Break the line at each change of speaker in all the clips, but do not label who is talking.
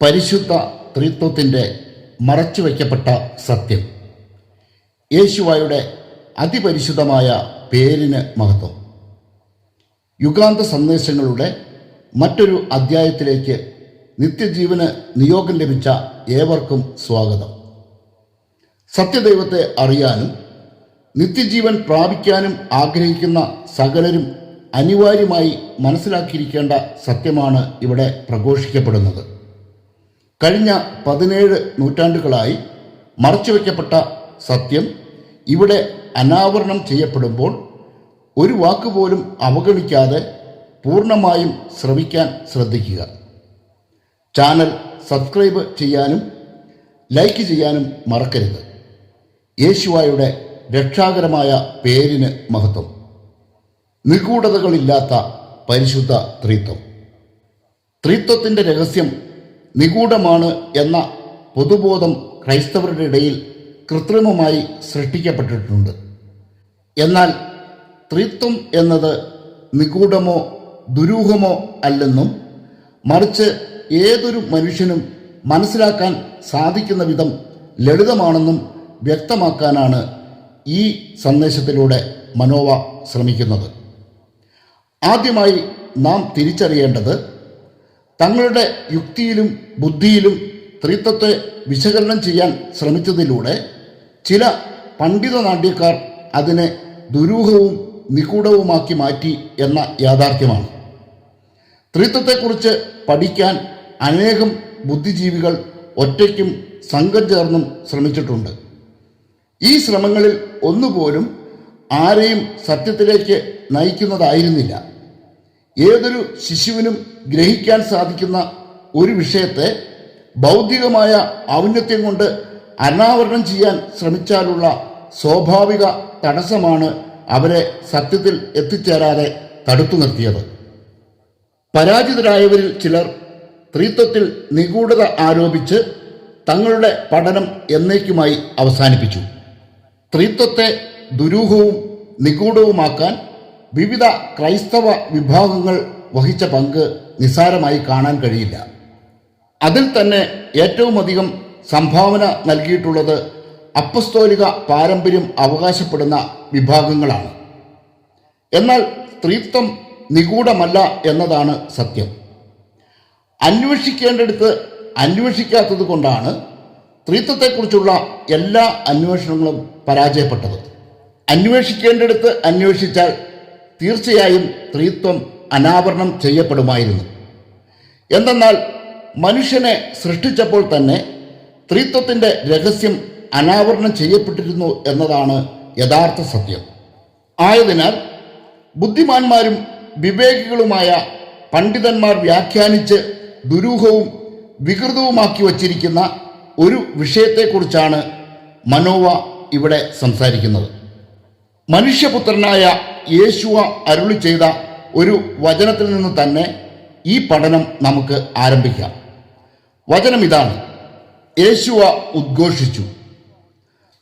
പരിശുദ്ധ ത്രിത്വത്തിൻ്റെ മറച്ചുവെക്കപ്പെട്ട സത്യം. യേശുവായുടെ അതിപരിശുദ്ധമായ പേരിന് മഹത്വം. യുഗാന്ത സന്ദേശങ്ങളുടെ മറ്റൊരു അധ്യായത്തിലേക്ക് നിത്യജീവന് നിയോഗം ലഭിച്ച ഏവർക്കും സ്വാഗതം. സത്യദൈവത്തെ അറിയാനും നിത്യജീവൻ പ്രാപിക്കാനും ആഗ്രഹിക്കുന്ന സകലരും അനിവാര്യമായി മനസ്സിലാക്കിയിരിക്കേണ്ട സത്യമാണ് ഇവിടെ പ്രഘോഷിക്കപ്പെടുന്നത്. കഴിഞ്ഞ 17 നൂറ്റാണ്ടുകളായി മറച്ചുവെക്കപ്പെട്ട സത്യം ഇവിടെ അനാവരണം ചെയ്യപ്പെടുമ്പോൾ ഒരു വാക്കുപോലും അവഗണിക്കാതെ പൂർണ്ണമായും ശ്രവിക്കാൻ ശ്രദ്ധിക്കുക. ചാനൽ സബ്സ്ക്രൈബ് ചെയ്യാനും ലൈക്ക് ചെയ്യാനും മറക്കരുത്. യേശുവായുടെ രക്ഷാകരമായ പേരിന് മഹത്വം. നിഗൂഢതകളില്ലാത്ത പരിശുദ്ധ ത്രിത്വം. ത്രിത്വത്തിൻ്റെ രഹസ്യം നിഗൂഢമാണ് എന്ന പൊതുബോധം ക്രൈസ്തവരുടെ ഇടയിൽ കൃത്രിമമായി സൃഷ്ടിക്കപ്പെട്ടിട്ടുണ്ട്. എന്നാൽ ത്രിത്വം എന്നത് നിഗൂഢമോ ദുരൂഹമോ അല്ലെന്നും മറിച്ച് ഏതൊരു മനുഷ്യനും മനസ്സിലാക്കാൻ സാധിക്കുന്ന വിധം ലളിതമാണെന്നും വ്യക്തമാക്കാനാണ് ഈ സന്ദേശത്തിലൂടെ മനോവ ശ്രമിക്കുന്നത്. ആദ്യമായി നാം തിരിച്ചറിയേണ്ടത് തങ്ങളുടെ യുക്തിയിലും ബുദ്ധിയിലും ത്രിത്വത്തെ വിശകലനം ചെയ്യാൻ ശ്രമിച്ചതിലൂടെ ചില പണ്ഡിത നാട്യക്കാർ അതിനെ ദുരൂഹവും നിഗൂഢവുമാക്കി മാറ്റി എന്ന യാഥാർത്ഥ്യമാണ്. ത്രിത്വത്തെക്കുറിച്ച് പഠിക്കാൻ അനേകം ബുദ്ധിജീവികൾ ഒറ്റയ്ക്കും സംഘം ചേർന്നും ശ്രമിച്ചിട്ടുണ്ട്. ഈ ശ്രമങ്ങളിൽ ഒന്നുപോലും ആരെയും സത്യത്തിലേക്ക് നയിക്കുന്നതായിരുന്നില്ല. ഏതൊരു ശിശുവിനും ഗ്രഹിക്കാൻ സാധിക്കുന്ന ഒരു വിഷയത്തെ ബൗദ്ധികമായ ഔന്നത്യം കൊണ്ട് അനാവരണം ചെയ്യാൻ ശ്രമിച്ചാലുള്ള സ്വാഭാവിക തടസ്സമാണ് അവരെ സത്യത്തിൽ എത്തിച്ചേരാതെ തടുത്തു നിർത്തിയത്. പരാജിതരായവരിൽ ചിലർ ത്രിത്വത്തിൽ നിഗൂഢത ആരോപിച്ച് തങ്ങളുടെ പഠനം എന്നേക്കുമായി അവസാനിപ്പിച്ചു. ത്രിത്വത്തെ ദുരൂഹവും നിഗൂഢവുമാക്കാൻ വിവിധ ക്രൈസ്തവ വിഭാഗങ്ങൾ വഹിച്ച പങ്ക് നിസ്സാരമായി കാണാൻ കഴിയില്ല. അതിൽ തന്നെ ഏറ്റവും അധികം സംഭാവന നൽകിയിട്ടുള്ളത് അപ്പസ്തോലിക പാരമ്പര്യം അവകാശപ്പെടുന്ന വിഭാഗങ്ങളാണ്. എന്നാൽ ത്രിത്വം നിഗൂഢമല്ല എന്നതാണ് സത്യം. അന്വേഷിക്കേണ്ടടുത്ത് അന്വേഷിക്കാത്തത് കൊണ്ടാണ് ത്രിത്വത്തെക്കുറിച്ചുള്ള എല്ലാ അന്വേഷണങ്ങളും പരാജയപ്പെട്ടത്. അന്വേഷിക്കേണ്ടടുത്ത് അന്വേഷിച്ചാൽ തീർച്ചയായും ത്രിത്വം അനാവരണം ചെയ്യപ്പെടുമായിരുന്നു. എന്തെന്നാൽ മനുഷ്യനെ സൃഷ്ടിച്ചപ്പോൾ തന്നെ ത്രിത്വത്തിൻ്റെ രഹസ്യം അനാവരണം ചെയ്യപ്പെട്ടിരുന്നു എന്നതാണ് യഥാർത്ഥ സത്യം. ആയതിനാൽ ബുദ്ധിമാന്മാരും വിവേകികളുമായ പണ്ഡിതന്മാർ വ്യാഖ്യാനിച്ച് ദുരൂഹവും വികൃതവുമാക്കി വച്ചിരിക്കുന്ന ഒരു വിഷയത്തെക്കുറിച്ചാണ് മനോവ ഇവിടെ സംസാരിക്കുന്നത്. മനുഷ്യപുത്രനായ യേശുവ അരുളി ചെയ്ത ഒരു വചനത്തിൽ നിന്ന് തന്നെ ഈ പഠനം നമുക്ക് ആരംഭിക്കാം. വചനം ഇതാണ്: യേശുവ ഉദ്ഘോഷിച്ചു,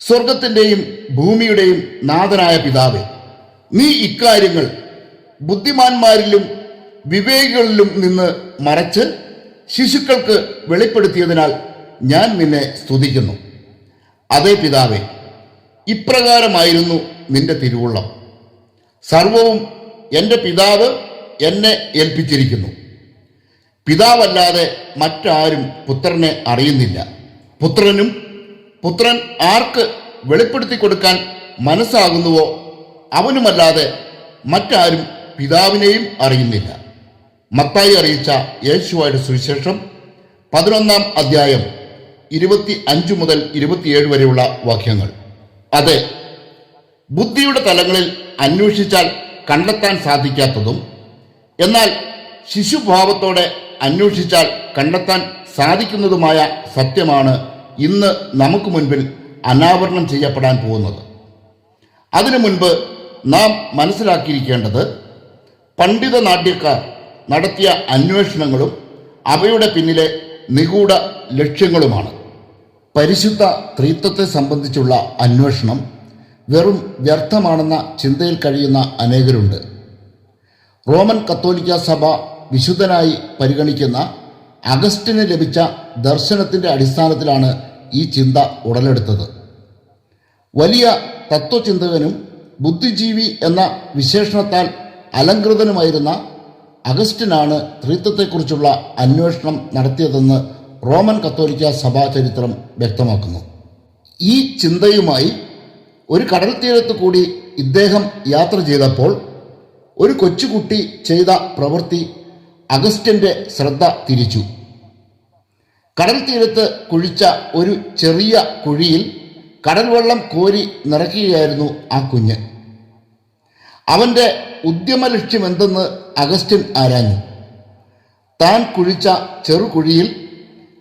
സ്വർഗത്തിൻ്റെയും ഭൂമിയുടെയും നാഥനായ പിതാവേ, നീ ഇക്കാര്യങ്ങൾ ബുദ്ധിമാന്മാരിലും വിവേകികളിലും നിന്ന് മറച്ച് ശിശുക്കൾക്ക് വെളിപ്പെടുത്തിയതിനാൽ ഞാൻ നിന്നെ സ്തുതിക്കുന്നു. അതേ പിതാവേ, ഇപ്രകാരമായിരുന്നു നിന്റെ തിരുവുള്ളം. സർവവും എൻ്റെ പിതാവ് എന്നെ ഏൽപ്പിച്ചിരിക്കുന്നു. പിതാവല്ലാതെ മറ്റാരും പുത്രനെ അറിയുന്നില്ല. പുത്രനും പുത്രൻ ആർക്ക് വെളിപ്പെടുത്തി കൊടുക്കാൻ മനസ്സാകുന്നുവോ അവനുമല്ലാതെ മറ്റാരും പിതാവിനെയും അറിയുന്നില്ല. മത്തായി അറിയിച്ച യേശുവായുടെ സുവിശേഷം 11-ാം അധ്യായം 25 മുതൽ 27 വരെയുള്ള വാക്യങ്ങൾ. അതെ, ബുദ്ധിയുടെ തലങ്ങളിൽ അന്വേഷിച്ചാൽ കണ്ടെത്താൻ സാധിക്കാത്തതും എന്നാൽ ശിശുഭാവത്തോടെ അന്വേഷിച്ചാൽ കണ്ടെത്താൻ സാധിക്കുന്നതുമായ സത്യമാണ് ഇന്ന് നമുക്ക് മുൻപിൽ അനാവരണം ചെയ്യപ്പെടാൻ പോകുന്നത്. അതിനു മുൻപ് നാം മനസ്സിലാക്കിയിരിക്കേണ്ടത് പണ്ഡിത നാട്യക്കാർ നടത്തിയ അന്വേഷണങ്ങളും അവയുടെ പിന്നിലെ നിഗൂഢ ലക്ഷ്യങ്ങളുമാണ്. പരിശുദ്ധ ത്രിത്വത്തെ സംബന്ധിച്ചുള്ള അന്വേഷണം വെറും വ്യർത്ഥമാണെന്ന ചിന്തയിൽ കഴിയുന്ന അനേകരുണ്ട്. റോമൻ കത്തോലിക്ക സഭ വിശുദ്ധനായി പരിഗണിക്കുന്ന അഗസ്റ്റിന് ലഭിച്ച ദർശനത്തിൻ്റെ അടിസ്ഥാനത്തിലാണ് ഈ ചിന്ത ഉടലെടുത്തത്. വലിയ തത്വചിന്തകനും ബുദ്ധിജീവി എന്ന വിശേഷണത്താൽ അലങ്കൃതനുമായിരുന്ന അഗസ്റ്റിനാണ് ത്രിത്വത്തെക്കുറിച്ചുള്ള അന്വേഷണം നടത്തിയതെന്ന് റോമൻ കത്തോലിക്ക സഭാ ചരിത്രം വ്യക്തമാക്കുന്നു. ഈ ചിന്തയുമായി ഒരു കടൽ തീരത്ത് കൂടി ഇദ്ദേഹം യാത്ര ചെയ്തപ്പോൾ ഒരു കൊച്ചുകുട്ടി ചെയ്ത പ്രവൃത്തി അഗസ്റ്റിൻ്റെ ശ്രദ്ധ തിരിച്ചു. കടൽ തീരത്ത് കുഴിച്ച ഒരു ചെറിയ കുഴിയിൽ കടൽ വെള്ളം കോരി നിറയ്ക്കുകയായിരുന്നു ആ കുഞ്ഞ്. അവൻ്റെ ഉദ്യമ ലക്ഷ്യം എന്തെന്ന് അഗസ്റ്റിൻ ആരാഞ്ഞു. താൻ കുഴിച്ച ചെറുകുഴിയിൽ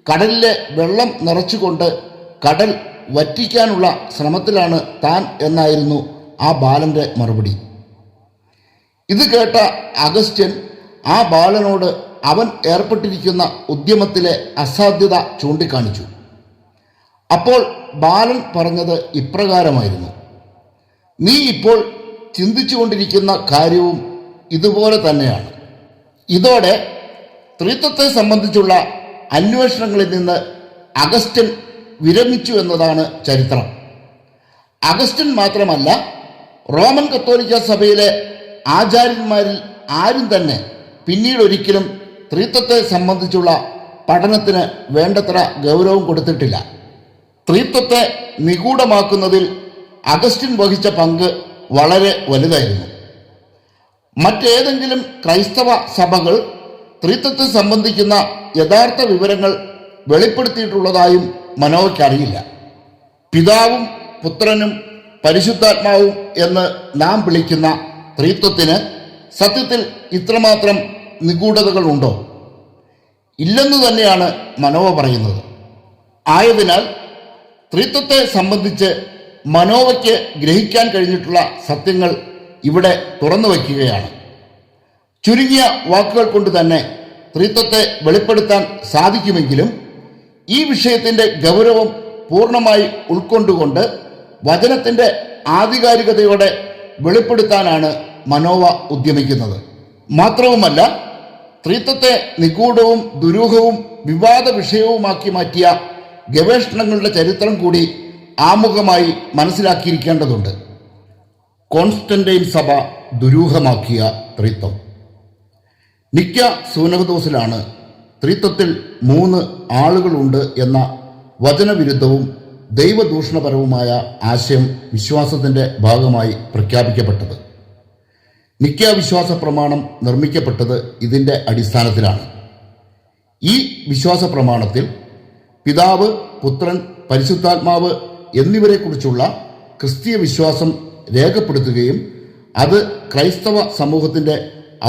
കടലിലെ വെള്ളം നിറച്ചുകൊണ്ട് കടൽ വറ്റിക്കാനുള്ള ശ്രമത്തിലാണ് താൻ എന്നായിരുന്നു ആ ബാലൻ്റെ മറുപടി. ഇത് കേട്ട അഗസ്റ്റിൻ ആ ബാലനോട് അവൻ ഏർപ്പെട്ടിരിക്കുന്ന ഉദ്യമത്തിലെ അസാധ്യത ചൂണ്ടിക്കാണിച്ചു. അപ്പോൾ ബാലൻ പറഞ്ഞത് ഇപ്രകാരമായിരുന്നു: നീ ഇപ്പോൾ ചിന്തിച്ചുകൊണ്ടിരിക്കുന്ന കാര്യവും ഇതുപോലെ തന്നെയാണ്. ഇതോടെ ത്രിത്വത്തെ സംബന്ധിച്ചുള്ള അന്വേഷണങ്ങളിൽ നിന്ന് അഗസ്റ്റിൻ വിരമിച്ചു എന്നതാണ് ചരിത്രം. അഗസ്റ്റിൻ മാത്രമല്ല, റോമൻ കത്തോലിക്ക സഭയിലെ ആചാര്യന്മാരിൽ ആരും തന്നെ പിന്നീട് ഒരിക്കലും ത്രിത്വത്തെ സംബന്ധിച്ചുള്ള പഠനത്തിന് വേണ്ടത്ര ഗൗരവം കൊടുത്തിട്ടില്ല. ത്രിത്വത്തെ നിഗൂഢമാക്കുന്നതിൽ അഗസ്റ്റിൻ വഹിച്ച പങ്ക് വളരെ വലുതായിരുന്നു. മറ്റേതെങ്കിലും ക്രൈസ്തവ സഭകൾ ത്രിത്വത്തെ സംബന്ധിക്കുന്ന യഥാർത്ഥ വിവരങ്ങൾ വെളിപ്പെടുത്തിയിട്ടുള്ളതായും മനോവയ്ക്കറിയില്ല. പിതാവും പുത്രനും പരിശുദ്ധാത്മാവും എന്ന് നാം വിളിക്കുന്ന ത്രിത്വത്തിന് സത്യത്തിൽ ഇത്രമാത്രം നിഗൂഢതകൾ ഉണ്ടോ? ഇല്ലെന്ന് തന്നെയാണ് മനോവ പറയുന്നത്. ആയതിനാൽ ത്രിത്വത്തെ സംബന്ധിച്ച് മനോവയ്ക്ക് ഗ്രഹിക്കാൻ കഴിഞ്ഞിട്ടുള്ള സത്യങ്ങൾ ഇവിടെ തുറന്നു വയ്ക്കുകയാണ്. ചുരുങ്ങിയ വാക്കുകൾ കൊണ്ട് തന്നെ ത്രിത്വത്തെ വെളിപ്പെടുത്താൻ സാധിക്കുമെങ്കിലും ഈ വിഷയത്തിൻ്റെ ഗൗരവം പൂർണ്ണമായി ഉൾക്കൊണ്ടുകൊണ്ട് വചനത്തിൻ്റെ ആധികാരികതയോടെ വെളിപ്പെടുത്താനാണ് മനോവ ഉദ്യമിക്കുന്നത്. മാത്രവുമല്ല, ത്രിത്വത്തെ നിഗൂഢവും ദുരൂഹവും വിവാദ വിഷയവുമാക്കി മാറ്റിയ ഗവേഷണങ്ങളുടെ ചരിത്രം കൂടി ആമുഖമായി മനസ്സിലാക്കിയിരിക്കേണ്ടതുണ്ട്. കോൺസ്റ്റന്റൈൻ സഭ ദുരൂഹമാക്കിയ ത്രിത്വം. നിക്ക സൂനഹദോസിലാണ് ത്രിത്വത്തിൽ 3 ആളുകളുണ്ട് എന്ന വചനവിരുദ്ധവും ദൈവദൂഷണപരവുമായ ആശയം വിശ്വാസത്തിൻ്റെ ഭാഗമായി പ്രഖ്യാപിക്കപ്പെട്ടത്. നിക്ക വിശ്വാസ പ്രമാണം നിർമ്മിക്കപ്പെട്ടത് ഇതിൻ്റെ അടിസ്ഥാനത്തിലാണ്. ഈ വിശ്വാസ പ്രമാണത്തിൽ പിതാവ്, പുത്രൻ, പരിശുദ്ധാത്മാവ് എന്നിവരെക്കുറിച്ചുള്ള ക്രിസ്തീയ വിശ്വാസം രേഖപ്പെടുത്തുകയും അത് ക്രൈസ്തവ സമൂഹത്തിൻ്റെ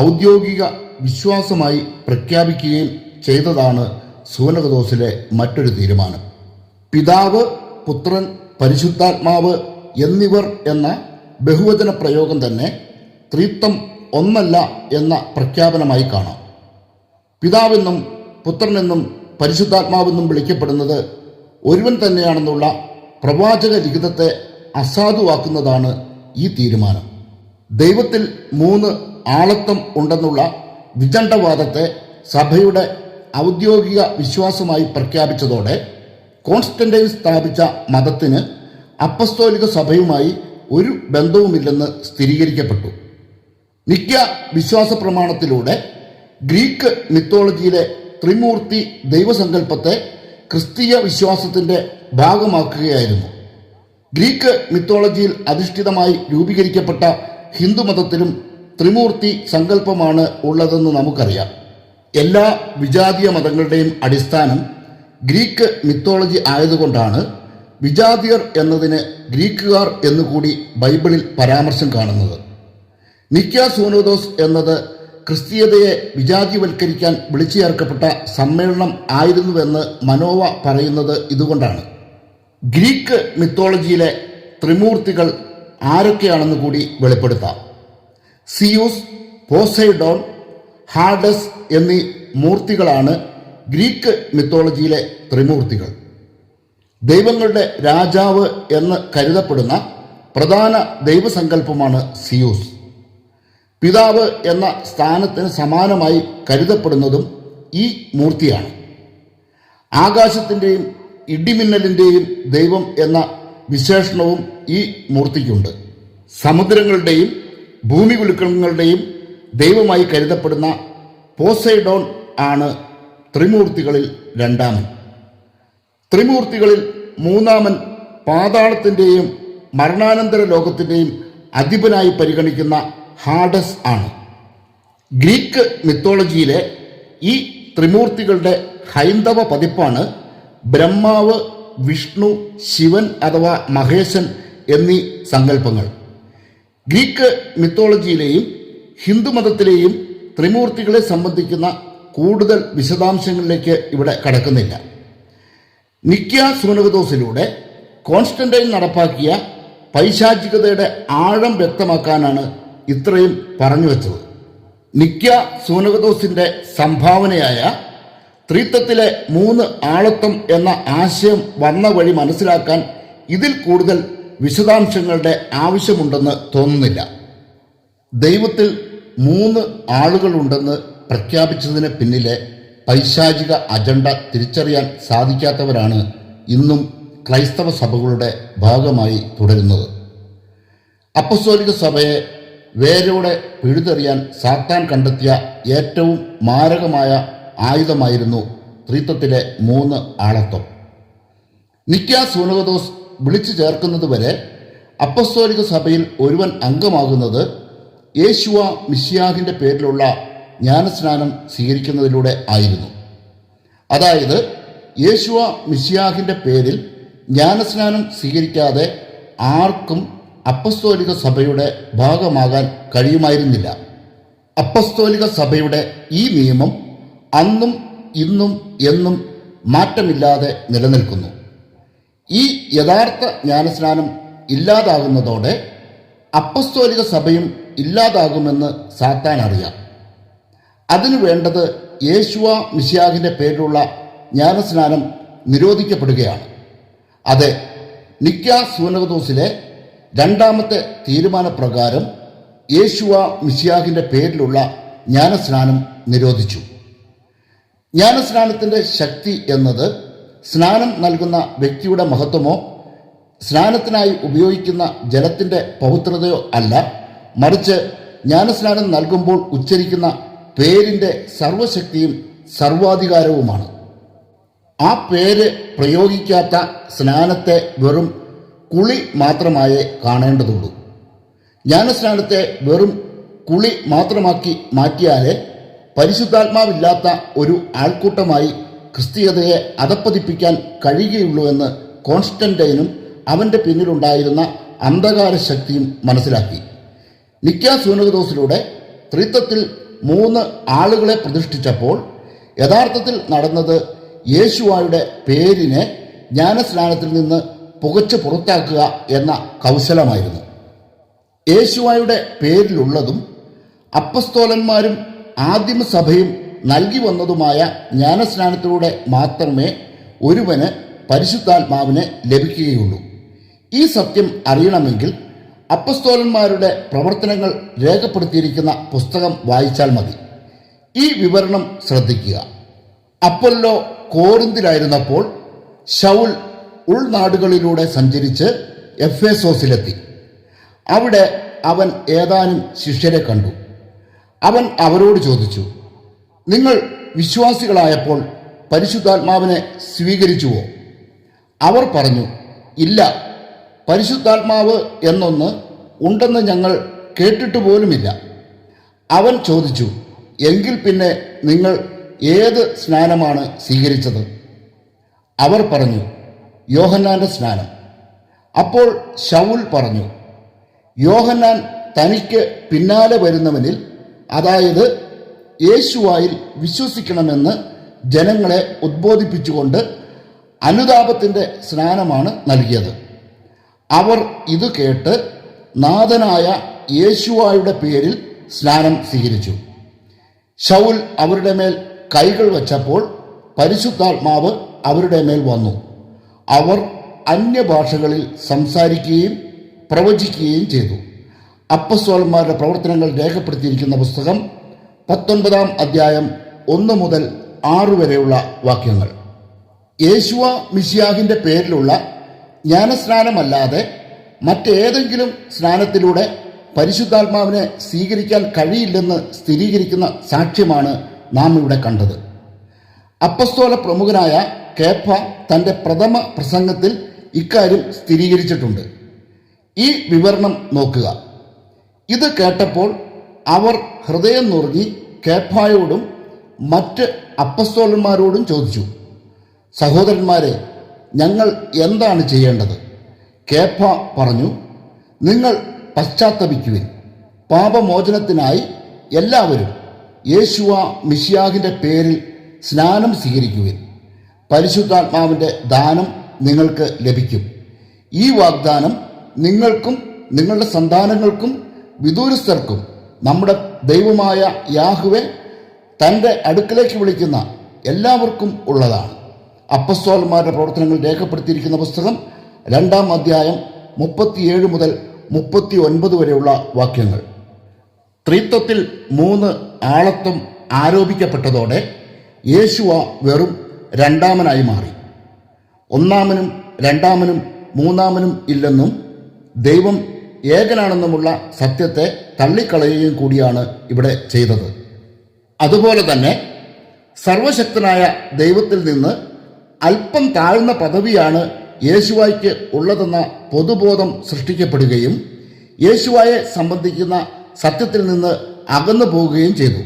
ഔദ്യോഗിക വിശ്വാസമായി പ്രഖ്യാപിക്കുകയും ചെയ്തതാണ് സൂനഹദോസിലെ മറ്റൊരു തീരുമാനം. പിതാവ്, പുത്രൻ, പരിശുദ്ധാത്മാവ് എന്നിവർ എന്ന ബഹുവചന പ്രയോഗം തന്നെ ത്രിത്വം ഒന്നല്ല എന്ന പ്രഖ്യാപനമായി കാണാം. പിതാവെന്നും പുത്രനെന്നും പരിശുദ്ധാത്മാവെന്നും വിളിക്കപ്പെടുന്നത് ഒരുവൻ തന്നെയാണെന്നുള്ള പ്രവാചക ലിഖിതത്തെ അസാധുവാക്കുന്നതാണ് ഈ തീരുമാനം. ദൈവത്തിൽ 3 ആളത്വം ഉണ്ടെന്നുള്ള വിചണ്ഡവാദത്തെ സഭയുടെ ഔദ്യോഗിക വിശ്വാസമായി പ്രഖ്യാപിച്ചതോടെ കോൺസ്റ്റന്റൈൻ സ്ഥാപിച്ച മതത്തിന് അപ്പസ്തോലിക സഭയുമായി ഒരു ബന്ധവുമില്ലെന്ന് സ്ഥിരീകരിക്കപ്പെട്ടു. നിക്ക വിശ്വാസ പ്രമാണത്തിലൂടെ ഗ്രീക്ക് മിത്തോളജിയിലെ ത്രിമൂർത്തി ദൈവസങ്കല്പത്തെ ക്രിസ്തീയ വിശ്വാസത്തിൻ്റെ ഭാഗമാക്കുകയായിരുന്നു. ഗ്രീക്ക് മിത്തോളജിയിൽ അധിഷ്ഠിതമായി രൂപീകരിക്കപ്പെട്ട ഹിന്ദുമതത്തിലും ത്രിമൂർത്തി സങ്കല്പമാണ് ഉള്ളതെന്ന് നമുക്കറിയാം. എല്ലാ വിജാതീയ മതങ്ങളുടെയും അടിസ്ഥാനം ഗ്രീക്ക് മിത്തോളജി ആയതുകൊണ്ടാണ് വിജാതിയർ എന്നതിന് ഗ്രീക്കുകാർ എന്നുകൂടി ബൈബിളിൽ പരാമർശം കാണുന്നത്. നിക്ക സൂനോദോസ് എന്നത് ക്രിസ്തീയതയെ വിജാതിവൽക്കരിക്കാൻ വിളിച്ചു ചേർക്കപ്പെട്ട സമ്മേളനം ആയിരുന്നുവെന്ന് മനോവ പറയുന്നത് ഇതുകൊണ്ടാണ്. ഗ്രീക്ക് മിത്തോളജിയിലെ ത്രിമൂർത്തികൾ ആരൊക്കെയാണെന്ന് കൂടി വെളിപ്പെടുത്താം. സിയൂസ്, പോസൈഡോൺ, ഹാഡസ് എന്നീ മൂർത്തികളാണ് ഗ്രീക്ക് മിത്തോളജിയിലെ ത്രിമൂർത്തികൾ. ദൈവങ്ങളുടെ രാജാവ് എന്ന് കരുതപ്പെടുന്ന പ്രധാന ദൈവസങ്കല്പമാണ് സിയൂസ്. പിതാവ് എന്ന സ്ഥാനത്തിന് സമാനമായി കരുതപ്പെടുന്നതും ഈ മൂർത്തിയാണ്. ആകാശത്തിൻ്റെയും ഇടിമിന്നലിൻ്റെയും ദൈവം എന്ന വിശേഷണവും ഈ മൂർത്തിക്കുണ്ട്. സമുദ്രങ്ങളുടെയും ഭൂമികുലുക്കങ്ങളുടെയും ദൈവമായി കരുതപ്പെടുന്ന പോസൈഡോൺ ആണ് ത്രിമൂർത്തികളിൽ രണ്ടാമൻ. ത്രിമൂർത്തികളിൽ മൂന്നാമൻ പാതാളത്തിൻ്റെയും മരണാനന്തര ലോകത്തിൻ്റെയും അധിപനായി പരിഗണിക്കുന്ന ഹാഡസ് ആണ്. ഗ്രീക്ക് മിത്തോളജിയിലെ ഈ ത്രിമൂർത്തികളുടെ ഹൈന്ദവ പതിപ്പാണ് ബ്രഹ്മാവ്, വിഷ്ണു, ശിവൻ അഥവാ മഹേശൻ എന്നീ സങ്കല്പങ്ങൾ. ഗ്രീക്ക് മിത്തോളജിയിലെയും ഹിന്ദുമതത്തിലെയും ത്രിമൂർത്തികളെ സംബന്ധിക്കുന്ന കൂടുതൽ വിശദാംശങ്ങളിലേക്ക് ഇവിടെ കടക്കുന്നില്ല. നിക്യ സൂനകദോസിലൂടെ കോൺസ്റ്റന്റൈൻ നടപ്പാക്കിയ പൈശാചികതയുടെ ആഴം വ്യക്തമാക്കാനാണ് ഇത്രയും പറഞ്ഞു വച്ചത്. നിക്യ സൂനകദോസിന്റെ സംഭാവനയായ ത്രിത്വത്തിലെ 3 ആളത്വം എന്ന ആശയം വന്ന വഴി മനസ്സിലാക്കാൻ ഇതിൽ കൂടുതൽ വിശദാംശങ്ങളുടെ ആവശ്യമുണ്ടെന്ന് തോന്നുന്നില്ല. ദൈവത്തിൽ 3 ആളുകളുണ്ടെന്ന് പ്രഖ്യാപിച്ചതിന് പിന്നിലെ പൈശാചിക അജണ്ട തിരിച്ചറിയാൻ സാധിക്കാത്തവരാണ് ഇന്നും ക്രൈസ്തവ സഭകളുടെ ഭാഗമായി തുടരുന്നത്. അപ്പസ്തോലിക സഭയെ വേരോടെ പിഴുതെറിയാൻ സാത്താൻ കണ്ടെത്തിയ ഏറ്റവും മാരകമായ ആയുധമായിരുന്നു ത്രിത്വത്തിലെ 3 ആളത്വം. നിക്യ സൂനകദോസ് വിളിച്ചു ചേർക്കുന്നതുവരെ അപ്പസ്തോലിക സഭയിൽ ഒരുവൻ അംഗമാകുന്നത് യേശുവ മിശിഹാഹിന്റെ പേരിലുള്ള ജ്ഞാനസ്നാനം സ്വീകരിക്കുന്നതിലൂടെ ആയിരുന്നു. അതായത് യേശുവ മിശിഹാഹിന്റെ പേരിൽ ജ്ഞാനസ്നാനം സ്വീകരിക്കാതെ ആർക്കും അപ്പസ്തോലിക സഭയുടെ ഭാഗമാകാൻ കഴിയുമായിരുന്നില്ല. അപ്പസ്തോലിക സഭയുടെ ഈ നിയമം അന്നും ഇന്നും എന്നും മാറ്റമില്ലാതെ നിലനിൽക്കുന്നു. ഈ യഥാർത്ഥ ജ്ഞാനസ്നാനം ഇല്ലാതാകുന്നതോടെ അപ്പസ്തോലിക സഭയും ഇല്ലാതാകുമെന്ന് സാത്താൻ അറിയാം. അതിനു വേണ്ടത് യേശുവ മിശിഹാഹിന്റെ പേരിലുള്ള ജ്ഞാനസ്നാനം നിരോധിക്കപ്പെടുകയാണ്. അതെ, നിക്യ സൂനകദോസിലെ 2ാമത്തെ തീരുമാനപ്രകാരം യേശുവ മിശിഹാഹിന്റെ പേരിലുള്ള ജ്ഞാനസ്നാനം നിരോധിച്ചു. ജ്ഞാനസ്നാനത്തിന്റെ ശക്തി എന്നത് സ്നാനം നൽകുന്ന വ്യക്തിയുടെ മഹത്വമോ സ്നാനത്തിനായി ഉപയോഗിക്കുന്ന ജലത്തിന്റെ പവിത്രതയോ അല്ല, മറിച്ച് ജ്ഞാനസ്നാനം നൽകുമ്പോൾ ഉച്ചരിക്കുന്ന പേരിന്റെ സർവശക്തിയും സർവാധികാരവുമാണ്. ആ പേര് പ്രയോഗിക്കാത്ത സ്നാനത്തെ വെറും കുളി മാത്രമായേ കാണേണ്ടതുള്ളൂ. ജ്ഞാനസ്നാനത്തെ വെറും കുളി മാത്രമാക്കി മാറ്റിയാലേ പരിശുദ്ധാത്മാവില്ലാത്ത ഒരു ആൾക്കൂട്ടമായി ക്രിസ്തീയതയെ അധപ്പതിപ്പിക്കാൻ കഴിയുകയുള്ളൂവെന്ന് കോൺസ്റ്റന്റൈനും അവന്റെ പിന്നിലുണ്ടായിരുന്ന അന്ധകാര ശക്തിയും മനസ്സിലാക്കി. നിക്യ സൂനകദോസിലൂടെ ത്രിത്വത്തിൽ 3 ആളുകളെ പ്രതിഷ്ഠിച്ചപ്പോൾ യഥാർത്ഥത്തിൽ നടന്നത് യേശുവായുടെ പേരിനെ ജ്ഞാനസ്നാനത്തിൽ നിന്ന് പുകച്ചു പുറത്താക്കുക എന്ന കൗശലമായിരുന്നു. യേശുവായുടെ പേരിലുള്ളതും അപ്പസ്തോലന്മാരും ആദിമസഭയും നൽകി വന്നതുമായ ജ്ഞാനസ്നാനത്തിലൂടെ മാത്രമേ ഒരുവന് പരിശുദ്ധാത്മാവിനെ ലഭിക്കുകയുള്ളൂ. ഈ സത്യം അറിയണമെങ്കിൽ അപ്പസ്തോലന്മാരുടെ പ്രവർത്തനങ്ങൾ രേഖപ്പെടുത്തിയിരിക്കുന്ന പുസ്തകം വായിച്ചാൽ മതി. ഈ വിവരണം ശ്രദ്ധിക്കുക. അപ്പൊല്ലോ കോറിന്തിലായിരുന്നപ്പോൾ ശൗൽ ഉൾനാടുകളിലൂടെ സഞ്ചരിച്ച് എഫേസോസിലെത്തി. അവിടെ അവൻ ഏതാനും ശിഷ്യരെ കണ്ടു. അവൻ അവരോട് ചോദിച്ചു, നിങ്ങൾ വിശ്വാസികളായപ്പോൾ പരിശുദ്ധാത്മാവിനെ സ്വീകരിച്ചുവോ? അവർ പറഞ്ഞു, ഇല്ല, പരിശുദ്ധാത്മാവ് എന്നൊന്ന് ഉണ്ടെന്ന് ഞങ്ങൾ കേട്ടിട്ട് പോലുമില്ല. അവൻ ചോദിച്ചു, എങ്കിൽ പിന്നെ നിങ്ങൾ ഏത് സ്നാനമാണ് സ്വീകരിച്ചത്? അവർ പറഞ്ഞു, യോഹന്നാന്റെ സ്നാനം. അപ്പോൾ ശൗൽ പറഞ്ഞു, യോഹന്നാൻ തനിക്ക് പിന്നാലെ വരുന്നവനിൽ, അതായത് യേശുവായിൽ വിശ്വസിക്കണമെന്ന് ജനങ്ങളെ ഉദ്ബോധിപ്പിച്ചുകൊണ്ട് അനുതാപത്തിന്റെ സ്നാനമാണ് നൽകിയത്. അവർ ഇത് കേട്ട് നാഥനായ യേശുവായുടെ പേരിൽ സ്നാനം സ്വീകരിച്ചു. ശൗൽ അവരുടെ മേൽ കൈകൾ വച്ചപ്പോൾ പരിശുദ്ധാത്മാവ് അവരുടെ മേൽ വന്നു. അവർ അന്യഭാഷകളിൽ സംസാരിക്കുകയും പ്രവചിക്കുകയും ചെയ്തു. അപ്പസ്തോലന്മാരുടെ പ്രവർത്തനങ്ങൾ രേഖപ്പെടുത്തിയിരിക്കുന്ന പുസ്തകം 19-ാം അധ്യായം 1 മുതൽ 6 വരെയുള്ള വാക്യങ്ങൾ. യേശുവ മിശിഹാഹിന്റെ പേരിലുള്ള ജ്ഞാനസ്നാനമല്ലാതെ മറ്റേതെങ്കിലും സ്നാനത്തിലൂടെ പരിശുദ്ധാത്മാവിനെ സ്വീകരിക്കാൻ കഴിയില്ലെന്ന് സ്ഥിരീകരിക്കുന്ന സാക്ഷ്യമാണ് നാം ഇവിടെ കണ്ടത്. അപ്പസ്തോല പ്രമുഖനായ കേഫ തൻ്റെ പ്രഥമ പ്രസംഗത്തിൽ ഇക്കാര്യം സ്ഥിരീകരിച്ചിട്ടുണ്ട്. ഈ വിവരണം നോക്കുക. ഇത് കേട്ടപ്പോൾ അവർ ഹൃദയം നുറുങ്ങി കേഫായോടും മറ്റ് അപ്പസ്തോലന്മാരോടും ചോദിച്ചു, സഹോദരന്മാരെ, ഞങ്ങൾ എന്താണ് ചെയ്യേണ്ടത്? കേഫ പറഞ്ഞു, നിങ്ങൾ പശ്ചാത്തപിക്കുവിൻ. പാപമോചനത്തിനായി എല്ലാവരും യേശുവ മിശിഹാഹിന്റെ പേരിൽ സ്നാനം സ്വീകരിക്കുവിൻ. പരിശുദ്ധാത്മാവിൻ്റെ ദാനം നിങ്ങൾക്ക് ലഭിക്കും. ഈ വാഗ്ദാനം നിങ്ങൾക്കും നിങ്ങളുടെ സന്താനങ്ങൾക്കും വിദൂരസ്ഥർക്കും നമ്മുടെ ദൈവമായ യാഹ്വേ തൻ്റെ അടുക്കലേക്ക് വിളിക്കുന്ന എല്ലാവർക്കും ഉള്ളതാണ്. അപ്പസ്തോലന്മാരുടെ പ്രവർത്തനങ്ങൾ രേഖപ്പെടുത്തിയിരിക്കുന്ന പുസ്തകം 2-ാം അധ്യായം 37 മുതൽ 39 വരെയുള്ള വാക്യങ്ങൾ. ത്രിത്വത്തിൽ 3 ആളത്വം ആരോപിക്കപ്പെട്ടതോടെ യേശുവ വെറും രണ്ടാമനായി മാറി. ഒന്നാമനും രണ്ടാമനും മൂന്നാമനും ഇല്ലെന്നും ദൈവം ഏകനാണെന്നുമുള്ള സത്യത്തെ തള്ളിക്കളയുകയും കൂടിയാണ് ഇവിടെ ചെയ്തത്. അതുപോലെ തന്നെ സർവശക്തനായ ദൈവത്തിൽ നിന്ന് അല്പം താഴ്ന്ന പദവിയാണ് യേശുവായ്ക്ക് ഉള്ളതെന്ന പൊതുബോധം സൃഷ്ടിക്കപ്പെടുകയും യേശുവായെ സംബന്ധിക്കുന്ന സത്യത്തിൽ നിന്ന് അകന്നു പോവുകയും ചെയ്തു.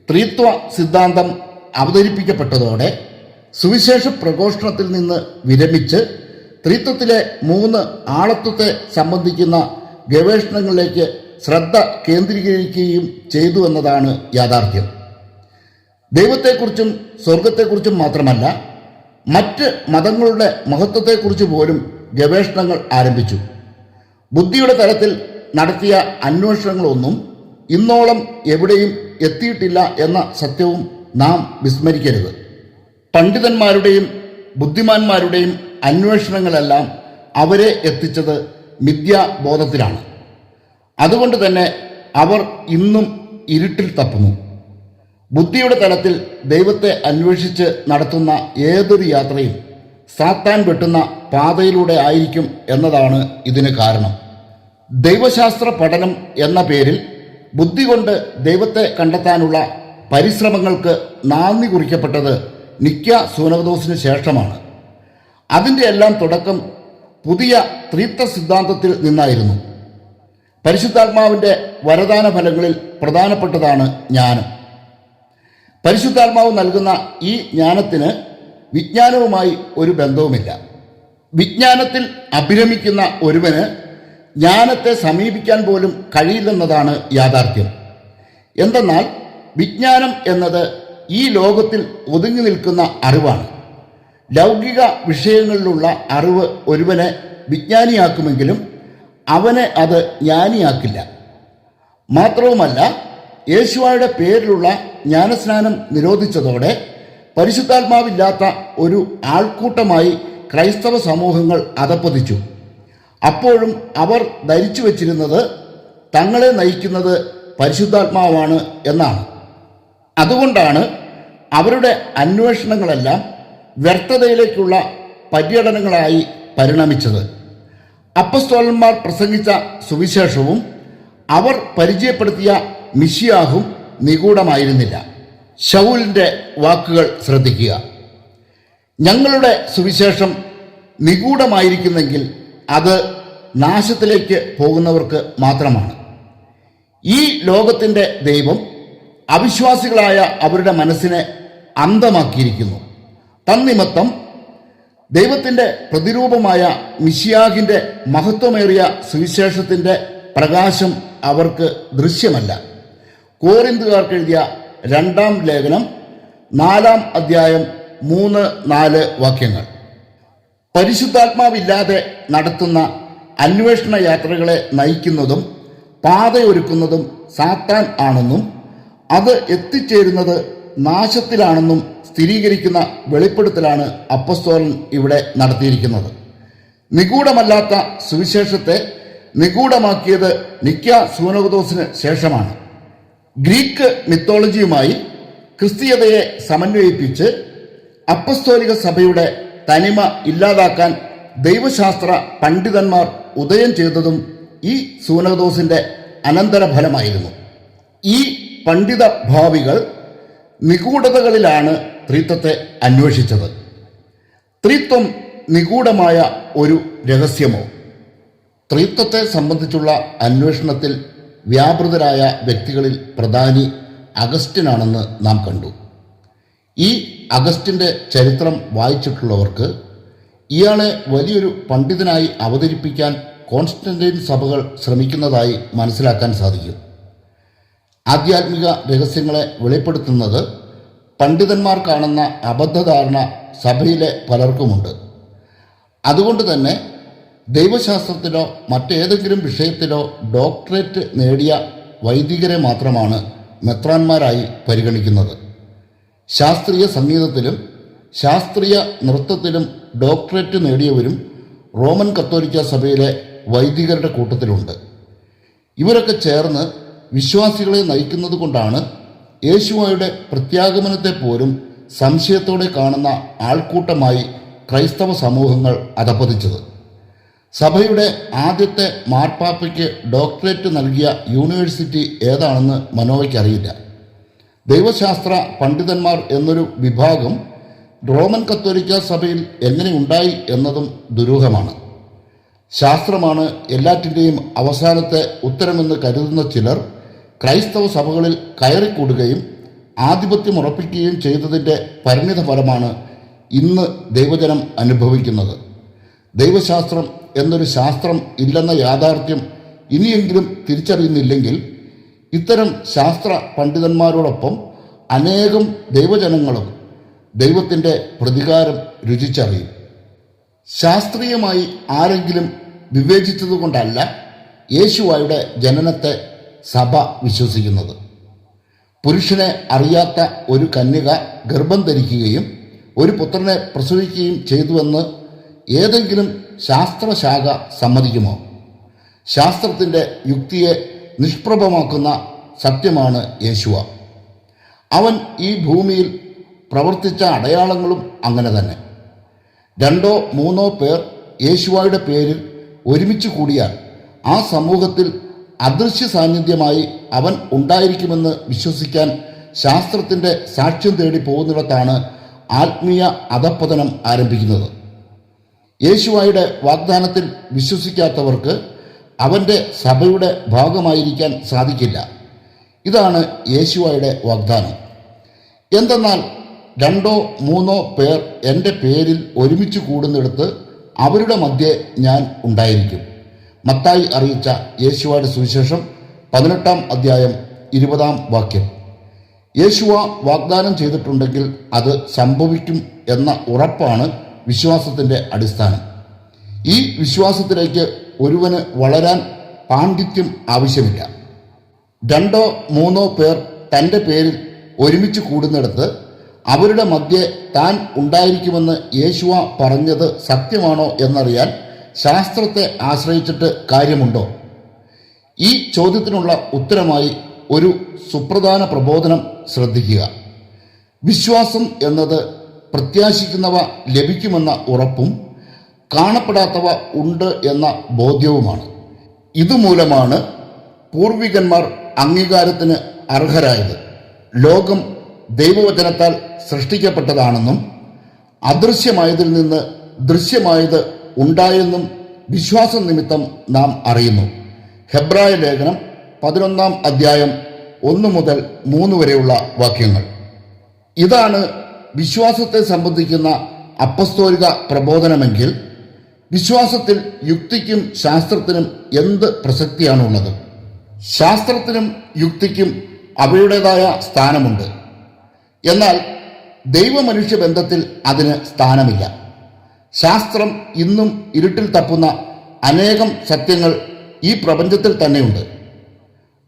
ത്രിത്വ സിദ്ധാന്തം അവതരിപ്പിക്കപ്പെട്ടതോടെ സുവിശേഷ പ്രഘോഷണത്തിൽ നിന്ന് വിരമിച്ച് ത്രിത്വത്തിലെ 3 ആളത്വത്തെ സംബന്ധിക്കുന്ന ഗവേഷണങ്ങളിലേക്ക് ശ്രദ്ധ കേന്ദ്രീകരിക്കുകയും ചെയ്തു എന്നതാണ് യാഥാർത്ഥ്യം. ദൈവത്തെക്കുറിച്ചും സ്വർഗത്തെക്കുറിച്ചും മാത്രമല്ല, മറ്റ് മതങ്ങളുടെ മഹത്വത്തെക്കുറിച്ച് പോലും ഗവേഷണങ്ങൾ ആരംഭിച്ചു. ബുദ്ധിയുടെ തലത്തിൽ നടത്തിയ അന്വേഷണങ്ങളൊന്നും ഇന്നോളം എവിടെയും എത്തിയിട്ടില്ല എന്ന സത്യവും നാം വിസ്മരിക്കരുത്. പണ്ഡിതന്മാരുടെയും ബുദ്ധിമാന്മാരുടെയും അന്വേഷണങ്ങളെല്ലാം അവരെ എത്തിച്ചത് മിഥ്യാബോധത്തിലാണ്. അതുകൊണ്ട് തന്നെ അവർ ഇന്നും ഇരുട്ടിൽ തപ്പുന്നു. ബുദ്ധിയുടെ തലത്തിൽ ദൈവത്തെ അന്വേഷിച്ച് നടത്തുന്ന ഏതൊരു യാത്രയും സാത്താൻ വെട്ടുന്ന പാതയിലൂടെ ആയിരിക്കും എന്നതാണ് ഇതിന് കാരണം. ദൈവശാസ്ത്ര പഠനം എന്ന പേരിൽ ബുദ്ധി കൊണ്ട് ദൈവത്തെ കണ്ടെത്താനുള്ള പരിശ്രമങ്ങൾക്ക് നാന്ദി കുറിക്കപ്പെട്ടത് നിക്യ സൂനകദോസിന് ശേഷമാണ്. അതിൻ്റെ എല്ലാം തുടക്കം പുതിയ ത്രിത്വ സിദ്ധാന്തത്തിൽ നിന്നായിരുന്നു. പരിശുദ്ധാത്മാവിൻ്റെ വരദാന ഫലങ്ങളിൽ പ്രധാനപ്പെട്ടതാണ് ജ്ഞാനം. പരിശുദ്ധാത്മാവ് നൽകുന്ന ഈ ജ്ഞാനത്തിന് വിജ്ഞാനവുമായി ഒരു ബന്ധവുമില്ല. വിജ്ഞാനത്തിൽ അഭിരമിക്കുന്ന ഒരുവന് ജ്ഞാനത്തെ സമീപിക്കാൻ പോലും കഴിയില്ലെന്നതാണ് യാഥാർത്ഥ്യം. എന്തെന്നാൽ വിജ്ഞാനം എന്നത് ഈ ലോകത്തിൽ ഒതുങ്ങി നിൽക്കുന്ന അറിവാണ്. ലൗകിക വിഷയങ്ങളിലുള്ള അറിവ് ഒരുവനെ വിജ്ഞാനിയാക്കുമെങ്കിലും അവനെ അത് ജ്ഞാനിയാക്കില്ല. മാത്രവുമല്ല, യേശുവായുടെ പേരിലുള്ള ജ്ഞാനസ്നാനം നിരോധിച്ചതോടെ പരിശുദ്ധാത്മാവില്ലാത്ത ഒരു ആൾക്കൂട്ടമായി ക്രൈസ്തവ സമൂഹങ്ങൾ അധപ്പതിച്ചു. അപ്പോഴും അവർ ധരിച്ചു വച്ചിരുന്നത് തങ്ങളെ നയിക്കുന്നത് പരിശുദ്ധാത്മാവാണ് എന്നാണ്. അതുകൊണ്ടാണ് അവരുടെ അന്വേഷണങ്ങളെല്ലാം വ്യർത്ഥതയിലേക്കുള്ള പര്യടനങ്ങളായി പരിണമിച്ചത്. അപ്പസ്തോലന്മാർ പ്രസംഗിച്ച സുവിശേഷവും അവർ പരിചയപ്പെടുത്തിയ മിശിഹാഹും നിഗൂഢമായിരുന്നില്ല. ശൗലിൻ്റെ വാക്കുകൾ ശ്രദ്ധിക്കുക. ഞങ്ങളുടെ സുവിശേഷം നിഗൂഢമായിരിക്കുന്നെങ്കിൽ അത് നാശത്തിലേക്ക് പോകുന്നവർക്ക് മാത്രമാണ്. ഈ ലോകത്തിൻ്റെ ദൈവം അവിശ്വാസികളായ അവരുടെ മനസ്സിനെ അന്ധമാക്കിയിരിക്കുന്നു. തന്നിമിത്തം ദൈവത്തിൻ്റെ പ്രതിരൂപമായ മിശിഹാഹിൻ്റെ മഹത്വമേറിയ സുവിശേഷത്തിൻ്റെ പ്രകാശം അവർക്ക് ദൃശ്യമല്ല. കോരിന്തുകാർക്ക് എഴുതിയ 2-ാം ലേഖനം 4-ാം അധ്യായം 3-4 വാക്യങ്ങൾ. പരിശുദ്ധാത്മാവില്ലാതെ നടത്തുന്ന അന്വേഷണ യാത്രകളെ നയിക്കുന്നതും പാതയൊരുക്കുന്നതും സാത്താൻ ആണെന്നും അത് എത്തിച്ചേരുന്നത് നാശത്തിലാണെന്നും സ്ഥിരീകരിക്കുന്ന വെളിപ്പെടുത്തലാണ് അപ്പസ്തോലൻ ഇവിടെ നടത്തിയിരിക്കുന്നത്. നിഗൂഢമല്ലാത്ത സുവിശേഷത്തെ നിഗൂഢമാക്കിയത് നിക്യ സൂനകദോസിന് ശേഷമാണ്. ഗ്രീക്ക് മിത്തോളജിയുമായി ക്രിസ്തീയതയെ സമന്വയിപ്പിച്ച് അപ്പസ്തോലിക സഭയുടെ തനിമ ഇല്ലാതാക്കാൻ ദൈവശാസ്ത്ര പണ്ഡിതന്മാർ ഉദയം ചെയ്തതും ഈ സൂനകദോസിന്റെ അനന്തരഫലമായിരുന്നു. ഈ പണ്ഡിത ഭാവികൾ നിഗൂഢതകളിലാണ് ത്രിത്വത്തെ അന്വേഷിച്ചത്. ത്രിത്വം നിഗൂഢമായ ഒരു രഹസ്യമോ? ത്രിത്വത്തെ സംബന്ധിച്ചുള്ള അന്വേഷണത്തിൽ വ്യാപൃതരായ വ്യക്തികളിൽ പ്രധാനി അഗസ്റ്റിനാണെന്ന് നാം കണ്ടു. ഈ അഗസ്റ്റിൻ്റെ ചരിത്രം വായിച്ചിട്ടുള്ളവർക്ക് ഇയാളെ വലിയൊരു പണ്ഡിതനായി അവതരിപ്പിക്കാൻ കോൺസ്റ്റന്റൈൻ സഭകൾ ശ്രമിക്കുന്നതായി മനസ്സിലാക്കാൻ സാധിക്കും. ആധ്യാത്മിക രഹസ്യങ്ങളെ വെളിപ്പെടുത്തുന്നത് പണ്ഡിതന്മാർ കാണുന്ന അബദ്ധധാരണ സഭയിലെ പലർക്കുമുണ്ട്. അതുകൊണ്ട് തന്നെ ദൈവശാസ്ത്രത്തിലോ മറ്റേതെങ്കിലും വിഷയത്തിലോ ഡോക്ടറേറ്റ് നേടിയ വൈദികരെ മാത്രമാണ് മെത്രാന്മാരായി പരിഗണിക്കുന്നത്. ശാസ്ത്രീയ സംഗീതത്തിലും ശാസ്ത്രീയ നൃത്തത്തിലും ഡോക്ടറേറ്റ് നേടിയവരും റോമൻ കത്തോലിക്ക സഭയിലെ വൈദികരുടെ കൂട്ടത്തിലുണ്ട്. ഇവരൊക്കെ ചേർന്ന് വിശ്വാസികളെ നയിക്കുന്നത് കൊണ്ടാണ് യേശുവയുടെ പ്രത്യാഗമനത്തെ പോലും സംശയത്തോടെ കാണുന്ന ആൾക്കൂട്ടമായി ക്രൈസ്തവ സമൂഹങ്ങൾ അധപ്പതിച്ചത്. സഭയുടെ ആദ്യത്തെ മാർപ്പാപ്പയ്ക്ക് ഡോക്ടറേറ്റ് നൽകിയ യൂണിവേഴ്സിറ്റി ഏതാണെന്ന് മനോവയ്ക്കറിയില്ല. ദൈവശാസ്ത്ര പണ്ഡിതന്മാർ എന്നൊരു വിഭാഗം റോമൻ കത്തോലിക്ക സഭയിൽ എങ്ങനെ ഉണ്ടായി എന്നതും ദുരൂഹമാണ്. ശാസ്ത്രമാണ് എല്ലാറ്റിൻ്റെയും അവസാനത്തെ ഉത്തരമെന്ന് കരുതുന്ന ചിലർ ക്രൈസ്തവ സഭകളിൽ കയറിക്കൂടുകയും ആധിപത്യം ഉറപ്പിക്കുകയും ചെയ്തതിൻ്റെ പരിണിത ഫലമാണ് ഇന്ന് ദൈവജനം അനുഭവിക്കുന്നത്. ദൈവശാസ്ത്രം എന്നൊരു ശാസ്ത്രം ഇല്ലെന്ന യാഥാർത്ഥ്യം ഇനിയെങ്കിലും തിരിച്ചറിയുന്നില്ലെങ്കിൽ ഇത്തരം ശാസ്ത്ര പണ്ഡിതന്മാരോടൊപ്പം അനേകം ദൈവജനങ്ങളും ദൈവത്തിൻ്റെ പ്രതികാരം രുചിച്ചറിയും. ശാസ്ത്രീയമായി ആരെങ്കിലും വിവേചിച്ചതുകൊണ്ടല്ല യേശുവായുടെ ജനനത്തെ സഭ വിശ്വസിക്കുന്നത്. പുരുഷനെ അറിയാത്ത ഒരു കന്യക ഗർഭം ധരിക്കുകയും ഒരു പുത്രനെ പ്രസവിക്കുകയും ചെയ്തുവെന്ന് ഏതെങ്കിലും ശാസ്ത്രശാഖ സമ്മതിക്കുമോ? ശാസ്ത്രത്തിൻ്റെ യുക്തിയെ നിഷ്പ്രഭമാക്കുന്ന സത്യമാണ് യേശുവ. അവൻ ഈ ഭൂമിയിൽ പ്രവർത്തിച്ച അടയാളങ്ങളും അങ്ങനെ തന്നെ. 2-3 പേർ യേശുവയുടെ പേരിൽ ഒരുമിച്ച് കൂടിയാൽ ആ സമൂഹത്തിൽ അദൃശ്യ സാന്നിധ്യമായി അവൻ ഉണ്ടായിരിക്കുമെന്ന് വിശ്വസിക്കാൻ ശാസ്ത്രത്തിൻ്റെ സാക്ഷ്യം തേടി പോകുന്നിടത്താണ് ആത്മീയ അധപ്പതനം ആരംഭിക്കുന്നത്. യേശുവയുടെ വാഗ്ദാനത്തിൽ വിശ്വസിക്കാത്തവർക്ക് അവൻ്റെ സഭയുടെ ഭാഗമായിരിക്കാൻ സാധിക്കില്ല. ഇതാണ് യേശുവയുടെ വാഗ്ദാനം. എന്തെന്നാൽ 2-3 പേർ എൻ്റെ പേരിൽ ഒരുമിച്ച് കൂടുന്നിടത്ത് അവരുടെ മധ്യേ ഞാൻ ഉണ്ടായിരിക്കും. മത്തായി അറിയിച്ച യേശുവയുടെ സുവിശേഷം 18-ാം അധ്യായം 20-ാം വാക്യം. യേശുവ വാഗ്ദാനം ചെയ്തിട്ടുണ്ടെങ്കിൽ അത് സംഭവിക്കും എന്ന ഉറപ്പാണ് വിശ്വാസത്തിൻ്റെ അടിസ്ഥാനം. ഈ വിശ്വാസത്തിലേക്ക് ഒരുവന് വളരാൻ പാണ്ഡിത്യം ആവശ്യമില്ല. 2-3 പേർ തൻ്റെ പേരിൽ ഒരുമിച്ച് കൂടുന്നിടത്ത് അവരുടെ മധ്യേ താൻ ഉണ്ടായിരിക്കുമെന്ന് യേശുവ പറഞ്ഞത് സത്യമാണോ എന്നറിയാൻ ശാസ്ത്രത്തെ ആശ്രയിച്ചിട്ട് കാര്യമുണ്ടോ? ഈ ചോദ്യത്തിനുള്ള ഉത്തരമായി ഒരു സുപ്രധാന പ്രബോധനം ശ്രദ്ധിക്കുക. വിശ്വാസം എന്നത് പ്രത്യാശിക്കുന്നവ ലഭിക്കുമെന്ന ഉറപ്പും കാണപ്പെടാത്തവ ഉണ്ട് എന്ന ബോധ്യവുമാണ്. ഇതുമൂലമാണ് പൂർവികന്മാർ അംഗീകാരത്തിന് അർഹരായത്. ലോകം ദൈവവചനത്താൽ സൃഷ്ടിക്കപ്പെട്ടതാണെന്നും അദൃശ്യമായതിൽ നിന്ന് ദൃശ്യമായത് ഉണ്ടായെന്നും വിശ്വാസം നിമിത്തം നാം അറിയുന്നു. ഹെബ്രായ ലേഖനം 11-ാം അധ്യായം 1 മുതൽ 3 വരെയുള്ള വാക്യങ്ങൾ. ഇതാണ് വിശ്വാസത്തെ സംബന്ധിക്കുന്ന അപ്പസ്തോലിക പ്രബോധനമെങ്കിൽ വിശ്വാസത്തിൽ യുക്തിക്കും ശാസ്ത്രത്തിനും എന്ത് പ്രസക്തിയാണുള്ളത്? ശാസ്ത്രത്തിനും യുക്തിക്കും അവയുടേതായ സ്ഥാനമുണ്ട്. എന്നാൽ ദൈവമനുഷ്യ ബന്ധത്തിൽ അതിന് സ്ഥാനമില്ല. ശാസ്ത്രം ഇന്നും ഇരുട്ടിൽ തപ്പുന്ന അനേകം സത്യങ്ങൾ ഈ പ്രപഞ്ചത്തിൽ തന്നെയുണ്ട്.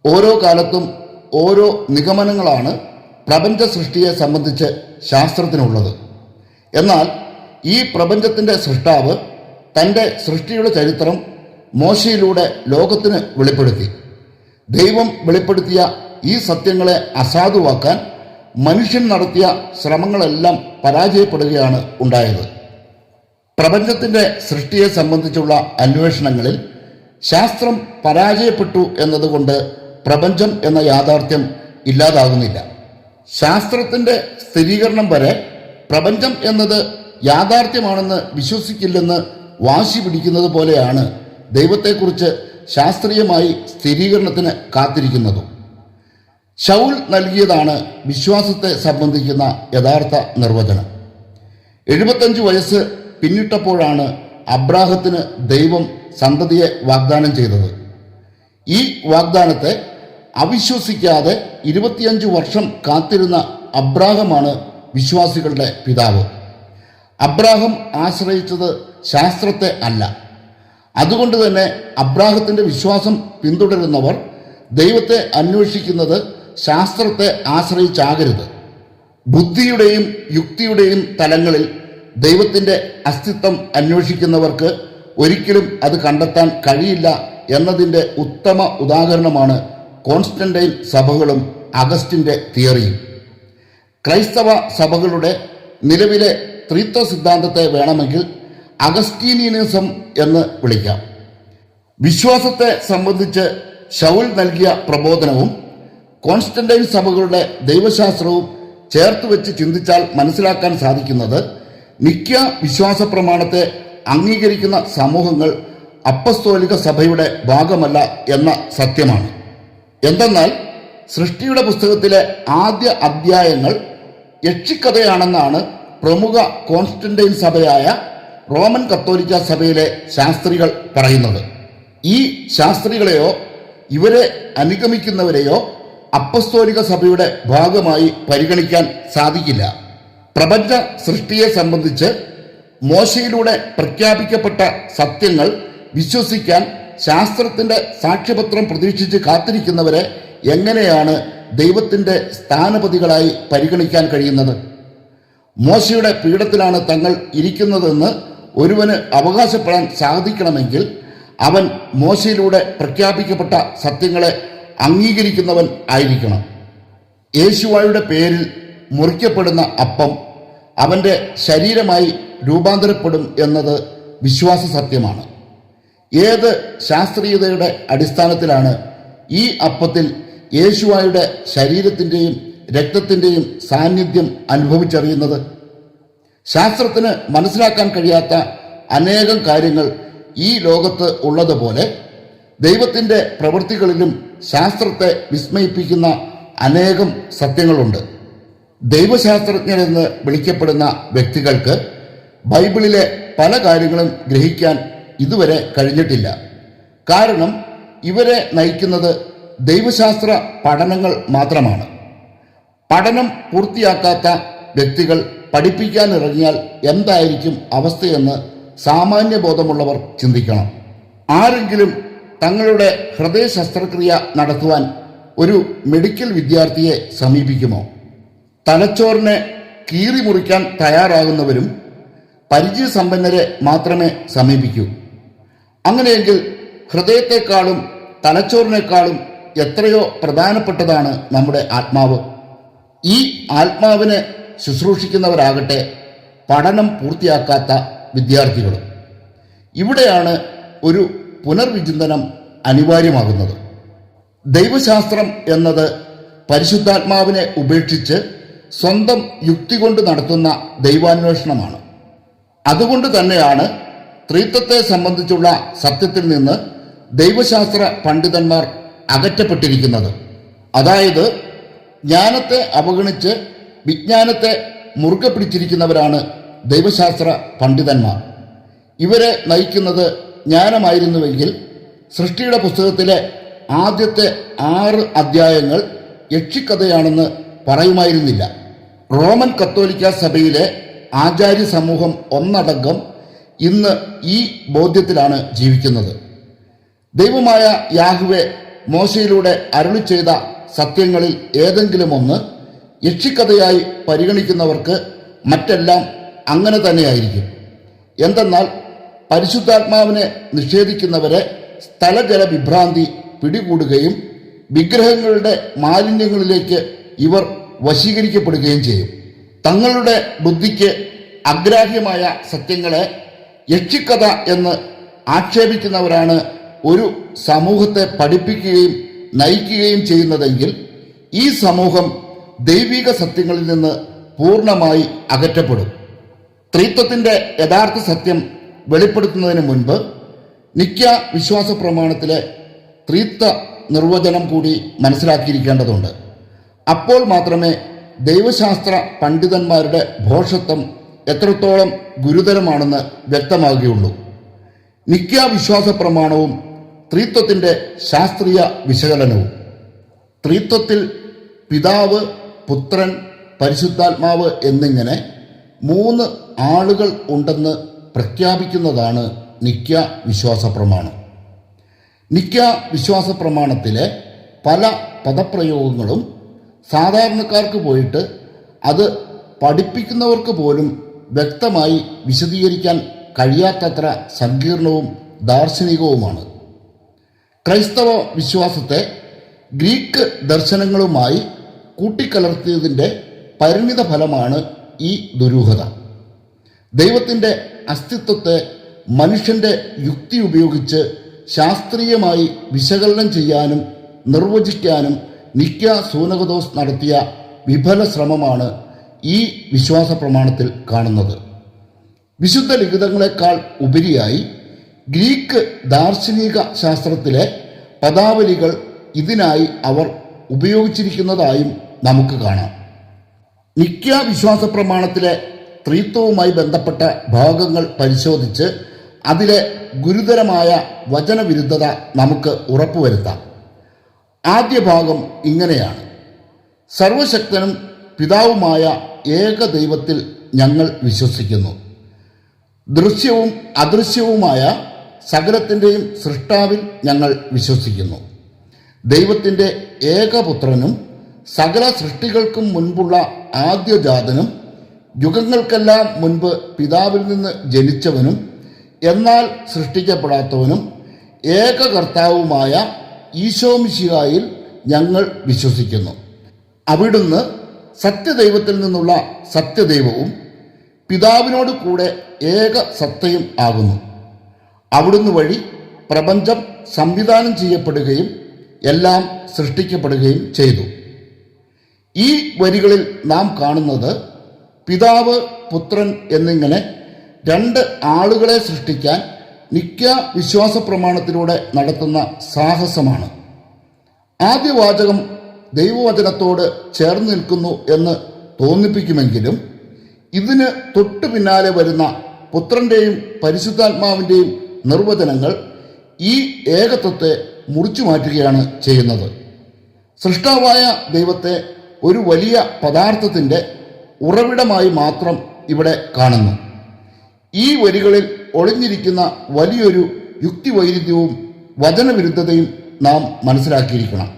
ഓരോ കാലത്തും ഓരോ നിഗമനങ്ങളാണ് പ്രപഞ്ച സൃഷ്ടിയെ സംബന്ധിച്ച് ശാസ്ത്രത്തിനുള്ളത്. എന്നാൽ ഈ പ്രപഞ്ചത്തിൻ്റെ സൃഷ്ടാവ് തൻ്റെ സൃഷ്ടിയുടെ ചരിത്രം മോശയിലൂടെ ലോകത്തിന് വെളിപ്പെടുത്തി. ദൈവം വെളിപ്പെടുത്തിയ ഈ സത്യങ്ങളെ അസാധുവാക്കാൻ മനുഷ്യൻ നടത്തിയ ശ്രമങ്ങളെല്ലാം പരാജയപ്പെടുകയാണ് ഉണ്ടായത്. പ്രപഞ്ചത്തിന്റെ സൃഷ്ടിയെ സംബന്ധിച്ചുള്ള അന്വേഷണങ്ങളിൽ ശാസ്ത്രം പരാജയപ്പെട്ടു എന്നതുകൊണ്ട് പ്രപഞ്ചം എന്ന യാഥാർത്ഥ്യം ഇല്ലാതാകുന്നില്ല. ശാസ്ത്രത്തിന്റെ സ്ഥിരീകരണം വരെ പ്രപഞ്ചം എന്നത് യാഥാർത്ഥ്യമാണെന്ന് വിശ്വസിക്കില്ലെന്ന് വാശി പിടിക്കുന്നത് പോലെയാണ് ദൈവത്തെക്കുറിച്ച് ശാസ്ത്രീയമായി സ്ഥിരീകരണത്തിന് കാത്തിരിക്കുന്നതും. ശൗൽ നൽകിയതാണ് വിശ്വാസത്തെ സംബന്ധിക്കുന്ന യഥാർത്ഥ നിർവചനം. 75 വയസ്സ് പിന്നിട്ടപ്പോഴാണ് അബ്രാഹത്തിന് ദൈവം സന്തതിയെ വാഗ്ദാനം ചെയ്തത്. ഈ വാഗ്ദാനത്തെ അവിശ്വസിക്കാതെ 25 വർഷം കാത്തിരുന്ന അബ്രാഹമാണ് വിശ്വാസികളുടെ പിതാവ്. അബ്രാഹം ആശ്രയിച്ചത് ശാസ്ത്രത്തെ അല്ല. അതുകൊണ്ട് തന്നെ അബ്രാഹത്തിന്റെ വിശ്വാസം പിന്തുടരുന്നവർ ദൈവത്തെ അന്വേഷിക്കുന്നത് ശാസ്ത്രത്തെ ആശ്രയിച്ചാകരുത്. ബുദ്ധിയുടെയും യുക്തിയുടെയും തലങ്ങളിൽ ദൈവത്തിന്റെ അസ്തിത്വം അന്വേഷിക്കുന്നവർക്ക് ഒരിക്കലും അത് കണ്ടെത്താൻ കഴിയില്ല എന്നതിൻ്റെ ഉത്തമ ഉദാഹരണമാണ് കോൺസ്റ്റന്റൈൻ സഭകളും അഗസ്റ്റിന്റെ തിയറിയും. ക്രൈസ്തവ സഭകളുടെ നിലവിലെ ത്രിത്വ സിദ്ധാന്തത്തെ വേണമെങ്കിൽ അഗസ്റ്റീനിയനിസം എന്ന് വിളിക്കാം. വിശ്വാസത്തെ സംബന്ധിച്ച് ശൗൽ നൽകിയ പ്രബോധനവും കോൺസ്റ്റന്റൈൻ സഭകളുടെ ദൈവശാസ്ത്രവും ചേർത്ത് വെച്ച് ചിന്തിച്ചാൽ മനസ്സിലാക്കാൻ സാധിക്കുന്നത് നിക്യ വിശ്വാസ പ്രമാണത്തെ അംഗീകരിക്കുന്ന സമൂഹങ്ങൾ അപ്പസ്തോലിക സഭയുടെ ഭാഗമല്ല എന്ന സത്യമാണ്. എന്തെന്നാൽ സൃഷ്ടിയുടെ പുസ്തകത്തിലെ ആദ്യ അധ്യായങ്ങൾ യക്ഷിക്കഥയാണെന്നാണ് പ്രമുഖ കോൺസ്റ്റന്റൈൻ സഭയായ റോമൻ കത്തോലിക്ക സഭയിലെ ശാസ്ത്രികൾ പറയുന്നത്. ഈ ശാസ്ത്രികളെയോ ഇവരെ അനുഗമിക്കുന്നവരെയോ അപ്പസ്തോലിക സഭയുടെ ഭാഗമായി പരിഗണിക്കാൻ സാധിക്കില്ല. പ്രപഞ്ച സൃഷ്ടിയെ സംബന്ധിച്ച് മോശയിലൂടെ പ്രഖ്യാപിക്കപ്പെട്ട സത്യങ്ങൾ വിശ്വസിക്കാൻ ശാസ്ത്രത്തിന്റെ സാക്ഷ്യപത്രം പ്രതീക്ഷിച്ച് കാത്തിരിക്കുന്നവരെ എങ്ങനെയാണ് ദൈവത്തിന്റെ സ്ഥാനപതികളായി പരിഗണിക്കാൻ കഴിയുന്നത്? മോശയുടെ പീഠത്തിലാണ് തങ്ങൾ ഇരിക്കുന്നതെന്ന് ഒരുവന് അവകാശപ്പെടാൻ സാധിക്കണമെങ്കിൽ അവൻ മോശയിലൂടെ പ്രഖ്യാപിക്കപ്പെട്ട സത്യങ്ങളെ അംഗീകരിക്കുന്നവൻ ആയിരിക്കണം. യേശുവായുടെ പേരിൽ മുറിക്കപ്പെടുന്ന അപ്പം അവന്റെ ശരീരമായി രൂപാന്തരപ്പെടും എന്നത് വിശ്വാസ സത്യമാണ്. ഏത് ശാസ്ത്രീയതയുടെ അടിസ്ഥാനത്തിലാണ് ഈ അപ്പത്തിൽ യേശുവായുടെ ശരീരത്തിൻ്റെയും രക്തത്തിൻ്റെയും സാന്നിധ്യം അനുഭവിച്ചറിയുന്നത്? ശാസ്ത്രത്തിന് മനസ്സിലാക്കാൻ കഴിയാത്ത അനേകം കാര്യങ്ങൾ ഈ ലോകത്ത് ഉള്ളതുപോലെ ദൈവത്തിൻ്റെ പ്രവൃത്തികളിലും ശാസ്ത്രത്തെ വിസ്മയിപ്പിക്കുന്ന അനേകം സത്യങ്ങളുണ്ട്. ദൈവശാസ്ത്രജ്ഞരെന്ന് വിളിക്കപ്പെടുന്ന വ്യക്തികൾക്ക് ബൈബിളിലെ പല കാര്യങ്ങളും ഗ്രഹിക്കാൻ ഇതുവരെ കഴിഞ്ഞിട്ടില്ല. കാരണം ഇവരെ നയിക്കുന്നത് ദൈവശാസ്ത്ര പഠനങ്ങൾ മാത്രമാണ്. പഠനം പൂർത്തിയാക്കാത്ത വ്യക്തികൾ പഠിപ്പിക്കാനിറങ്ങിയാൽ എന്തായിരിക്കും അവസ്ഥയെന്ന് സാമാന്യബോധമുള്ളവർ ചിന്തിക്കണം. ആരെങ്കിലും തങ്ങളുടെ ഹൃദയ ശസ്ത്രക്രിയ നടത്തുവാൻ ഒരു മെഡിക്കൽ വിദ്യാർത്ഥിയെ സമീപിക്കുമോ? തലച്ചോറിനെ കീറി മുറിക്കാൻ തയ്യാറാകുന്നവരും പരിചയസമ്പന്നരെ മാത്രമേ സമീപിക്കൂ. അങ്ങനെയെങ്കിൽ ഹൃദയത്തെക്കാളും തലച്ചോറിനേക്കാളും എത്രയോ പ്രധാനപ്പെട്ടതാണ് നമ്മുടെ ആത്മാവ്. ഈ ആത്മാവിനെ ശുശ്രൂഷിക്കുന്നവരാകട്ടെ പഠനം പൂർത്തിയാക്കാത്ത വിദ്യാർത്ഥികളും. ഇവിടെയാണ് ഒരു പുനർവിചിന്തനം അനിവാര്യമാകുന്നത്. ദൈവശാസ്ത്രം എന്നത് പരിശുദ്ധാത്മാവിനെ ഉപേക്ഷിച്ച് സ്വന്തം യുക്തി കൊണ്ട് നടത്തുന്ന ദൈവാന്വേഷണമാണ്. അതുകൊണ്ട് തന്നെയാണ് ത്രിത്വത്തെ സംബന്ധിച്ചുള്ള സത്യത്തിൽ നിന്ന് ദൈവശാസ്ത്ര പണ്ഡിതന്മാർ അകറ്റപ്പെട്ടിരിക്കുന്നത്. അതായത് ജ്ഞാനത്തെ അവഗണിച്ച് വിജ്ഞാനത്തെ മുറുകെ പിടിച്ചിരിക്കുന്നവരാണ് ദൈവശാസ്ത്ര പണ്ഡിതന്മാർ. ഇവരെ നയിക്കുന്നത് ജ്ഞാനമായിരുന്നുവെങ്കിൽ സൃഷ്ടിയുടെ പുസ്തകത്തിലെ ആദ്യത്തെ 6 അധ്യായങ്ങൾ യക്ഷിക്കഥയാണെന്ന് പറയുമായിരുന്നില്ല. റോമൻ കത്തോലിക്ക സഭയിലെ ആചാര്യ സമൂഹം ഒന്നടങ്കം ഇന്ന് ഈ ബോധ്യത്തിലാണ് ജീവിക്കുന്നത്. ദൈവമായ യാഹ്വേ മോശയിലൂടെ അരുളി ചെയ്ത സത്യങ്ങളിൽ ഏതെങ്കിലും ഒന്ന് യക്ഷിക്കഥയായി പരിഗണിക്കുന്നവർക്ക് മറ്റെല്ലാം അങ്ങനെ തന്നെയായിരിക്കും. എന്തെന്നാൽ പരിശുദ്ധാത്മാവിനെ നിഷേധിക്കുന്നവരെ സ്ഥലജല വിഭ്രാന്തി പിടികൂടുകയും വിഗ്രഹങ്ങളുടെ മാലിന്യങ്ങളിലേക്ക് ഇവർ വശീകരിക്കപ്പെടുകയും ചെയ്യും. തങ്ങളുടെ ബുദ്ധിക്ക് അഗ്രാഹ്യമായ സത്യങ്ങളെ യക്ഷിക്കഥ എന്ന് ആക്ഷേപിക്കുന്നവരാണ് ഒരു സമൂഹത്തെ പഠിപ്പിക്കുകയും നയിക്കുകയും ചെയ്യുന്നതെങ്കിൽ ഈ സമൂഹം ദൈവിക സത്യങ്ങളിൽ നിന്ന് പൂർണ്ണമായി അകറ്റപ്പെടും. ത്രിത്വത്തിൻ്റെ യഥാർത്ഥ സത്യം വെളിപ്പെടുത്തുന്നതിന് മുൻപ് നിക്യ വിശ്വാസ പ്രമാണത്തിലെ ത്രിത്വ നിർവചനം കൂടി മനസ്സിലാക്കിയിരിക്കേണ്ടതുണ്ട്. അപ്പോൾ മാത്രമേ ദൈവശാസ്ത്ര പണ്ഡിതന്മാരുടെ ഭോഷത്വം എത്രത്തോളം ഗുരുതരമാണെന്ന് വ്യക്തമാകുകയുള്ളൂ. നിക്യ വിശ്വാസ പ്രമാണവും ത്രിത്വത്തിൻ്റെ ശാസ്ത്രീയ വിശകലനവും. ത്രിത്വത്തിൽ പിതാവ്, പുത്രൻ, പരിശുദ്ധാത്മാവ് എന്നിങ്ങനെ 3 ആളുകൾ ഉണ്ടെന്ന് പ്രഖ്യാപിക്കുന്നതാണ് നിക്യ വിശ്വാസ പ്രമാണം. നിക്യ വിശ്വാസ പ്രമാണത്തിലെ പല പദപ്രയോഗങ്ങളും സാധാരണക്കാർക്ക് പോയിട്ട് അത് പഠിപ്പിക്കുന്നവർക്ക് പോലും വ്യക്തമായി വിശദീകരിക്കാൻ കഴിയാത്തത്ര സങ്കീർണവും ദാർശനികവുമാണ്. ക്രൈസ്തവ വിശ്വാസത്തെ ഗ്രീക്ക് ദർശനങ്ങളുമായി കൂട്ടിക്കലർത്തിയതിൻ്റെ പരിണിത ഫലമാണ് ഈ ദുരൂഹത. ദൈവത്തിൻ്റെ അസ്തിത്വത്തെ മനുഷ്യൻ്റെ യുക്തി ഉപയോഗിച്ച് ശാസ്ത്രീയമായി വിശകലനം ചെയ്യാനും നിർവചിക്കാനും നിക്യ സൂനകദോസ് നടത്തിയ വിഫല ശ്രമമാണ് ഈ വിശ്വാസ പ്രമാണത്തിൽ കാണുന്നത്. വിശുദ്ധ ലിഖിതങ്ങളെക്കാൾ ഉപരിയായി ഗ്രീക്ക് ദാർശനിക ശാസ്ത്രത്തിലെ പദാവലികൾ ഇതിനായി അവർ ഉപയോഗിച്ചിരിക്കുന്നതായും നമുക്ക് കാണാം. നിക്യ വിശ്വാസ പ്രമാണത്തിലെ ത്രിത്വവുമായി ബന്ധപ്പെട്ട ഭാഗങ്ങൾ പരിശോധിച്ച് അതിലെ ഗുരുതരമായ വചനവിരുദ്ധത നമുക്ക് ഉറപ്പുവരുത്താം. ആദ്യ ഭാഗം ഇങ്ങനെയാണ്: സർവശക്തനും പിതാവുമായ ഏക ദൈവത്തിൽ ഞങ്ങൾ വിശ്വസിക്കുന്നു. ദൃശ്യവും അദൃശ്യവുമായ സകലത്തിൻ്റെയും സൃഷ്ടാവിൽ ഞങ്ങൾ വിശ്വസിക്കുന്നു. ദൈവത്തിൻ്റെ ഏകപുത്രനും സകല സൃഷ്ടികൾക്കും മുൻപുള്ള ആദ്യജാതനും യുഗങ്ങൾക്കെല്ലാം മുൻപ് പിതാവിൽ നിന്ന് ജനിച്ചവനും എന്നാൽ സൃഷ്ടിക്കപ്പെടാത്തവനും ഏകകർത്താവുമായ ഈശോമിശിഹായിൽ ഞങ്ങൾ വിശ്വസിക്കുന്നു. അവിടുന്ന് സത്യദൈവത്തിൽ നിന്നുള്ള സത്യദൈവവും പിതാവിനോട് കൂടെ ഏക സത്തയും ആകുന്നു. അവിടുന്ന് വഴി പ്രപഞ്ചം സംവിധാനം ചെയ്യപ്പെടുകയും എല്ലാം സൃഷ്ടിക്കപ്പെടുകയും ചെയ്തു. ഈ വരികളിൽ നാം കാണുന്നത് പിതാവ്, പുത്രൻ എന്നിങ്ങനെ 2 ആളുകളെ സൃഷ്ടിക്കാൻ നിക്യ വിശ്വാസ പ്രമാണത്തിലൂടെ നടത്തുന്ന സാഹസമാണ്. ആദ്യ വാചകം ദൈവവചനത്തോട് ചേർന്ന് നിൽക്കുന്നു എന്ന് തോന്നിപ്പിക്കുമെങ്കിലും ഇതിന് തൊട്ടു പിന്നാലെ വരുന്ന പുത്രൻ്റെയും പരിശുദ്ധാത്മാവിൻ്റെയും നിർവചനങ്ങൾ ഈ ഏകത്വത്തെ മുറിച്ചു മാറ്റുകയാണ് ചെയ്യുന്നത്. സൃഷ്ടാവായ ദൈവത്തെ ഒരു വലിയ പദാർത്ഥത്തിൻ്റെ ഉറവിടമായി മാത്രം ഇവിടെ കാണുന്നു. ഈ വരികളിൽ ഒളിഞ്ഞിരിക്കുന്ന വലിയൊരു യുക്തിവൈരുദ്ധ്യവും വചനവിരുദ്ധതയും നാം മനസ്സിലാക്കിയിരിക്കണം.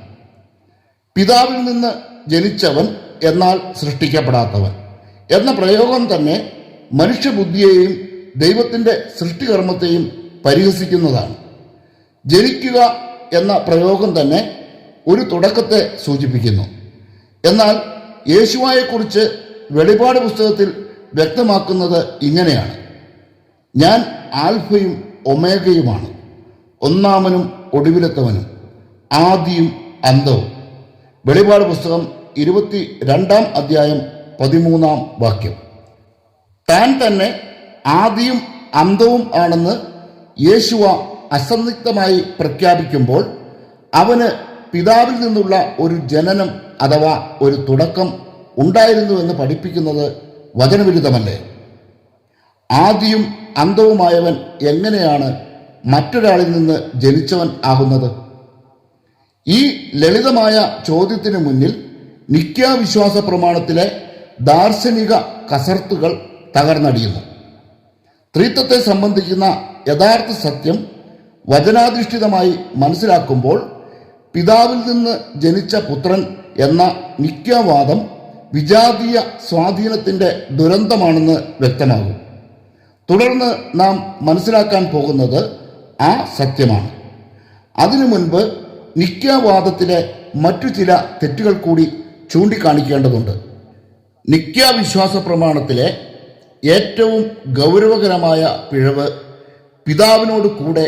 പിതാവിൽ നിന്ന് ജനിച്ചവൻ എന്നാൽ സൃഷ്ടിക്കപ്പെടാത്തവൻ എന്ന പ്രയോഗം തന്നെ മനുഷ്യബുദ്ധിയെയും ദൈവത്തിൻ്റെ സൃഷ്ടികർമ്മത്തെയും പരിഹസിക്കുന്നതാണ്. ജനിക്കുക എന്ന പ്രയോഗം തന്നെ ഒരു തുടക്കത്തെ സൂചിപ്പിക്കുന്നു. എന്നാൽ യേശുവായെക്കുറിച്ച് വെളിപാട് പുസ്തകത്തിൽ വ്യക്തമാക്കുന്നത് ഇങ്ങനെയാണ്: ഞാൻ ആൽഫയും ഒമേഗയുമാണ്, ഒന്നാമനും ഒടുവിലത്തവനും, ആദിയും അന്തവും. വെളിപാട് പുസ്തകം 22-ാം അധ്യായം 13-ാം വാക്യം. താൻ തന്നെ ആദിയും അന്തവും ആണെന്ന് യേശുവ അസന്നിഗ്ധമായി പ്രഖ്യാപിക്കുമ്പോൾ അവന് പിതാവിൽ നിന്നുള്ള ഒരു ജനനം അഥവാ ഒരു തുടക്കം ഉണ്ടായിരുന്നുവെന്ന് പഠിപ്പിക്കുന്നത് വചനവിരുദ്ധമല്ലേ? ആദിയും അന്തവുമായവൻ എങ്ങനെയാണ് മറ്റൊരാളിൽ നിന്ന് ജനിച്ചവൻ ആകുന്നത്? ഈ ലളിതമായ ചോദ്യത്തിന് മുന്നിൽ നിക്യ വിശ്വാസ പ്രമാണത്തിലെ ദാർശനിക കസർത്തുകൾ തകർന്നടിയുന്നു. ത്രിത്വത്തെ സംബന്ധിക്കുന്ന യഥാർത്ഥ സത്യം വചനാധിഷ്ഠിതമായി മനസ്സിലാക്കുമ്പോൾ പിതാവിൽ നിന്ന് ജനിച്ച പുത്രൻ എന്ന നിക്യവാദം വിജാതീയ സ്വാധീനത്തിൻ്റെ ദുരന്തമാണെന്ന് വ്യക്തമാകും. തുടർന്ന് നാം മനസ്സിലാക്കാൻ പോകുന്നത് ആ സത്യമാണ്. അതിനു മുൻപ് നിക്യവാദത്തിലെ മറ്റു ചില തെറ്റുകൾ കൂടി ചൂണ്ടിക്കാണിക്കേണ്ടതുണ്ട്. നിക്യ വിശ്വാസ പ്രമാണത്തിലെ ഏറ്റവും ഗൗരവകരമായ പിഴവ് പിതാവിനോട് കൂടെ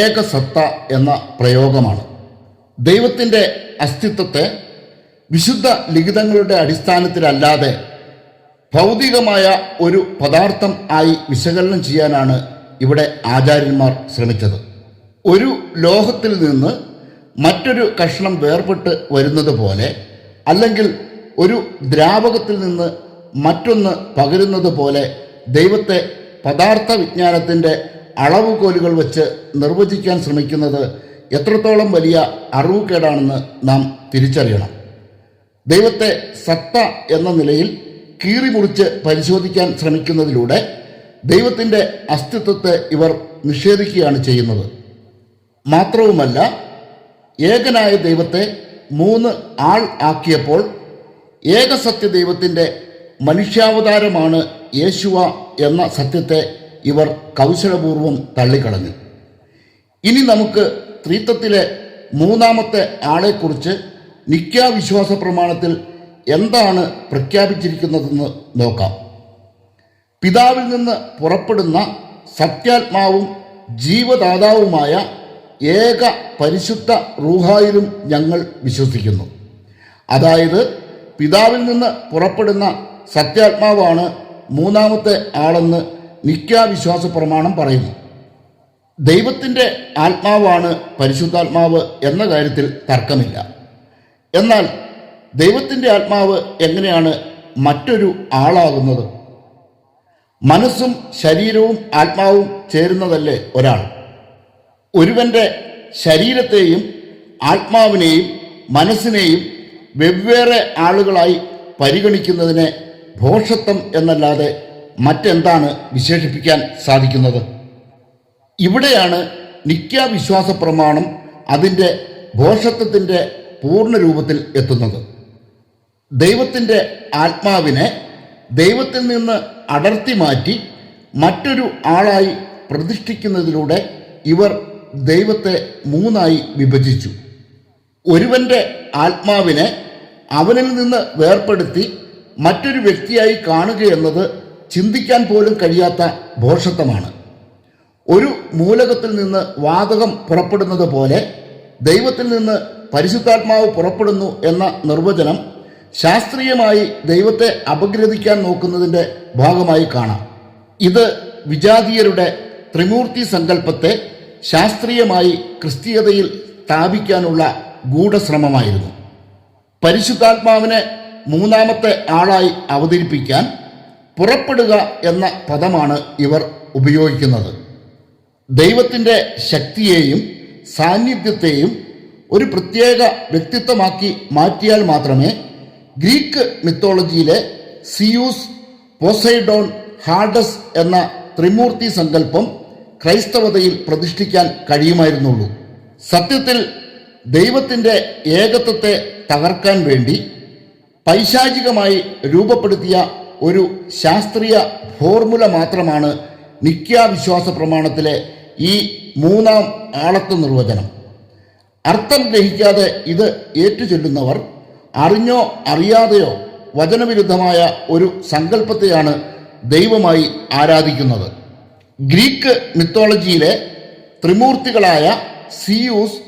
ഏകസത്ത എന്ന പ്രയോഗമാണ്. ദൈവത്തിൻ്റെ അസ്തിത്വത്തെ വിശുദ്ധ ലിഖിതങ്ങളുടെ അടിസ്ഥാനത്തിലല്ലാതെ ഭൗതികമായ ഒരു പദാർത്ഥം ആയി വിശകലനം ചെയ്യാനാണ് ഇവിടെ ആചാര്യന്മാർ ശ്രമിച്ചത്. ഒരു ലോഹത്തിൽ നിന്ന് മറ്റൊരു കഷ്ണം വേർപെട്ട് വരുന്നത് പോലെ, അല്ലെങ്കിൽ ഒരു ദ്രാവകത്തിൽ നിന്ന് മറ്റൊന്ന് പകരുന്നത് പോലെ ദൈവത്തെ പദാർത്ഥ വിജ്ഞാനത്തിൻ്റെ അളവുകോലുകൾ വെച്ച് നിർവചിക്കാൻ ശ്രമിക്കുന്നത് എത്രത്തോളം വലിയ അറിവുകേടാണെന്ന് നാം തിരിച്ചറിയണം. ദൈവത്തെ സത്ത എന്ന നിലയിൽ കീറിമുറിച്ച് പരിശോധിക്കാൻ ശ്രമിക്കുന്നതിലൂടെ ദൈവത്തിൻ്റെ അസ്തിത്വത്തെ ഇവർ നിഷേധിക്കുകയാണ് ചെയ്യുന്നത്. മാത്രവുമല്ല, ഏകനായ ദൈവത്തെ 3 ആൾ ആക്കിയപ്പോൾ ഏകസത്യ ദൈവത്തിൻ്റെ മനുഷ്യാവതാരമാണ് യേശുവ എന്ന സത്യത്തെ ഇവർ കൗശലപൂർവം തള്ളിക്കളഞ്ഞു. ഇനി നമുക്ക് ത്രിത്വത്തിലെ 3ാമത്തെ ആളെക്കുറിച്ച് നിക്കാ വിശ്വാസ പ്രമാണത്തിൽ എന്താണ് പ്രഖ്യാപിച്ചിരിക്കുന്നതെന്ന് നോക്കാം. പിതാവിൽ നിന്ന് പുറപ്പെടുന്ന സത്യാത്മാവും ജീവദാതാവുമായ ഏക പരിശുദ്ധ റൂഹായിലും ഞങ്ങൾ വിശ്വസിക്കുന്നു. അതായത് പിതാവിൽ നിന്ന് പുറപ്പെടുന്ന സത്യാത്മാവാണ് 3ാമത്തെ ആളെന്ന് നിക്കാ വിശ്വാസ പ്രമാണം പറയുന്നു. ദൈവത്തിൻ്റെ ആത്മാവാണ് പരിശുദ്ധാത്മാവ് എന്ന കാര്യത്തിൽ തർക്കമില്ല. എന്നാൽ ദൈവത്തിൻ്റെ ആത്മാവ് എങ്ങനെയാണ് മറ്റൊരു ആളാകുന്നത്? മനസ്സും ശരീരവും ആത്മാവും ചേരുന്നതല്ലേ ഒരാൾ? ഒരുവൻ്റെ ശരീരത്തെയും ആത്മാവിനെയും മനസ്സിനെയും വെവ്വേറെ ആളുകളായി പരിഗണിക്കുന്നതിനെ ഭോഷത്വം എന്നല്ലാതെ മറ്റെന്താണ് വിശേഷിപ്പിക്കാൻ സാധിക്കുന്നത്? ഇവിടെയാണ് നിക്കാ വിശ്വാസ പ്രമാണം അതിൻ്റെ ഭോഷത്വത്തിൻ്റെ പൂർണ്ണ രൂപത്തിൽ എത്തുന്നത്. ദൈവത്തിൻ്റെ ആത്മാവിനെ ദൈവത്തിൽ നിന്ന് അടർത്തി മാറ്റി മറ്റൊരു ആളായി പ്രതിഷ്ഠിക്കുന്നതിലൂടെ ഇവർ ദൈവത്തെ 3ആയി വിഭജിച്ചു. ഒരുവൻ്റെ ആത്മാവിനെ അവനിൽ നിന്ന് വേർപ്പെടുത്തി മറ്റൊരു വ്യക്തിയായി കാണുകയെന്നത് ചിന്തിക്കാൻ പോലും കഴിയാത്ത ഭോഷത്വമാണ്. ഒരു മൂലകത്തിൽ നിന്ന് വാതകം പുറപ്പെടുന്നത് പോലെ ദൈവത്തിൽ നിന്ന് പരിശുദ്ധാത്മാവ് പുറപ്പെടുന്നു എന്ന നിർവചനം ശാസ്ത്രീയമായി ദൈവത്തെ അപഗ്രഥിക്കാൻ നോക്കുന്നതിൻ്റെ ഭാഗമായി കാണാം. ഇത് വിജാതീയരുടെ ത്രിമൂർത്തി സങ്കല്പത്തെ ശാസ്ത്രീയമായി ക്രിസ്തീയതയിൽ സ്ഥാപിക്കാനുള്ള ഗൂഢശ്രമമായിരുന്നു. പരിശുദ്ധാത്മാവിനെ 3ാമത്തെ ആളായി അവതരിപ്പിക്കാൻ പുറപ്പെടുക എന്ന പദമാണ് ഇവർ ഉപയോഗിക്കുന്നത്. ദൈവത്തിൻ്റെ ശക്തിയെയും സാന്നിധ്യത്തെയും ഒരു പ്രത്യേക വ്യക്തിത്വമാക്കി മാറ്റിയാൽ മാത്രമേ ഗ്രീക്ക് മിത്തോളജിയിലെ സിയൂസ്, പോസൈഡോൺ, ഹാഡസ് എന്ന ത്രിമൂർത്തി സങ്കല്പം ക്രൈസ്തവതയിൽ പ്രതിഷ്ഠിക്കാൻ കഴിയുമായിരുന്നുള്ളൂ. സത്യത്തിൽ ദൈവത്തിൻ്റെ ഏകത്വത്തെ തകർക്കാൻ വേണ്ടി പൈശാചികമായി രൂപപ്പെടുത്തിയ ഒരു ശാസ്ത്രീയ ഫോർമുല മാത്രമാണ് നിക്കാ വിശ്വാസ പ്രമാണത്തിലെ ഈ 3ാം ആളത്വ നിർവചനം. അർത്ഥം ഗ്രഹിക്കാതെ ഇത് ഏറ്റുചൊല്ലുന്നവർ അറിഞ്ഞോ അറിയാതെയോ വചനവിരുദ്ധമായ ഒരു സങ്കല്പത്തെയാണ് ദൈവമായി ആരാധിക്കുന്നത്. ഗ്രീക്ക് മിത്തോളജിയിലെ ത്രിമൂർത്തികളായ സിയൂസ്,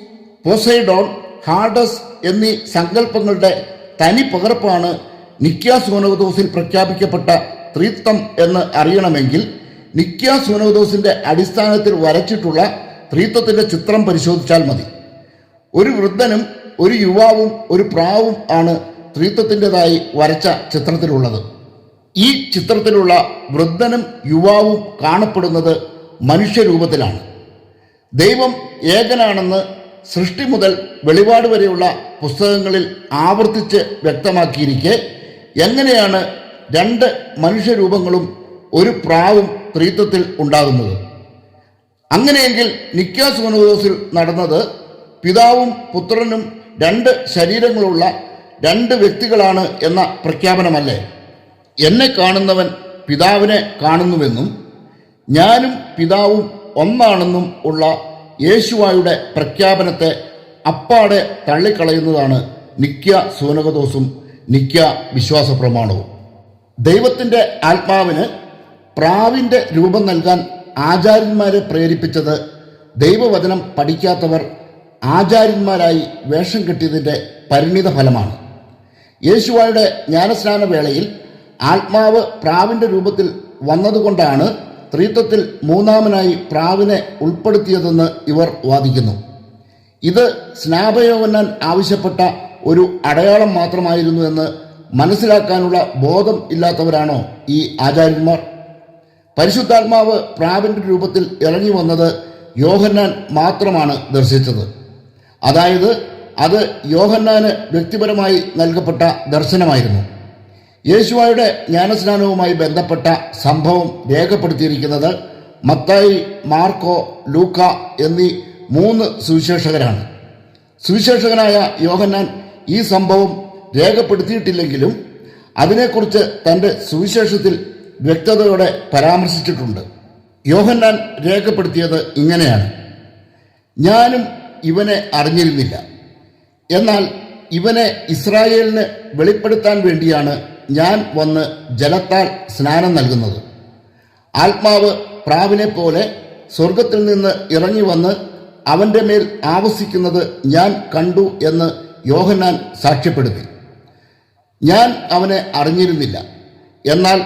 പോസൈഡോൺ, ഹാഡസ് എന്നീ സങ്കല്പങ്ങളുടെ തനി പകർപ്പാണ് നിക്കാ സൂനകദോസിൽ പ്രഖ്യാപിക്കപ്പെട്ട ത്രിത്വം എന്ന് അറിയണമെങ്കിൽ നിക്കാ സൂനകദോസിന്റെ അടിസ്ഥാനത്തിൽ വരച്ചിട്ടുള്ള ത്രിത്വത്തിന്റെ ചിത്രം പരിശോധിച്ചാൽ മതി. ഒരു വൃദ്ധനും ഒരു യുവാവും ഒരു പ്രാവും ആണ് ത്രിത്വത്തിൻ്റെതായി വരച്ച ചിത്രത്തിലുള്ളത്. ഈ ചിത്രത്തിലുള്ള വൃദ്ധനും യുവാവും കാണപ്പെടുന്നത് മനുഷ്യരൂപത്തിലാണ്. ദൈവം ഏകനാണെന്ന് സൃഷ്ടി മുതൽ വെളിപാട് വരെയുള്ള പുസ്തകങ്ങളിൽ ആവർത്തിച്ച് വ്യക്തമാക്കിയിരിക്കെ എങ്ങനെയാണ് 2 മനുഷ്യരൂപങ്ങളും ഒരു പ്രാവും ത്രിത്വത്തിൽ ഉണ്ടാകുന്നത്? അങ്ങനെയെങ്കിൽ നിക്കാ സൂനകദോസിൽ നടന്നത് പിതാവും പുത്രനും 2 ശരീരങ്ങളുള്ള 2 വ്യക്തികളാണ് എന്ന പ്രഖ്യാപനമല്ലേ? എന്നെ കാണുന്നവൻ പിതാവിനെ കാണുന്നുവെന്നും ഞാനും പിതാവും ഒന്നാണെന്നും ഉള്ള യേശുവായുടെ പ്രഖ്യാപനത്തെ അപ്പാടെ തള്ളിക്കളയുന്നതാണ് നിക്കാ സൂനകദോസും നിക്കാ വിശ്വാസ പ്രമാണവും. ദൈവത്തിൻ്റെ ആത്മാവിന് പ്രാവിൻ്റെ രൂപം നൽകാൻ ആചാര്യന്മാരെ പ്രേരിപ്പിച്ചത് ദൈവവചനം പഠിക്കാത്തവർ ആചാര്യന്മാരായി വേഷം കെട്ടിയതിൻ്റെ പരിണിത ഫലമാണ്. യേശുവായുടെ ജ്ഞാനസ്നാന വേളയിൽ ആത്മാവ് പ്രാവിൻ്റെ രൂപത്തിൽ വന്നതുകൊണ്ടാണ് ത്രിത്വത്തിൽ മൂന്നാമനായി പ്രാവിനെ ഉൾപ്പെടുത്തിയതെന്ന് ഇവർ വാദിക്കുന്നു. ഇത് സ്നാപയോഹന്നാൻ ആവശ്യപ്പെട്ട ഒരു അടയാളം മാത്രമായിരുന്നു എന്ന് മനസ്സിലാക്കാനുള്ള ബോധം ഇല്ലാത്തവരാണോ ഈ ആചാര്യന്മാർ? പരിശുദ്ധാത്മാവ് പ്രാവിൻ്റെ രൂപത്തിൽ ഇറങ്ങി വന്നത് യോഹന്നാൻ മാത്രമാണ് ദർശിച്ചത്. അതായത് അത് യോഹന്നാന് വ്യക്തിപരമായി നൽകപ്പെട്ട ദർശനമായിരുന്നു. യേശുവായുടെ ജ്ഞാനസ്നാനവുമായി ബന്ധപ്പെട്ട സംഭവം രേഖപ്പെടുത്തിയിരിക്കുന്നത് മത്തായി, മാർക്കോ, ലൂക്ക എന്നീ 3 സുവിശേഷകരാണ്. സുവിശേഷകനായ യോഹന്നാൻ ഈ സംഭവം രേഖപ്പെടുത്തിയിട്ടില്ലെങ്കിലും അതിനെക്കുറിച്ച് തൻ്റെ സുവിശേഷത്തിൽ വ്യക്തതയോടെ പരാമർശിച്ചിട്ടുണ്ട്. യോഹന്നാൻ രേഖപ്പെടുത്തിയത് ഇങ്ങനെയാണ്: ഞാനും ഇവനെ അറിഞ്ഞിരുന്നില്ല, എന്നാൽ ഇവനെ ഇസ്രായേലിന് വെളിപ്പെടുത്താൻ വേണ്ടിയാണ് ഞാൻ വന്ന് ജലത്താൽ സ്നാനം നൽകുന്നത്. ആത്മാവ് പ്രാവിനെ പോലെ സ്വർഗത്തിൽ നിന്ന് ഇറങ്ങി വന്ന് അവൻ്റെ മേൽ ആവസിക്കുന്നത് ഞാൻ കണ്ടു എന്ന് യോഹന്നാൻ സാക്ഷ്യപ്പെടുത്തി. ഞാൻ അവനെ അറിഞ്ഞിരുന്നില്ല, എന്നാൽ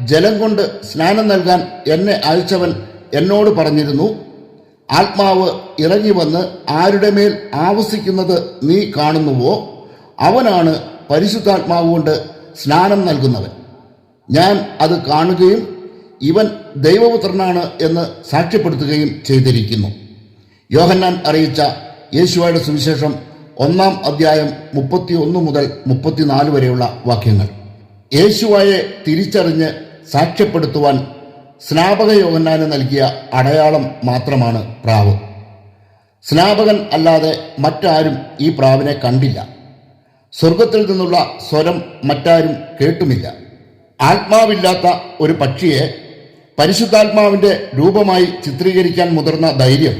ജലം കൊണ്ട് സ്നാനം നൽകാൻ എന്നെ അയച്ചവൻ എന്നോട് പറഞ്ഞിരുന്നു, ആത്മാവ് ഇറങ്ങി വന്ന് ആരുടെ മേൽ ആവസിക്കുന്നത് നീ കാണുന്നുവോ അവനാണ് പരിശുദ്ധാത്മാവ് കൊണ്ട് സ്നാനം നൽകുന്നവൻ. ഞാൻ അത് കാണുകയും ഇവൻ ദൈവപുത്രനാണ് എന്ന് സാക്ഷ്യപ്പെടുത്തുകയും ചെയ്തിരിക്കുന്നു. യോഹന്നാൻ അറിയിച്ച യേശുവയുടെ സുവിശേഷം 1-ാം അധ്യായം 31 മുതൽ 34 വരെയുള്ള വാക്യങ്ങൾ. യേശുവായെ തിരിച്ചറിഞ്ഞ് സാക്ഷ്യപ്പെടുത്തുവാൻ സ്നാപക യോഹന്നാന് നൽകിയ അടയാളം മാത്രമാണ് പ്രാവ്. സ്നാപകൻ അല്ലാതെ മറ്റാരും ഈ പ്രാവിനെ കണ്ടില്ല. സ്വർഗത്തിൽ നിന്നുള്ള സ്വരം മറ്റാരും കേട്ടുമില്ല. ആത്മാവില്ലാത്ത ഒരു പക്ഷിയെ പരിശുദ്ധാത്മാവിൻ്റെ രൂപമായി ചിത്രീകരിക്കാൻ മുതിർന്ന ധൈര്യം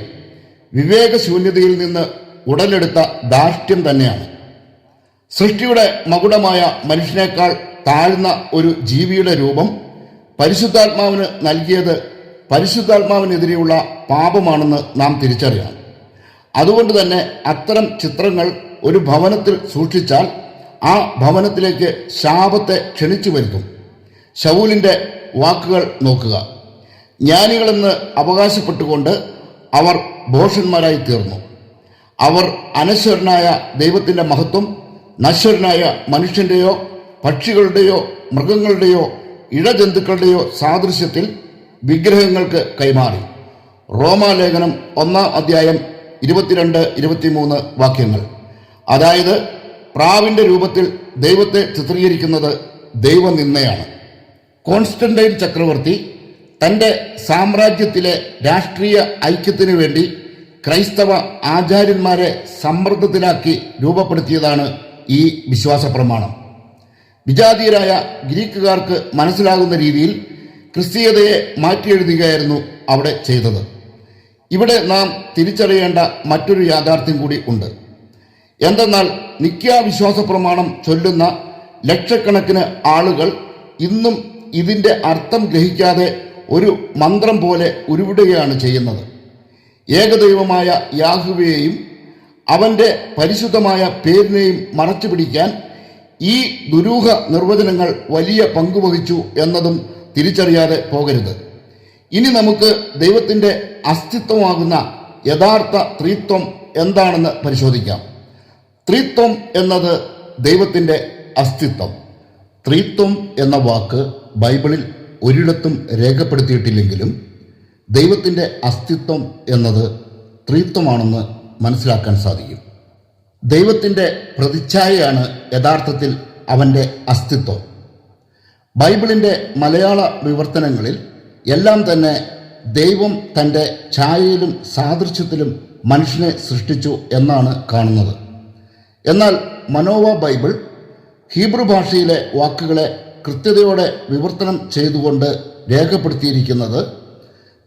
വിവേകശൂന്യതയിൽ നിന്ന് ഉടലെടുത്ത ധാർഷ്ട്യം തന്നെയാണ്. സൃഷ്ടിയുടെ മകുടമായ മനുഷ്യനേക്കാൾ താഴ്ന്ന ഒരു ജീവിയുടെ രൂപം പരിശുദ്ധാത്മാവിന് നൽകിയത് പരിശുദ്ധാത്മാവിനെതിരെയുള്ള പാപമാണെന്ന് നാം തിരിച്ചറിയണം. അതുകൊണ്ട് തന്നെ അത്തരം ചിത്രങ്ങൾ ഒരു ഭവനത്തിൽ സൂക്ഷിച്ചാൽ ആ ഭവനത്തിലേക്ക് ശാപത്തെ ക്ഷണിച്ചു വരുത്തും. ശൗലിൻ്റെ വാക്കുകൾ നോക്കുക. ജ്ഞാനികളെന്ന് അവകാശപ്പെട്ടുകൊണ്ട് അവർ ഭോഷന്മാരായി തീർന്നു. അവർ അനശ്വരനായ ദൈവത്തിൻ്റെ മഹത്വം നശ്വരനായ മനുഷ്യൻ്റെയോ പക്ഷികളുടെയോ മൃഗങ്ങളുടെയോ ഇഴജന്തുക്കളുടെയോ സാദൃശ്യത്തിൽ വിഗ്രഹങ്ങൾക്ക് കൈമാറി. റോമാലേഖനം 1-ാം അധ്യായം 22-23 വാക്യങ്ങൾ. അതായത് പ്രാവിൻ്റെ രൂപത്തിൽ ദൈവത്തെ ചിത്രീകരിക്കുന്നത് ദൈവനിന്ദയാണ്. കോൺസ്റ്റന്റൈൻ ചക്രവർത്തി തൻ്റെ സാമ്രാജ്യത്തിലെ രാഷ്ട്രീയ ഐക്യത്തിനു വേണ്ടി ക്രൈസ്തവ ആചാര്യന്മാരെ സമ്മർദ്ദത്തിലാക്കി രൂപപ്പെടുത്തിയതാണ് ഈ വിശ്വാസ പ്രമാണം. വിജാതീയരായ ഗ്രീക്കുകാർക്ക് മനസ്സിലാകുന്ന രീതിയിൽ ക്രിസ്തീയതയെ മാറ്റിയെഴുതുകയായിരുന്നു അവിടെ ചെയ്തത്. ഇവിടെ നാം തിരിച്ചറിയേണ്ട മറ്റൊരു യാഥാർത്ഥ്യം കൂടി ഉണ്ട്. എന്തെന്നാൽ നിക്യാ വിശ്വാസ പ്രമാണം ചൊല്ലുന്ന ലക്ഷക്കണക്കിന് ആളുകൾ ഇന്നും ഇതിൻ്റെ അർത്ഥം ഗ്രഹിക്കാതെ ഒരു മന്ത്രം പോലെ ഉരുവിടുകയാണ് ചെയ്യുന്നത്. ഏകദൈവമായ യാഹ്വയെയും അവൻ്റെ പരിശുദ്ധമായ പേരിനെയും മറച്ചു പിടിക്കാൻ ഈ ദുരൂഹ നിർവചനങ്ങൾ വലിയ പങ്കുവഹിച്ചു എന്നതും തിരിച്ചറിയാതെ പോകരുത്. ഇനി നമുക്ക് ദൈവത്തിൻ്റെ അസ്തിത്വമാകുന്ന യഥാർത്ഥ ത്രിത്വം എന്താണെന്ന് പരിശോധിക്കാം. ത്രിത്വം എന്നത് ദൈവത്തിൻ്റെ അസ്തിത്വം. ത്രിത്വം എന്ന വാക്ക് ബൈബിളിൽ ഒരിടത്തും രേഖപ്പെടുത്തിയിട്ടില്ലെങ്കിലും ദൈവത്തിൻ്റെ അസ്തിത്വം എന്നത് ത്രിത്വമാണെന്ന് മനസ്സിലാക്കാൻ സാധിക്കും. ദൈവത്തിൻ്റെ പ്രതിച്ഛായയാണ് യഥാർത്ഥത്തിൽ അവൻ്റെ അസ്തിത്വം. ബൈബിളിൻ്റെ മലയാള വിവർത്തനങ്ങളിൽ എല്ലാം തന്നെ ദൈവം തൻ്റെ ഛായയിലും സാദൃശ്യത്തിലും മനുഷ്യനെ സൃഷ്ടിച്ചു എന്നാണ് കാണുന്നത്. എന്നാൽ മനോവ ബൈബിൾ ഹീബ്രു ഭാഷയിലെ വാക്കുകളെ കൃത്യതയോടെ വിവർത്തനം ചെയ്തുകൊണ്ട് രേഖപ്പെടുത്തിയിരിക്കുന്നത്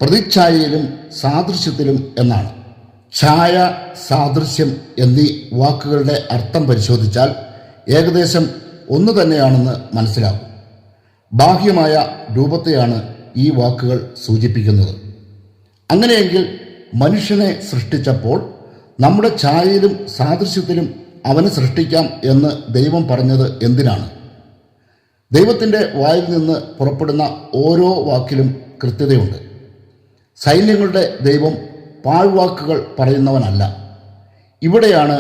പ്രതിച്ഛായയിലും സാദൃശ്യത്തിലും എന്നാണ്. ഛായ, സാദൃശ്യം എന്നീ വാക്കുകളുടെ അർത്ഥം പരിശോധിച്ചാൽ ഏകദേശം ഒന്ന് തന്നെയാണെന്ന് മനസ്സിലാകും. ബാഹ്യമായ രൂപത്തെയാണ് ഈ വാക്കുകൾ സൂചിപ്പിക്കുന്നത്. അങ്ങനെയെങ്കിൽ മനുഷ്യനെ സൃഷ്ടിച്ചപ്പോൾ നമ്മുടെ ഛായയിലും സാദൃശ്യത്തിലും അവനെ സൃഷ്ടിക്കാം എന്ന് ദൈവം പറഞ്ഞത് എന്തിനാണ്? ദൈവത്തിൻ്റെ വായിൽ നിന്ന് പുറപ്പെടുന്ന ഓരോ വാക്കിലും കൃത്യതയുണ്ട്. സൈന്യങ്ങളുടെ ദൈവം പാഴ്വാക്കുകൾ പറയുന്നവനല്ല. ഇവിടെയാണ്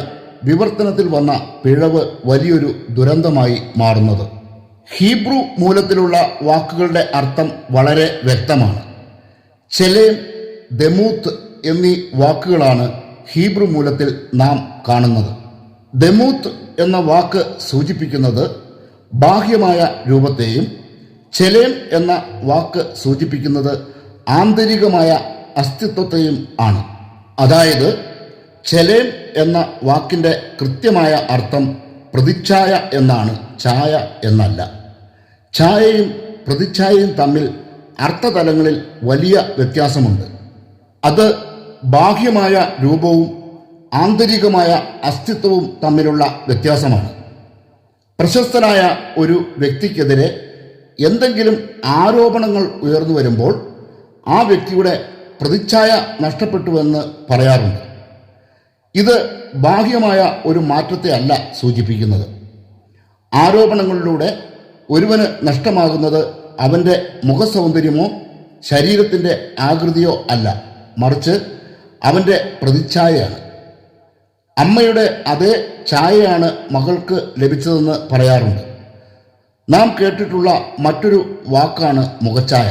വിവർത്തനത്തിൽ വന്ന പിഴവ് വലിയൊരു ദുരന്തമായി മാറുന്നത്. ഹീബ്രു മൂലത്തിലുള്ള വാക്കുകളുടെ അർത്ഥം വളരെ വ്യക്തമാണ്. ചെലേം, ദെമൂത്ത് എന്നീ വാക്കുകളാണ് ഹീബ്രു മൂലത്തിൽ നാം കാണുന്നത്. ദെമൂത്ത് എന്ന വാക്ക് സൂചിപ്പിക്കുന്നത് ബാഹ്യമായ രൂപത്തെയും ചെലേം എന്ന വാക്ക് സൂചിപ്പിക്കുന്നത് ആന്തരികമായ അസ്തിത്വത്തെയും ആണ്. അതായത് ചെലേം എന്ന വാക്കിൻ്റെ കൃത്യമായ അർത്ഥം പ്രതിച്ഛായ എന്നാണ്, ഛായ എന്നല്ല. ഛായയും പ്രതിച്ഛായയും തമ്മിൽ അർത്ഥതലങ്ങളിൽ വലിയ വ്യത്യാസമുണ്ട്. അത് ബാഹ്യമായ രൂപവും ആന്തരികമായ അസ്തിത്വവും തമ്മിലുള്ള വ്യത്യാസമാണ്. പ്രശസ്തനായ ഒരു വ്യക്തിക്കെതിരെ എന്തെങ്കിലും ആരോപണങ്ങൾ ഉയർന്നു വരുമ്പോൾ ആ വ്യക്തിയുടെ പ്രതിച്ഛായ നഷ്ടപ്പെട്ടുവെന്ന് പറയാറുണ്ട്. ഇത് ബാഹ്യമായ ഒരു മാറ്റത്തെ അല്ല സൂചിപ്പിക്കുന്നത്. ആരോപണങ്ങളിലൂടെ ഒരുവന് നഷ്ടമാകുന്നത് അവൻ്റെ മുഖസൗന്ദര്യമോ ശരീരത്തിൻ്റെ ആകൃതിയോ അല്ല, മറിച്ച് അവൻ്റെ പ്രതിച്ഛായയാണ്. അമ്മയുടെ അതേ ഛായയാണ് മകൾക്ക് ലഭിച്ചതെന്ന് പറയാറുണ്ട്. നാം കേട്ടിട്ടുള്ള മറ്റൊരു വാക്കാണ് മുഖച്ഛായ.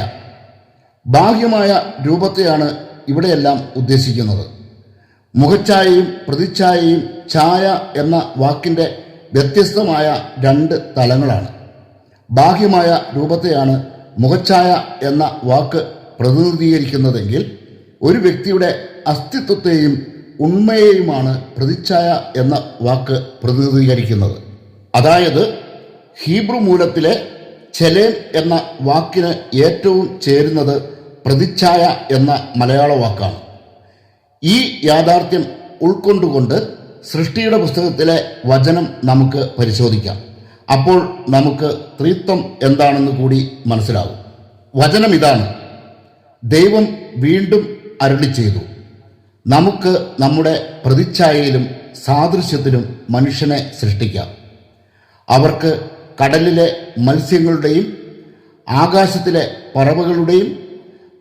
ബാഹ്യമായ രൂപത്തെയാണ് ഇവിടെയെല്ലാം ഉദ്ദേശിക്കുന്നത്. മുഖച്ഛായയും പ്രതിച്ഛായയും ഛായ എന്ന വാക്കിൻ്റെ വ്യത്യസ്തമായ രണ്ട് തലങ്ങളാണ്. ബാഹ്യമായ രൂപത്തെയാണ് മുഖച്ഛായ എന്ന വാക്ക് പ്രതിനിധീകരിക്കുന്നതെങ്കിൽ ഒരു വ്യക്തിയുടെ അസ്തിത്വത്തെയും ഉണ്മയെയുമാണ് പ്രതിച്ഛായ എന്ന വാക്ക് പ്രതിനിധീകരിക്കുന്നത്. അതായത് ഹീബ്രു മൂലത്തിലെ ചെലേം എന്ന വാക്കിന് ഏറ്റവും ചേരുന്നത് പ്രതിച്ഛായ എന്ന മലയാള വാക്കാണ്. ഈ യാഥാർത്ഥ്യം ഉൾക്കൊണ്ടുകൊണ്ട് സൃഷ്ടിയുടെ പുസ്തകത്തിലെ വചനം നമുക്ക് പരിശോധിക്കാം. അപ്പോൾ നമുക്ക് ത്രിത്വം എന്താണെന്ന് കൂടി മനസ്സിലാകും. വചനം ഇതാണ്: ദൈവം വീണ്ടും അരുളി ചെയ്തു, നമുക്ക് നമ്മുടെ പ്രതിച്ഛായയിലും സാദൃശ്യത്തിലും മനുഷ്യനെ സൃഷ്ടിക്കാം. അവർക്ക് കടലിലെ മത്സ്യങ്ങളുടെയും ആകാശത്തിലെ പറവകളുടെയും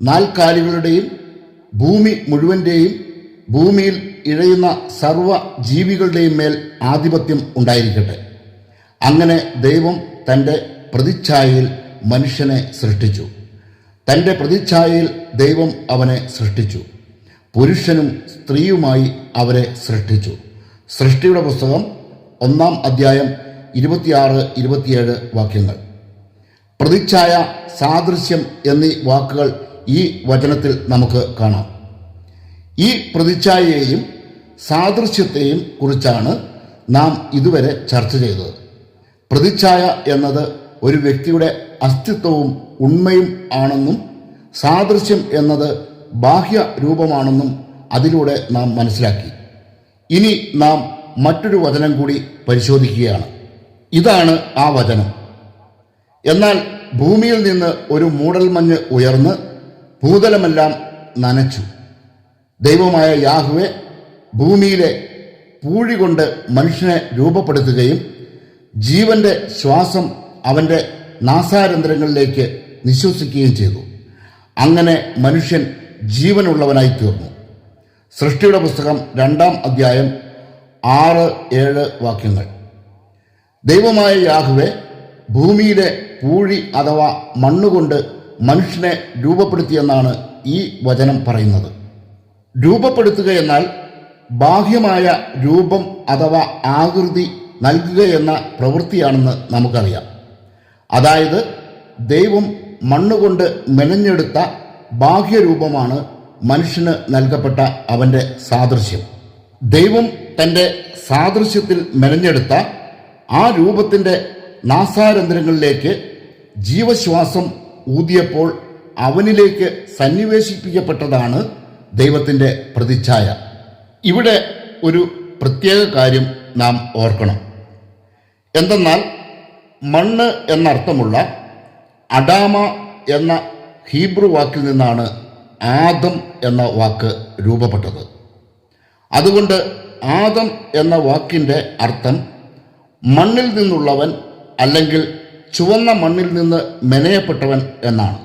നാൽക്കാലികളുടെയും ഭൂമി മുഴുവൻ്റെയും ഭൂമിയിൽ ഇഴയുന്ന സർവ്വ ജീവികളുടെയും മേൽ ആധിപത്യം ഉണ്ടായിരിക്കട്ടെ. അങ്ങനെ ദൈവം തൻ്റെ പ്രതിച്ഛായയിൽ മനുഷ്യനെ സൃഷ്ടിച്ചു. തൻ്റെ പ്രതിച്ഛായയിൽ ദൈവം അവനെ സൃഷ്ടിച്ചു. പുരുഷനും സ്ത്രീയുമായി അവരെ സൃഷ്ടിച്ചു. സൃഷ്ടിയുടെ പുസ്തകം 1-ാം അധ്യായം 26-27 വാക്യങ്ങൾ. പ്രതിച്ഛായ, സാദൃശ്യം എന്നീ വാക്കുകൾ ഈ വചനത്തിൽ നമുക്ക് കാണാം. ഈ പ്രതിച്ഛായയെയും സാദൃശ്യത്തെയും കുറിച്ചാണ് നാം ഇതുവരെ ചർച്ച ചെയ്തത്. പ്രതിച്ഛായ എന്നത് ഒരു വ്യക്തിയുടെ അസ്തിത്വവും ഉണ്മയും ആണെന്നും സാദൃശ്യം എന്നത് ബാഹ്യ രൂപമാണെന്നും അതിലൂടെ നാം മനസ്സിലാക്കി. ഇനി നാം മറ്റൊരു വചനം കൂടി പരിശോധിക്കുകയാണ്. ഇതാണ് ആ വചനം: എന്നാൽ ഭൂമിയിൽ നിന്ന് ഒരു മൂടൽമഞ്ഞ് ഉയർന്ന് ഭൂതലമെല്ലാം നനച്ചു. ദൈവമായ യാഹ്വേ ഭൂമിയിലെ പൂഴി കൊണ്ട് മനുഷ്യനെ രൂപപ്പെടുത്തുകയും ജീവന്റെ ശ്വാസം അവൻ്റെ നാസാരന്ധ്രങ്ങളിലേക്ക് നിശ്വസിക്കുകയും ചെയ്തു. അങ്ങനെ മനുഷ്യൻ ജീവനുള്ളവനായി തീർന്നു. സൃഷ്ടിയുടെ പുസ്തകം 2-ാം അധ്യായം 6-7 വാക്യങ്ങൾ. ദൈവമായ യാഹ്വേ ഭൂമിയിലെ പൂഴി അഥവാ മണ്ണുകൊണ്ട് മനുഷ്യനെ രൂപപ്പെടുത്തിയെന്നാണ് ഈ വചനം പറയുന്നത്. രൂപപ്പെടുത്തുക എന്നാൽ ബാഹ്യമായ രൂപം അഥവാ ആകൃതി നൽകുക എന്ന പ്രവൃത്തിയാണെന്ന് നമുക്കറിയാം. അതായത് ദൈവം മണ്ണുകൊണ്ട് മെനഞ്ഞെടുത്ത ബാഹ്യരൂപമാണ് മനുഷ്യന് നൽകപ്പെട്ട അവൻ്റെ സാദൃശ്യം. ദൈവം തൻ്റെ സാദൃശ്യത്തിൽ മെനഞ്ഞെടുത്ത ആ രൂപത്തിൻ്റെ നാസാരന്ധ്രങ്ങളിലേക്ക് ജീവശ്വാസം ഊതിയപ്പോൾ അവനിലേക്ക് സന്നിവേശിപ്പിക്കപ്പെട്ടതാണ് ദൈവത്തിൻ്റെ പ്രതിച്ഛായ. ഇവിടെ ഒരു പ്രത്യേക കാര്യം നാം ഓർക്കണം. എന്തെന്നാൽ മണ്ണ് എന്നർത്ഥമുള്ള അഡാമ എന്ന ഹീബ്രു വാക്കിൽ നിന്നാണ് ആദം എന്ന വാക്ക് രൂപപ്പെട്ടത്. അതുകൊണ്ട് ആദം എന്ന വാക്കിൻ്റെ അർത്ഥം മണ്ണിൽ നിന്നുള്ളവൻ അല്ലെങ്കിൽ ചുവന്ന മണ്ണിൽ നിന്ന് മെനയപ്പെട്ടവൻ എന്നാണ്.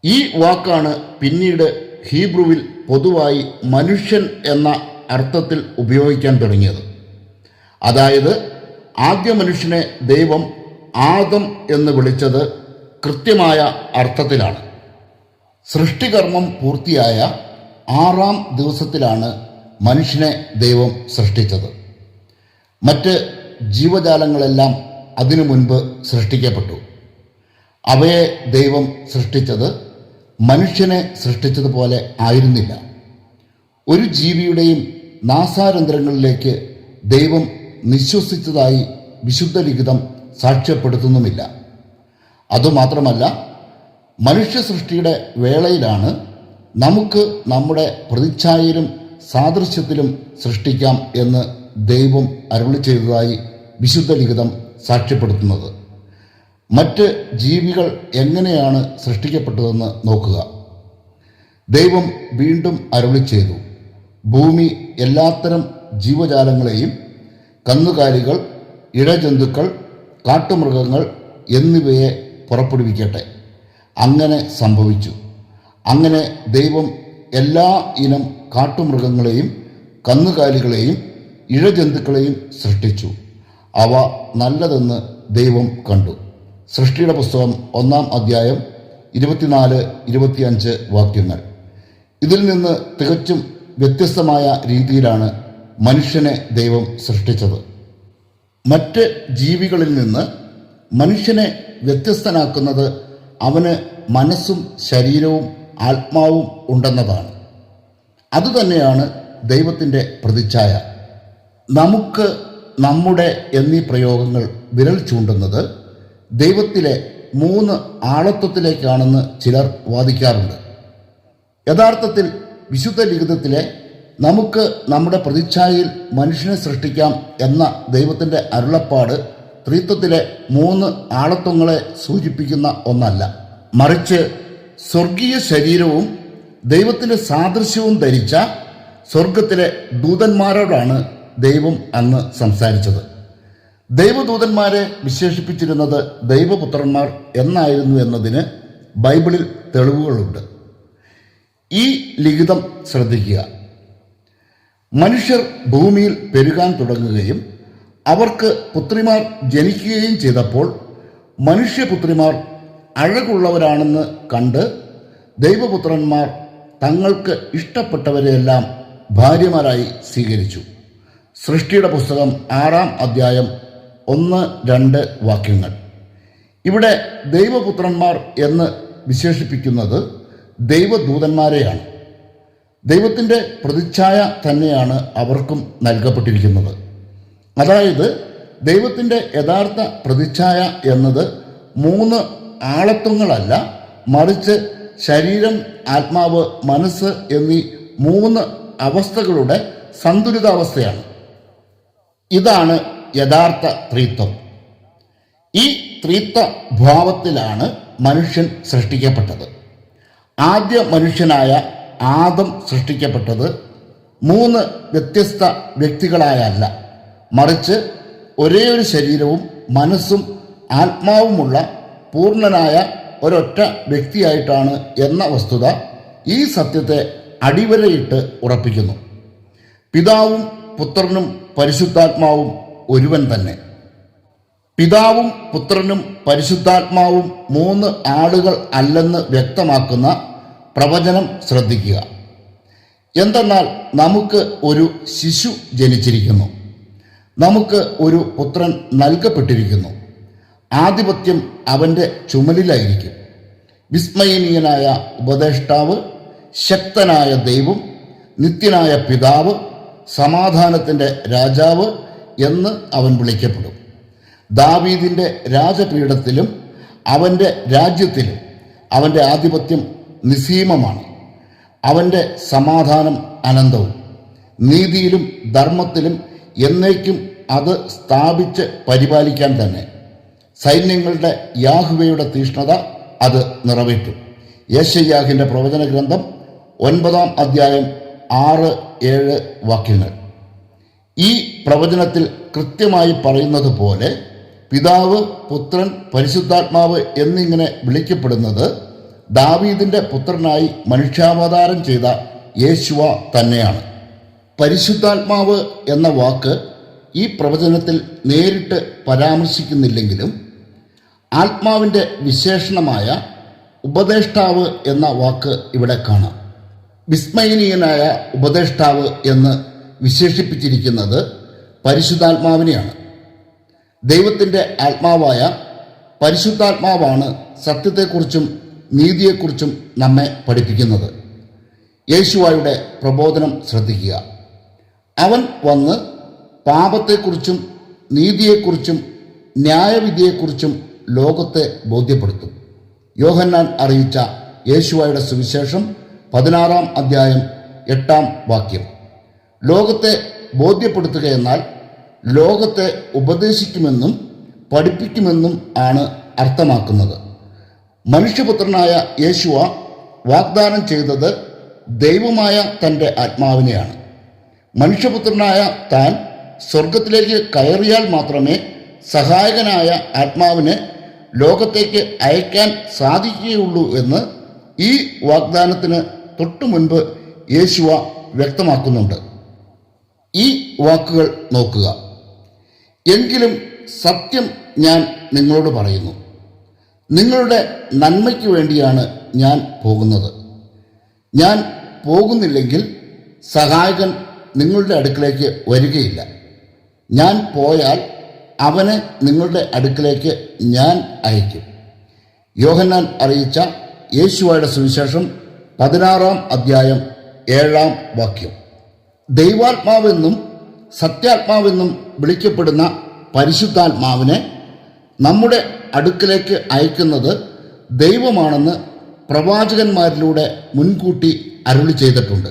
ഈ വാക്കാണ് പിന്നീട് ഹീബ്രുവിൽ പൊതുവായി മനുഷ്യൻ എന്ന അർത്ഥത്തിൽ ഉപയോഗിക്കാൻ തുടങ്ങിയത്. അതായത് ആദ്യ മനുഷ്യനെ ദൈവം ആദം എന്ന് വിളിച്ചത് കൃത്യമായ അർത്ഥത്തിലാണ്. സൃഷ്ടികർമ്മം പൂർത്തിയായ 6-ാം ദിവസത്തിലാണ് മനുഷ്യനെ ദൈവം സൃഷ്ടിച്ചത്. മറ്റ് ജീവജാലങ്ങളെല്ലാം അതിനു മുൻപ് സൃഷ്ടിക്കപ്പെട്ടു. അവയെ ദൈവം സൃഷ്ടിച്ചത് മനുഷ്യനെ സൃഷ്ടിച്ചതുപോലെ ആയിരുന്നില്ല. ഒരു ജീവിയുടെയും നാസാരന്ധ്രങ്ങളിലേക്ക് ദൈവം നിശ്വസിച്ചതായി വിശുദ്ധ ലിഖിതം സാക്ഷ്യപ്പെടുത്തുന്നുമില്ല. അതുമാത്രമല്ല, മനുഷ്യ സൃഷ്ടിയുടെ വേളയിലാണ് നമുക്ക് നമ്മുടെ പ്രതിച്ഛായയിലും സാദൃശ്യത്തിലും സൃഷ്ടിക്കാം എന്ന് ദൈവം അരുളി ചെയ്തതായി വിശുദ്ധ ലിഖിതം സാക്ഷ്യപ്പെടുത്തുന്നത്. മറ്റ് ജീവികൾ എങ്ങനെയാണ് സൃഷ്ടിക്കപ്പെട്ടതെന്ന് നോക്കുക. ദൈവം വീണ്ടും അരുളി ചെയ്തു, ഭൂമി എല്ലാത്തരം ജീവജാലങ്ങളെയും കന്നുകാലികൾ, ഇഴജന്തുക്കൾ, കാട്ടുമൃഗങ്ങൾ എന്നിവയെ പുറപ്പെടുവിക്കട്ടെ. അങ്ങനെ സംഭവിച്ചു. അങ്ങനെ ദൈവം എല്ലാ ഇനം കാട്ടുമൃഗങ്ങളെയും കന്നുകാലികളെയും ഇഴജന്തുക്കളെയും സൃഷ്ടിച്ചു. അവ നല്ലതെന്ന് ദൈവം കണ്ടു. സൃഷ്ടിയുടെ പുസ്തകം 1-ാം അധ്യായം 24-25 വാക്യങ്ങൾ. ഇതിൽ നിന്ന് തികച്ചും വ്യത്യസ്തമായ രീതിയിലാണ് മനുഷ്യനെ ദൈവം സൃഷ്ടിച്ചത്. മറ്റ് ജീവികളിൽ നിന്ന് മനുഷ്യനെ വ്യത്യസ്തനാക്കുന്നത് അവന് മനസ്സും ശരീരവും ആത്മാവും ഉണ്ടെന്നതാണ്. അതുതന്നെയാണ് ദൈവത്തിൻ്റെ പ്രതിച്ഛായ. നമുക്ക്, നമ്മുടെ എന്നീ പ്രയോഗങ്ങൾ വിരൽ ചൂണ്ടുന്നത് ദൈവത്തിലെ 3 ആളത്വത്തിലേക്കാണെന്ന് ചിലർ വാദിക്കാറുണ്ട്. യഥാർത്ഥത്തിൽ വിശുദ്ധ ലിഖിതത്തിലെ നമുക്ക് നമ്മുടെ പ്രതിച്ഛായയിൽ മനുഷ്യനെ സൃഷ്ടിക്കാം എന്ന ദൈവത്തിൻ്റെ അരുളപ്പാട് ത്രിത്വത്തിലെ 3 ആളത്വങ്ങളെ സൂചിപ്പിക്കുന്ന ഒന്നല്ല. മറിച്ച് സ്വർഗീയ ശരീരവും ദൈവത്തിൻ്റെ സാദൃശ്യവും ധരിച്ച സ്വർഗത്തിലെ ദൂതന്മാരോടാണ് ദൈവം അന്ന് സംസാരിച്ചത്. ദൈവദൂതന്മാരെ വിശേഷിപ്പിച്ചിരുന്നത് ദൈവപുത്രന്മാർ എന്നായിരുന്നു എന്നതിന് ബൈബിളിൽ തെളിവുകളുണ്ട്. ഈ ലിഖിതം ശ്രദ്ധിക്കുക. മനുഷ്യർ ഭൂമിയിൽ പെരുകാൻ തുടങ്ങുകയും അവർക്ക് പുത്രിമാർ ജനിക്കുകയും ചെയ്തപ്പോൾ മനുഷ്യപുത്രിമാർ അഴകുള്ളവരാണെന്ന് കണ്ട് ദൈവപുത്രന്മാർ തങ്ങൾക്ക് ഇഷ്ടപ്പെട്ടവരെയെല്ലാം ഭാര്യമാരായി സ്വീകരിച്ചു. സൃഷ്ടിയുടെ പുസ്തകം 6-ാം അധ്യായം 1-2 വാക്യങ്ങൾ. ഇവിടെ ദൈവപുത്രന്മാർ എന്ന് വിശേഷിപ്പിക്കുന്നത് ദൈവദൂതന്മാരെയാണ്. ദൈവത്തിൻ്റെ പ്രതിച്ഛായ തന്നെയാണ് അവർക്കും നൽകപ്പെട്ടിരിക്കുന്നത്. അതായത് ദൈവത്തിൻ്റെ യഥാർത്ഥ പ്രതിച്ഛായ എന്നത് 3 ആളത്വങ്ങളല്ല, മറിച്ച് ശരീരം, ആത്മാവ്, മനസ്സ് എന്നീ 3 അവസ്ഥകളുടെ സന്തുലിതാവസ്ഥയാണ്. ഇതാണ് യഥാർത്ഥ ത്രിത്വം. ഈ ത്രിത്വ ഭാവത്തിലാണ് മനുഷ്യൻ സൃഷ്ടിക്കപ്പെട്ടത്. ആദ്യ മനുഷ്യനായ ആദം സൃഷ്ടിക്കപ്പെട്ടത് 3 വ്യത്യസ്ത വ്യക്തികളായല്ല, മറിച്ച് ഒരേ ഒരു ശരീരവും മനസ്സും ആത്മാവുമുള്ള പൂർണ്ണനായ ഒരൊറ്റ വ്യക്തിയായിട്ടാണ് എന്ന വസ്തുത ഈ സത്യത്തെ അടിവരയിട്ട് ഉറപ്പിക്കുന്നു. പിതാവും പുത്രനും പരിശുദ്ധാത്മാവും ഒരുവൻ തന്നെ. പിതാവും പുത്രനും പരിശുദ്ധാത്മാവും 3 ആളുകൾ അല്ലെന്ന് വ്യക്തമാക്കുന്ന പ്രവചനം ശ്രദ്ധിക്കുക. എന്തെന്നാൽ നമുക്ക് ഒരു ശിശു ജനിച്ചിരിക്കുന്നു, നമുക്ക് ഒരു പുത്രൻ നൽകപ്പെട്ടിരിക്കുന്നു. ആധിപത്യം അവൻ്റെ ചുമലിലായിരിക്കും. വിസ്മയനീയനായ ഉപദേഷ്ടാവ്, ശക്തനായ ദൈവം, നിത്യനായ പിതാവ്, സമാധാനത്തിൻ്റെ രാജാവ് എന്ന് അവൻ വിളിക്കപ്പെടും. ദാവീദിൻ്റെ രാജപീഠത്തിലും അവൻ്റെ രാജ്യത്തിലും അവൻ്റെ ആധിപത്യം നിസീമമാണ്. അവൻ്റെ സമാധാനം അനന്തവും. നീതിയിലും ധർമ്മത്തിലും എന്നേക്കും അത് സ്ഥാപിച്ച് പരിപാലിക്കാൻ തന്നെ. സൈന്യങ്ങളുടെ യാഹ്വയുടെ തീഷ്ണത അത് നിറവേറ്റും. യെശയ്യാഹിന്റെ പ്രവചന ഗ്രന്ഥം 9-ാം അധ്യായം 6-7 വാക്യങ്ങൾ. ഈ പ്രവചനത്തിൽ കൃത്യമായി പറയുന്നത് പോലെ പിതാവ്, പുത്രൻ, പരിശുദ്ധാത്മാവ് എന്നിങ്ങനെ വിളിക്കപ്പെടുന്നത് ദാവീദിന്റെ പുത്രനായി മനുഷ്യാവതാരം ചെയ്ത യേശുവ തന്നെയാണ്. പരിശുദ്ധാത്മാവ് എന്ന വാക്ക് ഈ പ്രവചനത്തിൽ നേരിട്ട് പരാമർശിക്കുന്നില്ലെങ്കിലും ആത്മാവിൻ്റെ വിശേഷണമായ ഉപദേഷ്ടാവ് എന്ന വാക്ക് ഇവിടെ കാണാം. വിസ്മയനീയനായ ഉപദേഷ്ടാവ് എന്ന് വിശേഷിപ്പിച്ചിരിക്കുന്നത് പരിശുദ്ധാത്മാവിനെയാണ്. ദൈവത്തിൻ്റെ ആത്മാവായ പരിശുദ്ധാത്മാവാണ് സത്യത്തെക്കുറിച്ചും നീതിയെക്കുറിച്ചും നമ്മെ പഠിപ്പിക്കുന്നത്. യേശുവായുടെ പ്രബോധനം ശ്രദ്ധിക്കുക. അവൻ വന്ന് പാപത്തെക്കുറിച്ചും നീതിയെക്കുറിച്ചും ന്യായവിധിയെക്കുറിച്ചും ലോകത്തെ ബോധ്യപ്പെടുത്തും. യോഹന്നാൻ അറിയിച്ച യേശുവായുടെ സുവിശേഷം 16-ാം അധ്യായം 8-ാം വാക്യം. ലോകത്തെ ബോധ്യപ്പെടുത്തുകയെന്നാൽ ലോകത്തെ ഉപദേശിക്കുമെന്നും പഠിപ്പിക്കുമെന്നും ആണ് അർത്ഥമാക്കുന്നത്. മനുഷ്യപുത്രനായ യേശുവ വാഗ്ദാനം ചെയ്തത് ദൈവമായ തൻ്റെ ആത്മാവിനെയാണ്. മനുഷ്യപുത്രനായ താൻ സ്വർഗത്തിലേക്ക് കയറിയാൽ മാത്രമേ സഹായകനായ ആത്മാവിനെ ലോകത്തേക്ക് അയക്കാൻ സാധിക്കുകയുള്ളൂ എന്ന് ഈ വാഗ്ദാനത്തിന് തൊട്ടു മുൻപ് യേശുവ വ്യക്തമാക്കുന്നുണ്ട്. ഈ വാക്കുകൾ നോക്കുക. എങ്കിലും സത്യം ഞാൻ നിങ്ങളോട് പറയുന്നു, നിങ്ങളുടെ നന്മയ്ക്ക് വേണ്ടിയാണ് ഞാൻ പോകുന്നത്. ഞാൻ പോകുന്നില്ലെങ്കിൽ സഹായകൻ നിങ്ങളുടെ അടുക്കിലേക്ക് വരികയില്ല. ഞാൻ പോയാൽ അവനെ നിങ്ങളുടെ അടുക്കിലേക്ക് ഞാൻ അയക്കും. യോഹന്നാൻ അറിയിച്ച യേശുവയുടെ സുവിശേഷം 16-ാം അധ്യായം 7-ാം വാക്യം. ദൈവാത്മാവെന്നും സത്യാത്മാവെന്നും വിളിക്കപ്പെടുന്ന പരിശുദ്ധാത്മാവിനെ നമ്മുടെ അടുക്കിലേക്ക് അയക്കുന്നത് ദൈവമാണെന്ന് പ്രവാചകന്മാരിലൂടെ മുൻകൂട്ടി അരുളി ചെയ്തിട്ടുണ്ട്.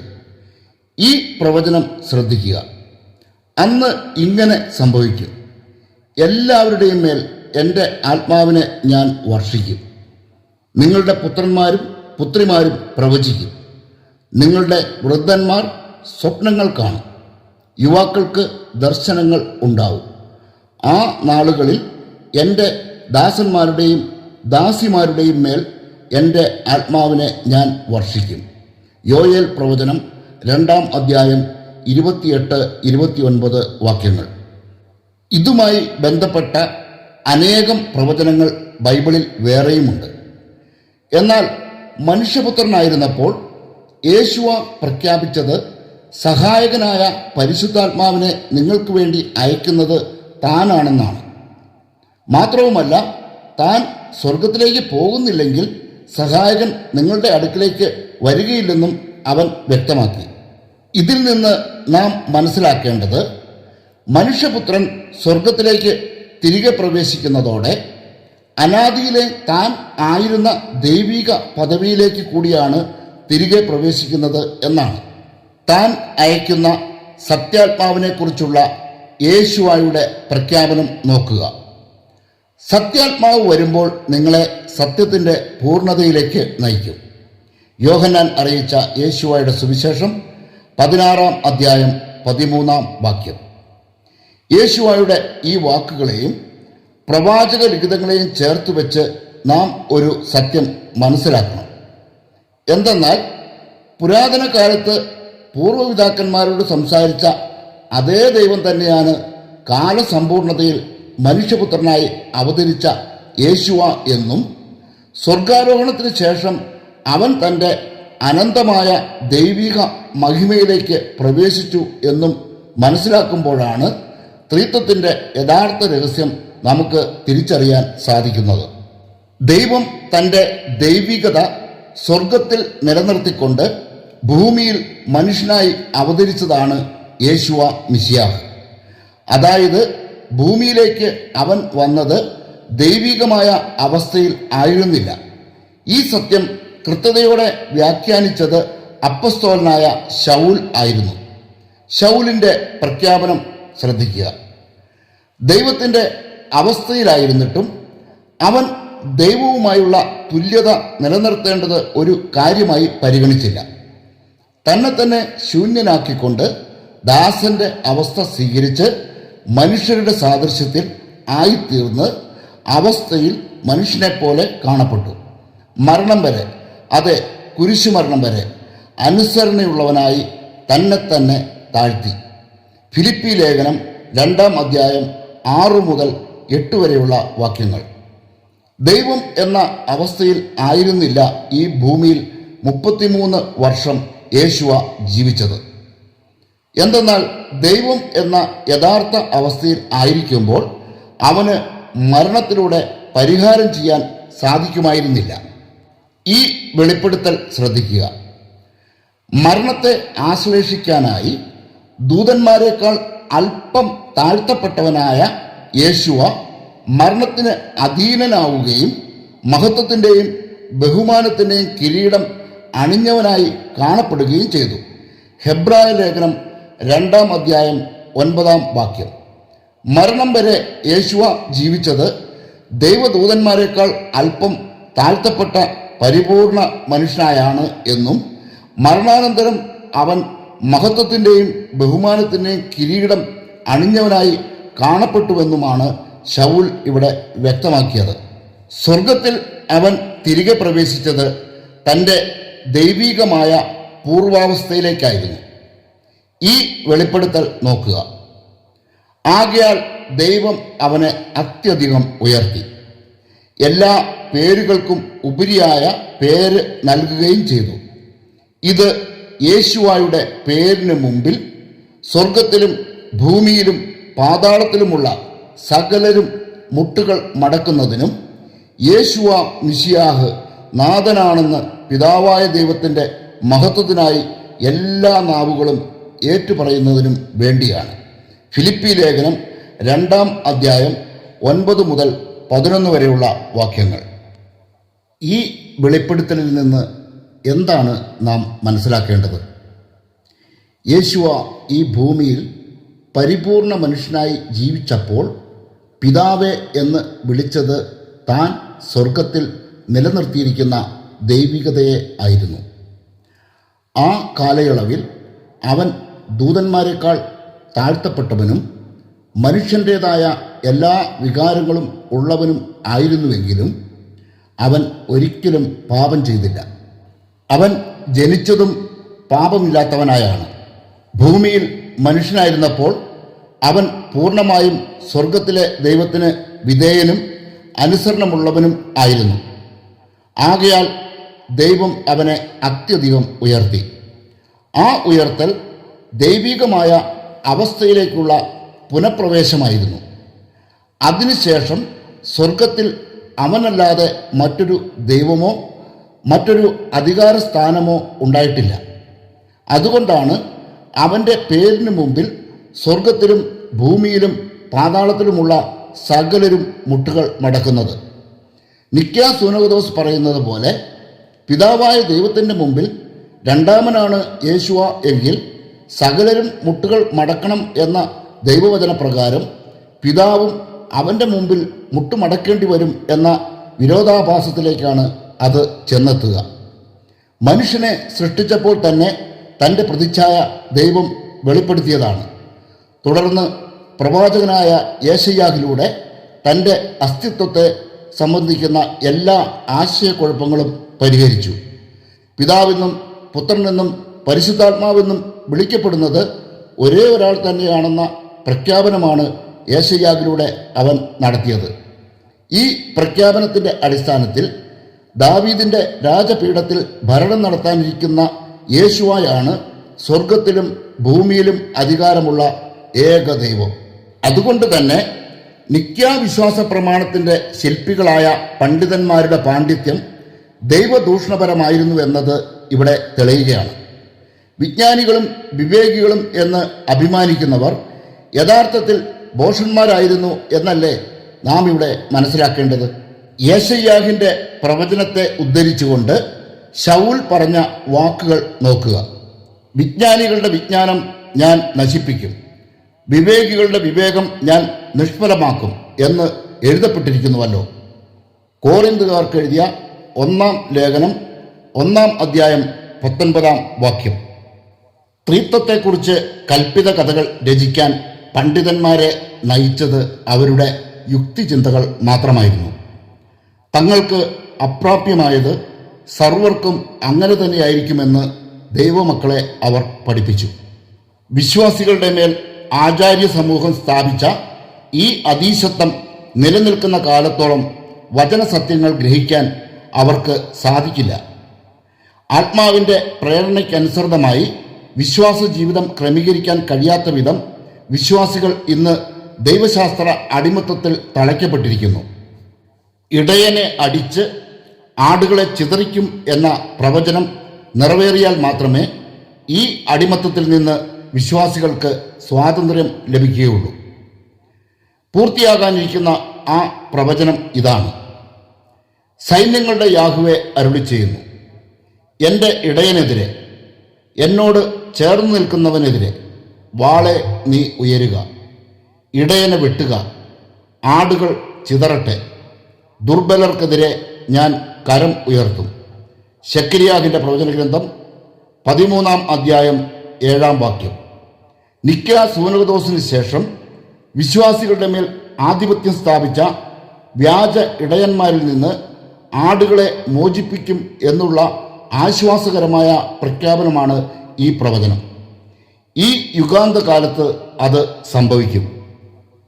ഈ പ്രവചനം ശ്രദ്ധിക്കുക. അന്ന് ഇങ്ങനെ സംഭവിക്കും: എല്ലാവരുടെയും മേൽ എൻ്റെ ആത്മാവിനെ ഞാൻ വർഷിക്കും. നിങ്ങളുടെ പുത്രന്മാരും പുത്രിമാരും പ്രവചിക്കും. നിങ്ങളുടെ വൃദ്ധന്മാർ സ്വപ്നങ്ങൾ കാണും. യുവാക്കൾക്ക് ദർശനങ്ങൾ ഉണ്ടാവും. ആ നാളുകളിൽ എൻ്റെ ദാസന്മാരുടെയും ദാസിമാരുടെയും മേൽ എൻ്റെ ആത്മാവിനെ ഞാൻ വർഷിക്കും. യോയേൽ പ്രവചനം 2-ാം അധ്യായം 28-29 വാക്യങ്ങൾ. ഇതുമായി ബന്ധപ്പെട്ട അനേകം പ്രവചനങ്ങൾ ബൈബിളിൽ വേറെയുമുണ്ട്. എന്നാൽ മനുഷ്യപുത്രനായിരുന്നപ്പോൾ യേശുവ പ്രഖ്യാപിച്ചത് സഹായകനായ പരിശുദ്ധാത്മാവിനെ നിങ്ങൾക്ക് വേണ്ടി അയക്കുന്നത് താനാണെന്നാണ്. മാത്രവുമല്ല, താൻ സ്വർഗത്തിലേക്ക് പോകുന്നില്ലെങ്കിൽ സഹായകൻ നിങ്ങളുടെ അടുക്കിലേക്ക് വരികയില്ലെന്നും അവൻ വ്യക്തമാക്കി. ഇതിൽ നിന്ന് നാം മനസ്സിലാക്കേണ്ടത്, മനുഷ്യപുത്രൻ സ്വർഗത്തിലേക്ക് തിരികെ പ്രവേശിക്കുന്നതോടെ അനാദിയിലെ താൻ ആയിരുന്ന ദൈവിക പദവിയിലേക്ക് കൂടിയാണ് തിരികെ പ്രവേശിക്കുന്നത് എന്നാണ്. താൻ അയക്കുന്ന സത്യാത്മാവിനെക്കുറിച്ചുള്ള യേശുവായുടെ പ്രഖ്യാപനം നോക്കുക. സത്യാത്മാവ് വരുമ്പോൾ നിങ്ങളെ സത്യത്തിൻ്റെ പൂർണ്ണതയിലേക്ക് നയിക്കും. യോഹന്നാൻ അറിയിച്ച യേശുവായുടെ സുവിശേഷം 16-ാം അധ്യായം 13-ാം വാക്യം. യേശുവായുടെ ഈ വാക്കുകളെയും പ്രവാചക ലിഖിതങ്ങളെയും ചേർത്ത് വെച്ച് നാം ഒരു സത്യം മനസ്സിലാക്കണം. എന്തെന്നാൽ പുരാതന കാലത്ത് പൂർവ്വപിതാക്കന്മാരോട് സംസാരിച്ച അതേ ദൈവം തന്നെയാണ് കാലസമ്പൂർണതയിൽ മനുഷ്യപുത്രനായി അവതരിച്ച യേശുവ എന്നും സ്വർഗാരോഹണത്തിന് ശേഷം അവൻ തൻ്റെ അനന്തമായ ദൈവിക മഹിമയിലേക്ക് പ്രവേശിച്ചു എന്നും മനസ്സിലാക്കുമ്പോഴാണ് ത്രിത്വത്തിൻ്റെ യഥാർത്ഥ രഹസ്യം നമുക്ക് തിരിച്ചറിയാൻ സാധിക്കുന്നത്. ദൈവം തൻ്റെ ദൈവികത സ്വർഗത്തിൽ നിലനിർത്തിക്കൊണ്ട് ഭൂമിയിൽ മനുഷ്യനായി അവതരിച്ചതാണ് യേശുവ മിശിഹാഹ്. അതായത് ഭൂമിയിലേക്ക് അവൻ വന്നത് ദൈവികമായ അവസ്ഥയിൽ ആയിരുന്നില്ല. ഈ സത്യം കൃത്യതയോടെ വ്യാഖ്യാനിച്ചത് അപ്പസ്തോലനായ ശൗൽ ആയിരുന്നു. ശൗലിൻ്റെ പ്രഖ്യാപനം ശ്രദ്ധിക്കുക. ദൈവത്തിൻ്റെ അവസ്ഥയിലായിരുന്നിട്ടും അവൻ ദൈവവുമായുള്ള തുല്യത നിലനിർത്തേണ്ടത് ഒരു കാര്യമായി പരിഗണിച്ചില്ല. തന്നെ ശൂന്യനാക്കിക്കൊണ്ട് ദാസന്റെ അവസ്ഥ സ്വീകരിച്ച് മനുഷ്യരുടെ സാദൃശ്യത്തിൽ ആയിത്തീർന്ന് അവസ്ഥയിൽ മനുഷ്യനെപ്പോലെ കാണപ്പെട്ടു. മരണം വരെ, അതെ കുരിശുമരണം വരെ അനുസരണയുള്ളവനായി തന്നെ താഴ്ത്തി. ഫിലിപ്പി ലേഖനം 2-ാം അധ്യായം 6 മുതൽ 8 വരെയുള്ള വാക്യങ്ങൾ. ദൈവം എന്ന അവസ്ഥയിൽ ആയിരുന്നില്ല ഈ ഭൂമിയിൽ 33 വർഷം യേശുവ ജീവിച്ചത്. എന്തെന്നാൽ ദൈവം എന്ന യഥാർത്ഥ അവസ്ഥയിൽ ആയിരിക്കുമ്പോൾ അവന് മരണത്തിലൂടെ പരിഹാരം ചെയ്യാൻ സാധിക്കുമായിരുന്നില്ല. ഈ വെളിപ്പെടുത്തൽ ശ്രദ്ധിക്കുക. മരണത്തെ ആശ്ലേഷിക്കാനായി ദൂതന്മാരെക്കാൾ അല്പം താഴ്ത്തപ്പെട്ടവനായ യേശുവ മരണത്തിന് അധീനനാവുകയും മഹത്വത്തിൻ്റെയും ബഹുമാനത്തിൻ്റെയും കിരീടം അണിഞ്ഞവനായി കാണപ്പെടുകയും ചെയ്തു. ഹെബ്രായ ലേഖനം 2-ാം അധ്യായം 9-ാം വാക്യം. മരണം വരെ യേശുവ ജീവിച്ചത് ദൈവദൂതന്മാരെക്കാൾ അല്പം താഴ്ത്തപ്പെട്ട പരിപൂർണ മനുഷ്യനായാണ് എന്നും മരണാനന്തരം അവൻ മഹത്വത്തിൻ്റെയും ബഹുമാനത്തിൻ്റെയും കിരീടം അണിഞ്ഞവനായി കാണപ്പെട്ടുവെന്നുമാണ് ശൗൽ ഇവിടെ വ്യക്തമാക്കിയത്. സ്വർഗത്തിൽ അവൻ തിരികെ പ്രവേശിച്ചത് തൻ്റെ ദൈവീകമായ പൂർവാവസ്ഥയിലേക്കായിരുന്നു. ഈ വെളിപ്പെടുത്തൽ നോക്കുക. ആകയാൽ ദൈവം അവനെ അത്യധികം ഉയർത്തി, എല്ലാ പേരുകൾക്കും ഉപരിയായ പേര് നൽകുകയും ചെയ്തു. ഇത് യേശുവായുടെ പേരിന് മുമ്പിൽ സ്വർഗത്തിലും ഭൂമിയിലും പാതാളത്തിലുമുള്ള സകലരും മുട്ടുകൾ മടക്കുന്നതിനും യേശുവ മിശിഹാഹ് നാഥനാണെന്ന് പിതാവായ ദൈവത്തിൻ്റെ മഹത്വത്തിനായി എല്ലാ നാവുകളും ഏറ്റുപറയുന്നതിനും വേണ്ടിയാണ്. ഫിലിപ്പി ലേഖനം 2-ാം അധ്യായം 9 മുതൽ 11 വരെയുള്ള വാക്യങ്ങൾ. ഈ വെളിപ്പെടുത്തലിൽ നിന്ന് എന്താണ് നാം മനസ്സിലാക്കേണ്ടത്? യേശുവ ഈ ഭൂമിയിൽ പരിപൂർണ മനുഷ്യനായി ജീവിച്ചപ്പോൾ പിതാവേ എന്ന് വിളിച്ചത് താൻ സ്വർഗത്തിൽ നിലനിർത്തിയിരിക്കുന്ന ദൈവികതയെ ആയിരുന്നു. ആ കാലയളവിൽ അവൻ ദൂതന്മാരെക്കാൾ താഴ്ത്തപ്പെട്ടവനും മനുഷ്യൻ്റേതായ എല്ലാ വികാരങ്ങളും ഉള്ളവനും ആയിരുന്നുവെങ്കിലും അവൻ ഒരിക്കലും പാപം ചെയ്തില്ല. അവൻ ജനിച്ചതും പാപമില്ലാത്തവനായാണ്. ഭൂമിയിൽ മനുഷ്യനായിരുന്നപ്പോൾ അവൻ പൂർണ്ണമായും സ്വർഗത്തിലെ ദൈവത്തിന് വിധേയനും അനുസരണമുള്ളവനും ആയിരുന്നു. ആകയാൽ ദൈവം അവനെ അത്യധികം ഉയർത്തി. ആ ഉയർത്തൽ ദൈവികമായ അവസ്ഥയിലേക്കുള്ള പുനഃപ്രവേശമായിരുന്നു. അതിനുശേഷം സ്വർഗത്തിൽ അവനല്ലാതെ മറ്റൊരു ദൈവമോ മറ്റൊരു അധികാര സ്ഥാനമോ ഉണ്ടായിട്ടില്ല. അതുകൊണ്ടാണ് അവൻ്റെ പേരിന് മുമ്പിൽ സ്വർഗത്തിലും ഭൂമിയിലും പാതാളത്തിലുമുള്ള സകലരും മുട്ടുകൾ മടക്കുന്നത്. നിക്യാ സൂനകദോസ് പറയുന്നത് പോലെ പിതാവായ ദൈവത്തിൻ്റെ മുമ്പിൽ രണ്ടാമനാണ് യേശുവ എങ്കിൽ സകലരും മുട്ടുകൾ മടക്കണം എന്ന ദൈവവചന പ്രകാരം പിതാവും അവൻ്റെ മുമ്പിൽ മുട്ടുമടക്കേണ്ടി വരും എന്ന വിരോധാഭാസത്തിലേക്കാണ് അത് ചെന്നെത്തുക. മനുഷ്യനെ സൃഷ്ടിച്ചപ്പോൾ തന്നെ തൻ്റെ പ്രതിച്ഛായ ദൈവം വെളിപ്പെടുത്തിയതാണ്. തുടർന്ന് പ്രവാചകനായ യേശയ്യാഹിലൂടെ തൻ്റെ അസ്തിത്വത്തെ സംബന്ധിക്കുന്ന എല്ലാ ആശയക്കുഴപ്പങ്ങളും പരിഹരിച്ചു. പിതാവെന്നും പുത്രനെന്നും പരിശുദ്ധാത്മാവെന്നും വിളിക്കപ്പെടുന്നത് ഒരേ ഒരാൾ തന്നെയാണെന്ന പ്രഖ്യാപനമാണ് യേശയ്യാഹിലൂടെ അവൻ നടത്തിയത്. ഈ പ്രഖ്യാപനത്തിൻ്റെ അടിസ്ഥാനത്തിൽ ദാവീദിൻ്റെ രാജപീഠത്തിൽ ഭരണം നടത്താനിരിക്കുന്ന യേശുവായാണ് സ്വർഗത്തിലും ഭൂമിയിലും അധികാരമുള്ള ഏക ദൈവം. അതുകൊണ്ട് തന്നെ നിത്യാവിശ്വാസ പ്രമാണത്തിൻ്റെ ശില്പികളായ പണ്ഡിതന്മാരുടെ പാണ്ഡിത്യം ദൈവദൂഷണപരമായിരുന്നു എന്നത് ഇവിടെ തെളിയുകയാണ്. വിജ്ഞാനികളും വിവേകികളും എന്ന് അഭിമാനിക്കുന്നവർ യഥാർത്ഥത്തിൽ ഭോഷന്മാരായിരുന്നു എന്നല്ലേ നാം ഇവിടെ മനസ്സിലാക്കേണ്ടത്? യേശയ്യാഹിൻ്റെ പ്രവചനത്തെ ഉദ്ധരിച്ചുകൊണ്ട് ശൗൽ പറഞ്ഞ വാക്കുകൾ നോക്കുക. വിജ്ഞാനികളുടെ വിജ്ഞാനം ഞാൻ നശിപ്പിക്കും, വിവേകികളുടെ വിവേകം ഞാൻ നിഷ്ഫലമാക്കും എന്ന് എഴുതപ്പെട്ടിരിക്കുന്നുവല്ലോ. കോറിന്തുകാർക്ക് എഴുതിയ 1 ലേഖനം 1 അധ്യായം 19 വാക്യം. ത്രിത്വത്തെക്കുറിച്ച് കൽപ്പിത കഥകൾ രചിക്കാൻ പണ്ഡിതന്മാരെ നയിച്ചത് അവരുടെ യുക്തിചിന്തകൾ മാത്രമായിരുന്നു. തങ്ങൾക്ക് അപ്രാപ്യമായത് സർവർക്കും അങ്ങനെ തന്നെയായിരിക്കുമെന്ന് ദൈവമക്കളെ അവർ പഠിപ്പിച്ചു. വിശ്വാസികളുടെ മേൽ ആചാര്യ സമൂഹം സ്ഥാപിച്ച ഈ അധീശത്വം നിലനിൽക്കുന്ന കാലത്തോളം വചനസത്യങ്ങൾ ഗ്രഹിക്കാൻ അവർക്ക് സാധിക്കില്ല. ആത്മാവിൻ്റെ പ്രേരണയ്ക്കനുസൃതമായി വിശ്വാസ ജീവിതം ക്രമീകരിക്കാൻ കഴിയാത്ത വിധം വിശ്വാസികൾ ഇന്ന് ദൈവശാസ്ത്ര അടിമത്തത്തിൽ തളയ്ക്കപ്പെട്ടിരിക്കുന്നു. ഇടയനെ അടിച്ച് ആടുകളെ ചിതറിക്കും എന്ന പ്രവചനം നിറവേറിയാൽ മാത്രമേ ഈ അടിമത്തത്തിൽ നിന്ന് വിശ്വാസികൾക്ക് സ്വാതന്ത്ര്യം ലഭിക്കുകയുള്ളൂ. പൂർത്തിയാകാനിരിക്കുന്ന ആ പ്രവചനം ഇതാണ്: സൈന്യങ്ങളുടെ യാഹ്വേ അരുളി ചെയ്യുന്നു, എൻ്റെ ഇടയനെതിരെ, എന്നോട് ചേർന്ന് നിൽക്കുന്നവനെതിരെ വാളെ നീ ഉയരുക, ഇടയനെ വെട്ടുക, ആടുകൾ ചിതറട്ടെ, ദുർബലർക്കെതിരെ ഞാൻ കരം ഉയർത്തും. ശെക്കര്യാവിൻ്റെ പ്രവചന ഗ്രന്ഥം 13 അധ്യായം 7 വാക്യം. നിക്ക സൂനകദോസിന് ശേഷം വിശ്വാസികളുടെ മേൽ ആധിപത്യം സ്ഥാപിച്ച വ്യാജ ഇടയന്മാരിൽ നിന്ന് ആടുകളെ മോചിപ്പിക്കും എന്നുള്ള ആശ്വാസകരമായ പ്രഖ്യാപനമാണ് ഈ പ്രവചനം. ഈ യുഗാന്ത കാലത്ത് അത് സംഭവിക്കും.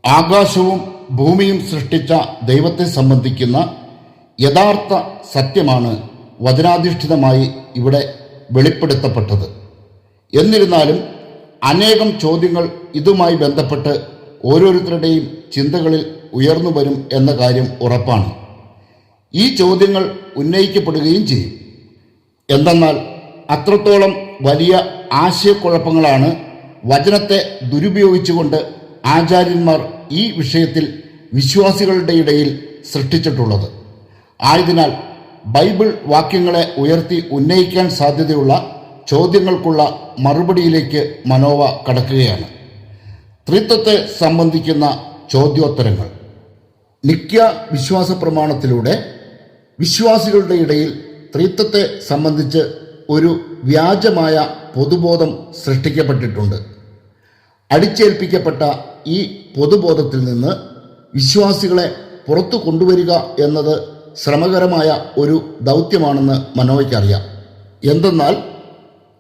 ആകാശവും ഭൂമിയും സൃഷ്ടിച്ച ദൈവത്തെ സംബന്ധിക്കുന്ന യഥാർത്ഥ സത്യമാണ് വചനാധിഷ്ഠിതമായി ഇവിടെ വെളിപ്പെടുത്തപ്പെട്ടത്. എന്നിരുന്നാലും അനേകം ചോദ്യങ്ങൾ ഇതുമായി ബന്ധപ്പെട്ട് ഓരോരുത്തരുടെയും ചിന്തകളിൽ ഉയർന്നു വരും എന്ന കാര്യം ഉറപ്പാണ്. ഈ ചോദ്യങ്ങൾ ഉന്നയിക്കപ്പെടുകയും ചെയ്യും. എന്തെന്നാൽ അത്രത്തോളം വലിയ ആശയക്കുഴപ്പങ്ങളാണ് വചനത്തെ ദുരുപയോഗിച്ചുകൊണ്ട് ആചാര്യന്മാർ ഈ വിഷയത്തിൽ വിശ്വാസികളുടെ ഇടയിൽ സൃഷ്ടിച്ചിട്ടുള്ളത്. ആയതിനാൽ ബൈബിൾ വാക്യങ്ങളെ ഉയർത്തി ഉന്നയിക്കാൻ സാധ്യതയുള്ള ചോദ്യങ്ങൾക്കുള്ള മറുപടിയിലേക്ക് മനോവ കടക്കുകയാണ്. ത്രിത്വത്തെ സംബന്ധിക്കുന്ന ചോദ്യോത്തരങ്ങൾ. നിക്യ വിശ്വാസ പ്രമാണത്തിലൂടെ വിശ്വാസികളുടെ ഇടയിൽ ത്രിത്വത്തെ സംബന്ധിച്ച് ഒരു വ്യാജമായ പൊതുബോധം സൃഷ്ടിക്കപ്പെട്ടിട്ടുണ്ട്. അടിച്ചേൽപ്പിക്കപ്പെട്ട ഈ പൊതുബോധത്തിൽ നിന്ന് വിശ്വാസികളെ പുറത്തു കൊണ്ടുവരിക എന്നത് ശ്രമകരമായ ഒരു ദൗത്യമാണെന്ന് മനോയ്ക്കറിയാം. എന്തെന്നാൽ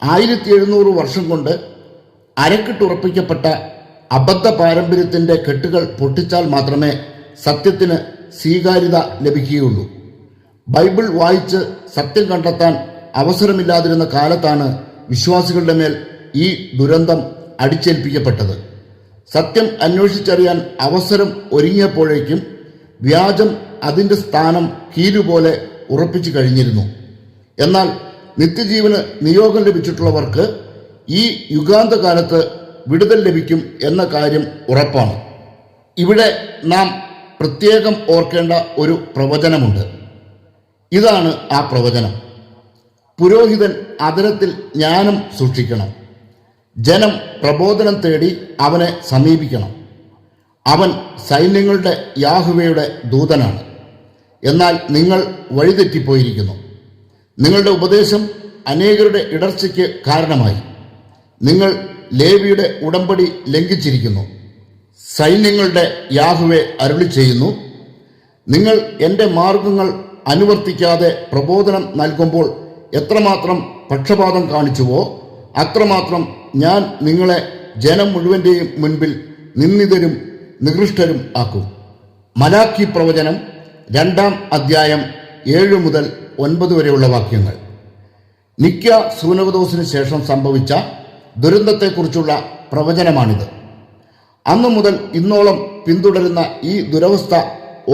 1700 വർഷം കൊണ്ട് അരക്കിട്ടുറപ്പിക്കപ്പെട്ട അബദ്ധ പാരമ്പര്യത്തിൻ്റെ കെട്ടുകൾ പൊട്ടിച്ചാൽ മാത്രമേ സത്യത്തിന് സ്വീകാര്യത ലഭിക്കുകയുള്ളൂ. ബൈബിൾ വായിച്ച് സത്യം കണ്ടെത്താൻ അവസരമില്ലാതിരുന്ന കാലത്താണ് വിശ്വാസികളുടെ മേൽ ഈ ദുരന്തം അടിച്ചേൽപ്പിക്കപ്പെട്ടത്. സത്യം അന്വേഷിച്ചറിയാൻ അവസരം ഒരുങ്ങിയപ്പോഴേക്കും വ്യാജം അതിൻ്റെ സ്ഥാനം കീലുപോലെ ഉറപ്പിച്ചു കഴിഞ്ഞിരുന്നു. എന്നാൽ നിത്യജീവന് നിയോഗം ലഭിച്ചിട്ടുള്ളവർക്ക് ഈ യുഗാന്തകാലത്ത് വിടുതൽ ലഭിക്കും എന്ന കാര്യം ഉറപ്പാണ്. ഇവിടെ നാം പ്രത്യേകം ഓർക്കേണ്ട ഒരു പ്രവചനമുണ്ട്. ഇതാണ് ആ പ്രവചനം: പുരോഹിതൻ അധരത്തിൽ ജ്ഞാനം സൂക്ഷിക്കണം, ജനം പ്രബോധനം തേടി അവനെ സമീപിക്കണം. അവൻ സൈന്യങ്ങളുടെ യാഹ്വയുടെ ദൂതനാണ്. എന്നാൽ നിങ്ങൾ വഴിതെറ്റിപ്പോയിരിക്കുന്നു. നിങ്ങളുടെ ഉപദേശം അനേകരുടെ ഇടർച്ചയ്ക്ക് കാരണമായി. നിങ്ങൾ ലേവിയുടെ ഉടമ്പടി ലംഘിച്ചിരിക്കുന്നു. സൈന്യങ്ങളുടെ യാഹ്വേ അരുളി ചെയ്യുന്നു, നിങ്ങൾ എൻ്റെ മാർഗങ്ങൾ അനുവർത്തിക്കാതെ പ്രബോധനം നൽകുമ്പോൾ എത്രമാത്രം പക്ഷപാതം കാണിച്ചുവോ അത്രമാത്രം ഞാൻ നിങ്ങളെ ജനം മുഴുവൻ്റെയും മുൻപിൽ നിന്ദിതരും നികൃഷ്ടരും ആക്കും. മലാക്കി പ്രവചനം 2 അധ്യായം 7 മുതൽ 9 വരെയുള്ള വാക്യങ്ങൾ. നിക്ക സൂനകദോസിന് ശേഷം സംഭവിച്ച ദുരന്തത്തെക്കുറിച്ചുള്ള പ്രവചനമാണിത്. അന്നു മുതൽ ഇന്നോളം പിന്തുടരുന്ന ഈ ദുരവസ്ഥ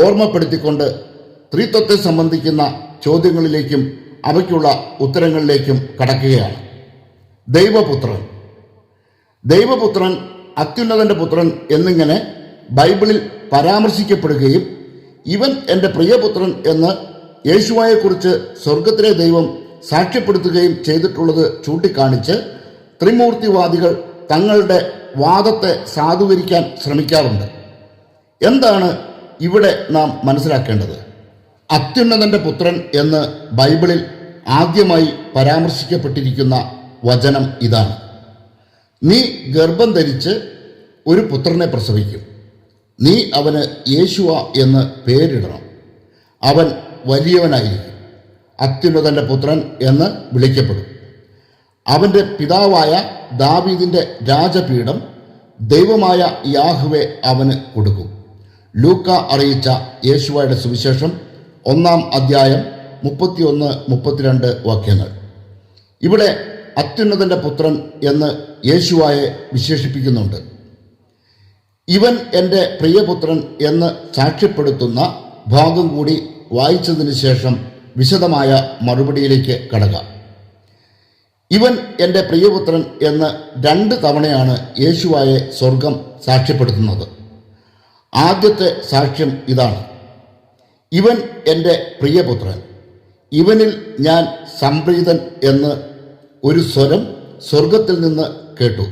ഓർമ്മപ്പെടുത്തിക്കൊണ്ട് ത്രിത്വത്തെ സംബന്ധിക്കുന്ന ചോദ്യങ്ങളിലേക്കും അവയ്ക്കുള്ള ഉത്തരങ്ങളിലേക്കും കടക്കുകയാണ്. ദൈവപുത്രൻ, അത്യുന്നതൻ്റെ പുത്രൻ എന്നിങ്ങനെ ബൈബിളിൽ പരാമർശിക്കപ്പെടുകയും ഇവൻ എൻ്റെ പ്രിയപുത്രൻ എന്ന് യേശുവായെക്കുറിച്ച് സ്വർഗത്തിലെ ദൈവം സാക്ഷ്യപ്പെടുത്തുകയും ചെയ്തിട്ടുള്ളത് ചൂണ്ടിക്കാണിച്ച് ത്രിമൂർത്തിവാദികൾ തങ്ങളുടെ വാദത്തെ സാധൂകരിക്കാൻ ശ്രമിക്കാറുണ്ട്. എന്താണ് ഇവിടെ നാം മനസ്സിലാക്കേണ്ടത്? അത്യുന്നതന്റെ പുത്രൻ എന്ന് ബൈബിളിൽ ആദ്യമായി പരാമർശിക്കപ്പെട്ടിരിക്കുന്ന വചനം ഇതാണ്: നീ ഗർഭം ധരിച്ച് ഒരു പുത്രനെ പ്രസവിക്കും, നീ അവന് യേശുവ എന്ന് പേരിടണം, അവൻ വലിയവനായിരിക്കും, അത്യുന്നതന്റെ പുത്രൻ എന്ന് വിളിക്കപ്പെടും. അവൻ്റെ പിതാവായ ദാവീദിന്റെ രാജപീഠം ദൈവമായ യാഹ്വേ അവന് കൊടുക്കും. ലൂക്ക അറിയിച്ച യേശുവയുടെ സുവിശേഷം 1-ാം അധ്യായം 31-32 വാക്യങ്ങൾ. ഇവിടെ അത്യുന്നതന്റെ പുത്രൻ എന്ന് യേശുവായെ വിശേഷിപ്പിക്കുന്നുണ്ട്. ഇവൻ എൻ്റെ പ്രിയപുത്രൻ എന്ന് സാക്ഷ്യപ്പെടുത്തുന്ന ഭാഗം കൂടി വായിച്ചതിന് ശേഷം വിശദമായ മറുപടിയിലേക്ക് കടക്കാം. ഇവൻ എൻ്റെ പ്രിയപുത്രൻ എന്ന് 2 തവണയാണ് യേശുവായെ സ്വർഗം സാക്ഷ്യപ്പെടുത്തുന്നത്. ആദ്യത്തെ സാക്ഷ്യം ഇതാണ്: ഇവൻ എൻ്റെ പ്രിയപുത്രൻ, ഇവനിൽ ഞാൻ സംപ്രീതൻ എന്ന് ഒരു സ്വരം സ്വർഗത്തിൽ നിന്ന് കേട്ടു.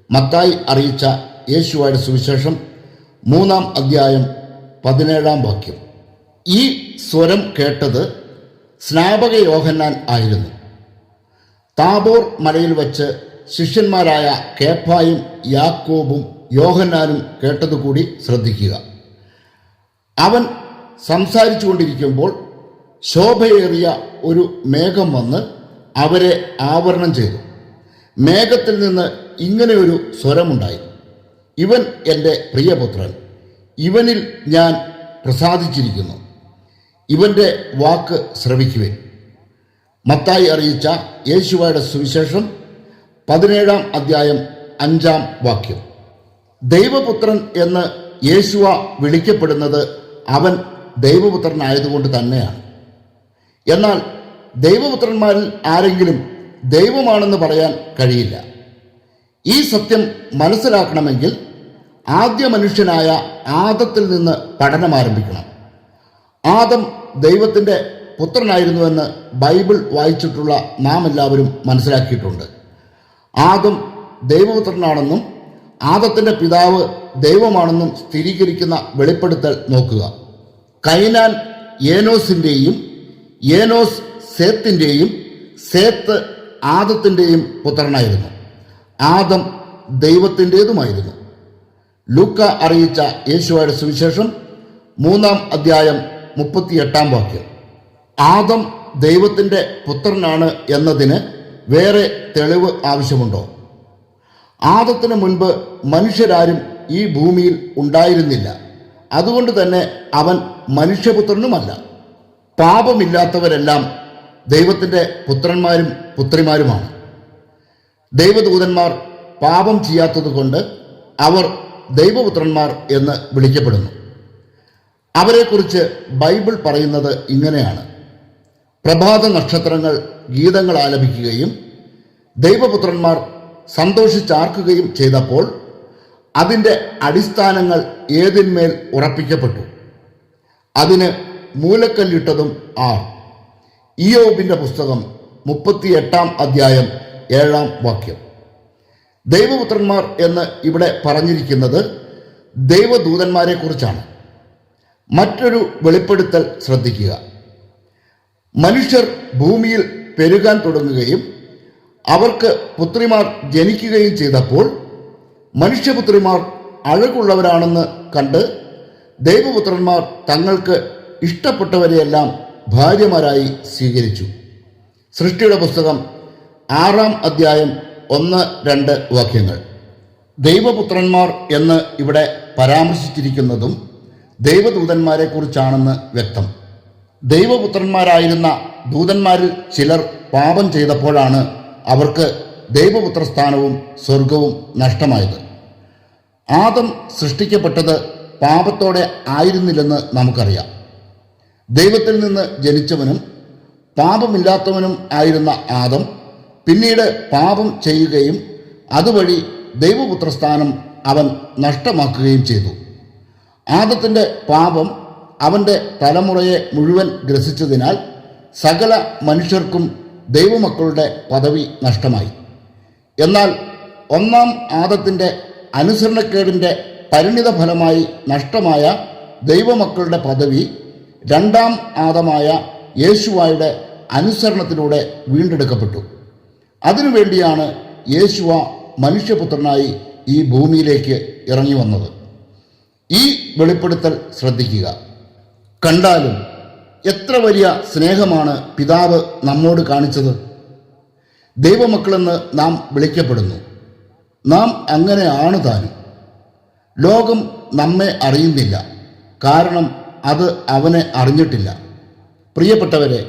മത്തായി അറിയിച്ച യേശുവയുടെ സുവിശേഷം 3-ാം അധ്യായം 17-ാം വാക്യം. ഈ സ്വരം കേട്ടത് സ്നാപക യോഹന്നാൻ ആയിരുന്നു. താബോർ മലയിൽ വച്ച് ശിഷ്യന്മാരായ കേഫായും യാക്കോബും യോഹന്നാനും കേട്ടതുകൂടി ശ്രദ്ധിക്കുക. അവൻ സംസാരിച്ചു കൊണ്ടിരിക്കുമ്പോൾ ശോഭയേറിയ ഒരു മേഘം വന്ന് അവരെ ആവരണം ചെയ്തു. മേഘത്തിൽ നിന്ന് ഇങ്ങനെ ഒരു സ്വരമുണ്ടായി: ഇവൻ എൻ്റെ പ്രിയപുത്രൻ, ഇവനിൽ ഞാൻ പ്രസാദിച്ചിരിക്കുന്നു, ഇവൻ്റെ വാക്ക് ശ്രവിക്കുവിൻ. മത്തായി അറിയിച്ച യേശുവയുടെ സുവിശേഷം 17-ാം അധ്യായം 5-ാം വാക്യം. ദൈവപുത്രൻ എന്ന് യേശുവ വിളിക്കപ്പെടുന്നത് അവൻ ദൈവപുത്രനായതുകൊണ്ട് തന്നെയാണ്. എന്നാൽ ദൈവപുത്രന്മാരിൽ ആരെങ്കിലും ദൈവമാണെന്ന് പറയാൻ കഴിയില്ല. ഈ സത്യം മനസ്സിലാക്കണമെങ്കിൽ ആദ്യ മനുഷ്യനായ ആദത്തിൽ നിന്ന് പഠനം ആരംഭിക്കണം. ആദം ദൈവത്തിൻ്റെ പുത്രനായിരുന്നുവെന്ന് ബൈബിൾ വായിച്ചിട്ടുള്ള നാം എല്ലാവരും മനസ്സിലാക്കിയിട്ടുണ്ട്. ആദം ദൈവപുത്രനാണെന്നും ആദത്തിൻ്റെ പിതാവ് ദൈവമാണെന്നും സ്ഥിരീകരിക്കുന്ന വെളിപ്പെടുത്തൽ നോക്കുക. കൈനാൻ ഏനോസിൻ്റെയും ഏനോസ് സേത്തിൻ്റെയും സേത്ത് ആദത്തിൻ്റെയും പുത്രനായിരുന്നു. ആദം ദൈവത്തിൻ്റേതുമായിരുന്നു. ലൂക്ക അറിയിച്ച യേശുവയുടെ സുവിശേഷം 3-ാം അധ്യായം 38-ാം വാക്യം. ആദം ദൈവത്തിൻ്റെ പുത്രനാണ് എന്നതിന് വേറെ തെളിവ് ആവശ്യമുണ്ടോ? ആദത്തിന് മുൻപ് മനുഷ്യരാരും ഈ ഭൂമിയിൽ ഉണ്ടായിരുന്നില്ല. അതുകൊണ്ട് തന്നെ അവൻ മനുഷ്യപുത്രനുമല്ല. പാപമില്ലാത്തവരെല്ലാം ദൈവത്തിൻ്റെ പുത്രന്മാരും പുത്രിമാരുമാണ്. ദൈവദൂതന്മാർ പാപം ചെയ്യാത്തതുകൊണ്ട് അവർ ദൈവപുത്രന്മാർ എന്ന് വിളിക്കപ്പെടുന്നു. അവരെക്കുറിച്ച് ബൈബിൾ പറയുന്നത് ഇങ്ങനെയാണ്: പ്രഭാത നക്ഷത്രങ്ങൾ ഗീതങ്ങൾ ആലപിക്കുകയും ദൈവപുത്രന്മാർ സന്തോഷിച്ചാർക്കുകയും ചെയ്തപ്പോൾ അതിൻ്റെ അടിസ്ഥാനങ്ങൾ ഏതിന്മേൽ ഉറപ്പിക്കപ്പെട്ടു. അതിന് മൂലക്കല്ലിട്ടതും ആർ. ഇയ്യോബിൻ്റെ പുസ്തകം 38-ാം അധ്യായം 7-ാം വാക്യം. ദൈവപുത്രന്മാർ എന്ന് ഇവിടെ പറഞ്ഞിരിക്കുന്നത് ദൈവദൂതന്മാരെ കുറിച്ചാണ്. മറ്റൊരു വെളിപ്പെടുത്തൽ ശ്രദ്ധിക്കുക. മനുഷ്യർ ഭൂമിയിൽ പെരുകാൻ തുടങ്ങുകയും അവർക്ക് പുത്രിമാർ ജനിക്കുകയും ചെയ്തപ്പോൾ മനുഷ്യപുത്രിമാർ അഴകുള്ളവരാണെന്ന് കണ്ട് ദൈവപുത്രന്മാർ തങ്ങൾക്ക് ഇഷ്ടപ്പെട്ടവരെയെല്ലാം ഭാര്യമാരായി സ്വീകരിച്ചു. സൃഷ്ടിയുടെ പുസ്തകം 6-ാം അധ്യായം 1-2 വാക്യങ്ങൾ. ദൈവപുത്രന്മാർ എന്ന് ഇവിടെ പരാമർശിച്ചിരിക്കുന്നതും ദൈവദൂതന്മാരെ കുറിച്ചാണെന്ന് വ്യക്തം. ദൈവപുത്രന്മാരായിരുന്ന ദൂതന്മാരിൽ ചിലർ പാപം ചെയ്തപ്പോഴാണ് അവർക്ക് ദൈവപുത്രസ്ഥാനവും സ്വർഗവും നഷ്ടമായത്. ആദം സൃഷ്ടിക്കപ്പെട്ടത് പാപത്തോടെ ആയിരുന്നില്ലെന്ന് നമുക്കറിയാം. ദൈവത്തിൽ നിന്ന് ജനിച്ചവനും പാപമില്ലാത്തവനും ആയിരുന്ന ആദം പിന്നീട് പാപം ചെയ്യുകയും അതുവഴി ദൈവപുത്രസ്ഥാനം അവൻ നഷ്ടമാക്കുകയും ചെയ്തു. ആദത്തിൻ്റെ പാപം അവൻ്റെ തലമുറയെ മുഴുവൻ ഗ്രസിച്ചതിനാൽ സകല മനുഷ്യർക്കും ദൈവമക്കളുടെ പദവി നഷ്ടമായി. എന്നാൽ 1-ാം ആദത്തിൻ്റെ അനുസരണക്കേടിൻ്റെ പരിണിത ഫലമായി നഷ്ടമായ ദൈവമക്കളുടെ പദവി രണ്ടാം ആദമായ യേശുവയുടെ അനുസരണത്തിലൂടെ വീണ്ടെടുക്കപ്പെട്ടു. അതിനുവേണ്ടിയാണ് യേശുവ മനുഷ്യപുത്രനായി ഈ ഭൂമിയിലേക്ക് ഇറങ്ങി വന്നത്. ഈ വെളിപ്പെടുത്തൽ ശ്രദ്ധിക്കുക. കണ്ടാലും എത്ര വലിയ സ്നേഹമാണ് പിതാവ് നമ്മോട് കാണിച്ചത്. ദൈവമക്കളെന്ന് നാം വിളിക്കപ്പെടുന്നു. നാം അങ്ങനെയാണ് താനും. ലോകം നമ്മെ അറിയുന്നില്ല, കാരണം അത് അവനെ അറിഞ്ഞിട്ടില്ല. പ്രിയപ്പെട്ടവരെ,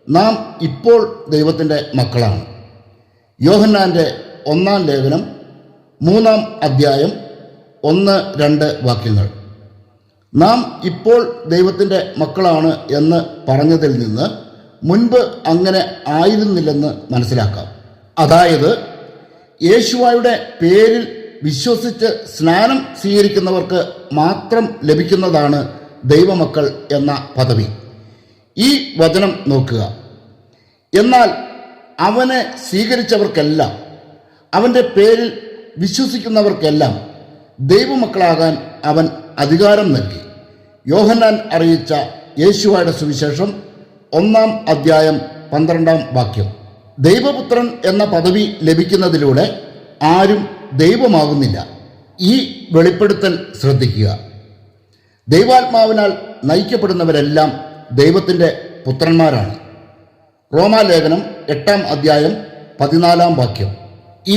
നാം ഇപ്പോൾ ദൈവത്തിൻ്റെ മക്കളാണ്. യോഹന്നാൻ്റെ 1-ാം ലേഖനം 3-ാം അധ്യായം 1-2 വാക്യങ്ങൾ. നാം ഇപ്പോൾ ദൈവത്തിൻ്റെ മക്കളാണ് എന്ന് പറഞ്ഞതിൽ നിന്ന് മുൻപ് അങ്ങനെ ആയിരുന്നില്ലെന്ന് മനസ്സിലാക്കാം. അതായത് യേശുവയുടെ പേരിൽ വിശ്വസിച്ച് സ്നാനം സ്വീകരിക്കുന്നവർക്ക് മാത്രം ലഭിക്കുന്നതാണ് ദൈവമക്കൾ എന്ന പദവി. ഈ വചനം നോക്കുക. എന്നാൽ അവനെ സ്വീകരിച്ചവർക്കെല്ലാം, അവൻ്റെ പേരിൽ വിശ്വസിക്കുന്നവർക്കെല്ലാം ദൈവമക്കളാകാൻ അവൻ അധികാരം നൽകി. യോഹന്നാൻ അറിയിച്ച യേശുവയുടെ സുവിശേഷം 1-ാം അധ്യായം 12-ാം വാക്യം. ദൈവപുത്രൻ എന്ന പദവി ലഭിക്കുന്നതിലൂടെ ആരും ദൈവമാകുന്നില്ല. ഈ വെളിപ്പെടുത്തൽ ശ്രദ്ധിക്കുക. ദൈവാത്മാവിനാൽ നയിക്കപ്പെടുന്നവരെല്ലാം ദൈവത്തിൻ്റെ പുത്രന്മാരാണ്. റോമാലേഖനം 8-ാം അധ്യായം 14-ാം വാക്യം.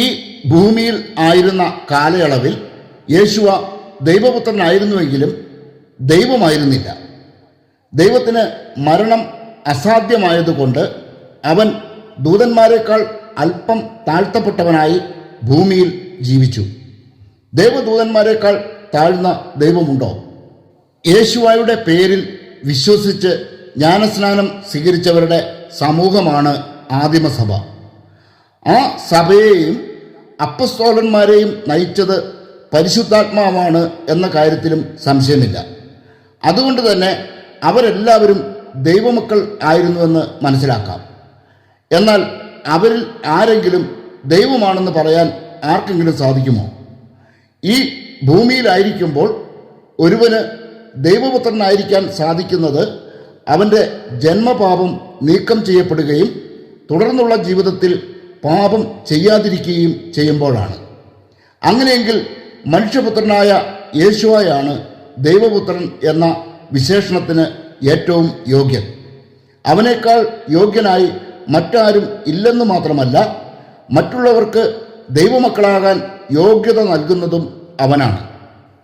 ഈ ഭൂമിയിൽ ആയിരുന്ന കാലയളവിൽ യേശുവ ദൈവപുത്രനായിരുന്നുവെങ്കിലും ദൈവമായിരുന്നില്ല. ദൈവത്തിന് മരണം അസാധ്യമായതുകൊണ്ട് അവൻ ദൂതന്മാരെക്കാൾ അല്പം താഴ്ത്തപ്പെട്ടവനായി ഭൂമിയിൽ ജീവിച്ചു. ദേവദൂതന്മാരെക്കാൾ താഴ്ന്ന ദൈവമുണ്ടോ? യേശുവയുടെ പേരിൽ വിശ്വസിച്ച് ജ്ഞാനസ്നാനം സ്വീകരിച്ചവരുടെ സമൂഹമാണ് ആദിമസഭ. ആ സഭയെയും അപ്പസ്തോലന്മാരെയും നയിച്ചത് പരിശുദ്ധാത്മാവാണ് എന്ന കാര്യത്തിലും സംശയമില്ല. അതുകൊണ്ട് തന്നെ അവരെല്ലാവരും ദൈവമക്കൾ ആയിരുന്നുവെന്ന് മനസ്സിലാക്കാം. എന്നാൽ അവരിൽ ആരെങ്കിലും ദൈവമാണെന്ന് പറയാൻ ആർക്കെങ്കിലും സാധിക്കുമോ? ഈ ഭൂമിയിലായിരിക്കുമ്പോൾ ഒരുവന് ദൈവപുത്രനായിരിക്കാൻ സാധിക്കുന്നത് അവൻ്റെ ജന്മപാപം നീക്കം ചെയ്യപ്പെടുകയും തുടർന്നുള്ള ജീവിതത്തിൽ പാപം ചെയ്യാതിരിക്കുകയും ചെയ്യുമ്പോഴാണ്. അങ്ങനെയെങ്കിൽ മനുഷ്യപുത്രനായ യേശുവയാണ് ദൈവപുത്രൻ എന്ന വിശേഷണത്തിന് ഏറ്റവും യോഗ്യൻ. അവനേക്കാൾ യോഗ്യനായി മറ്റാരും ഇല്ലെന്നു മാത്രമല്ല, മറ്റുള്ളവർക്ക് ദൈവമക്കളാകാൻ യോഗ്യത നൽകുന്നതും അവനാണ്.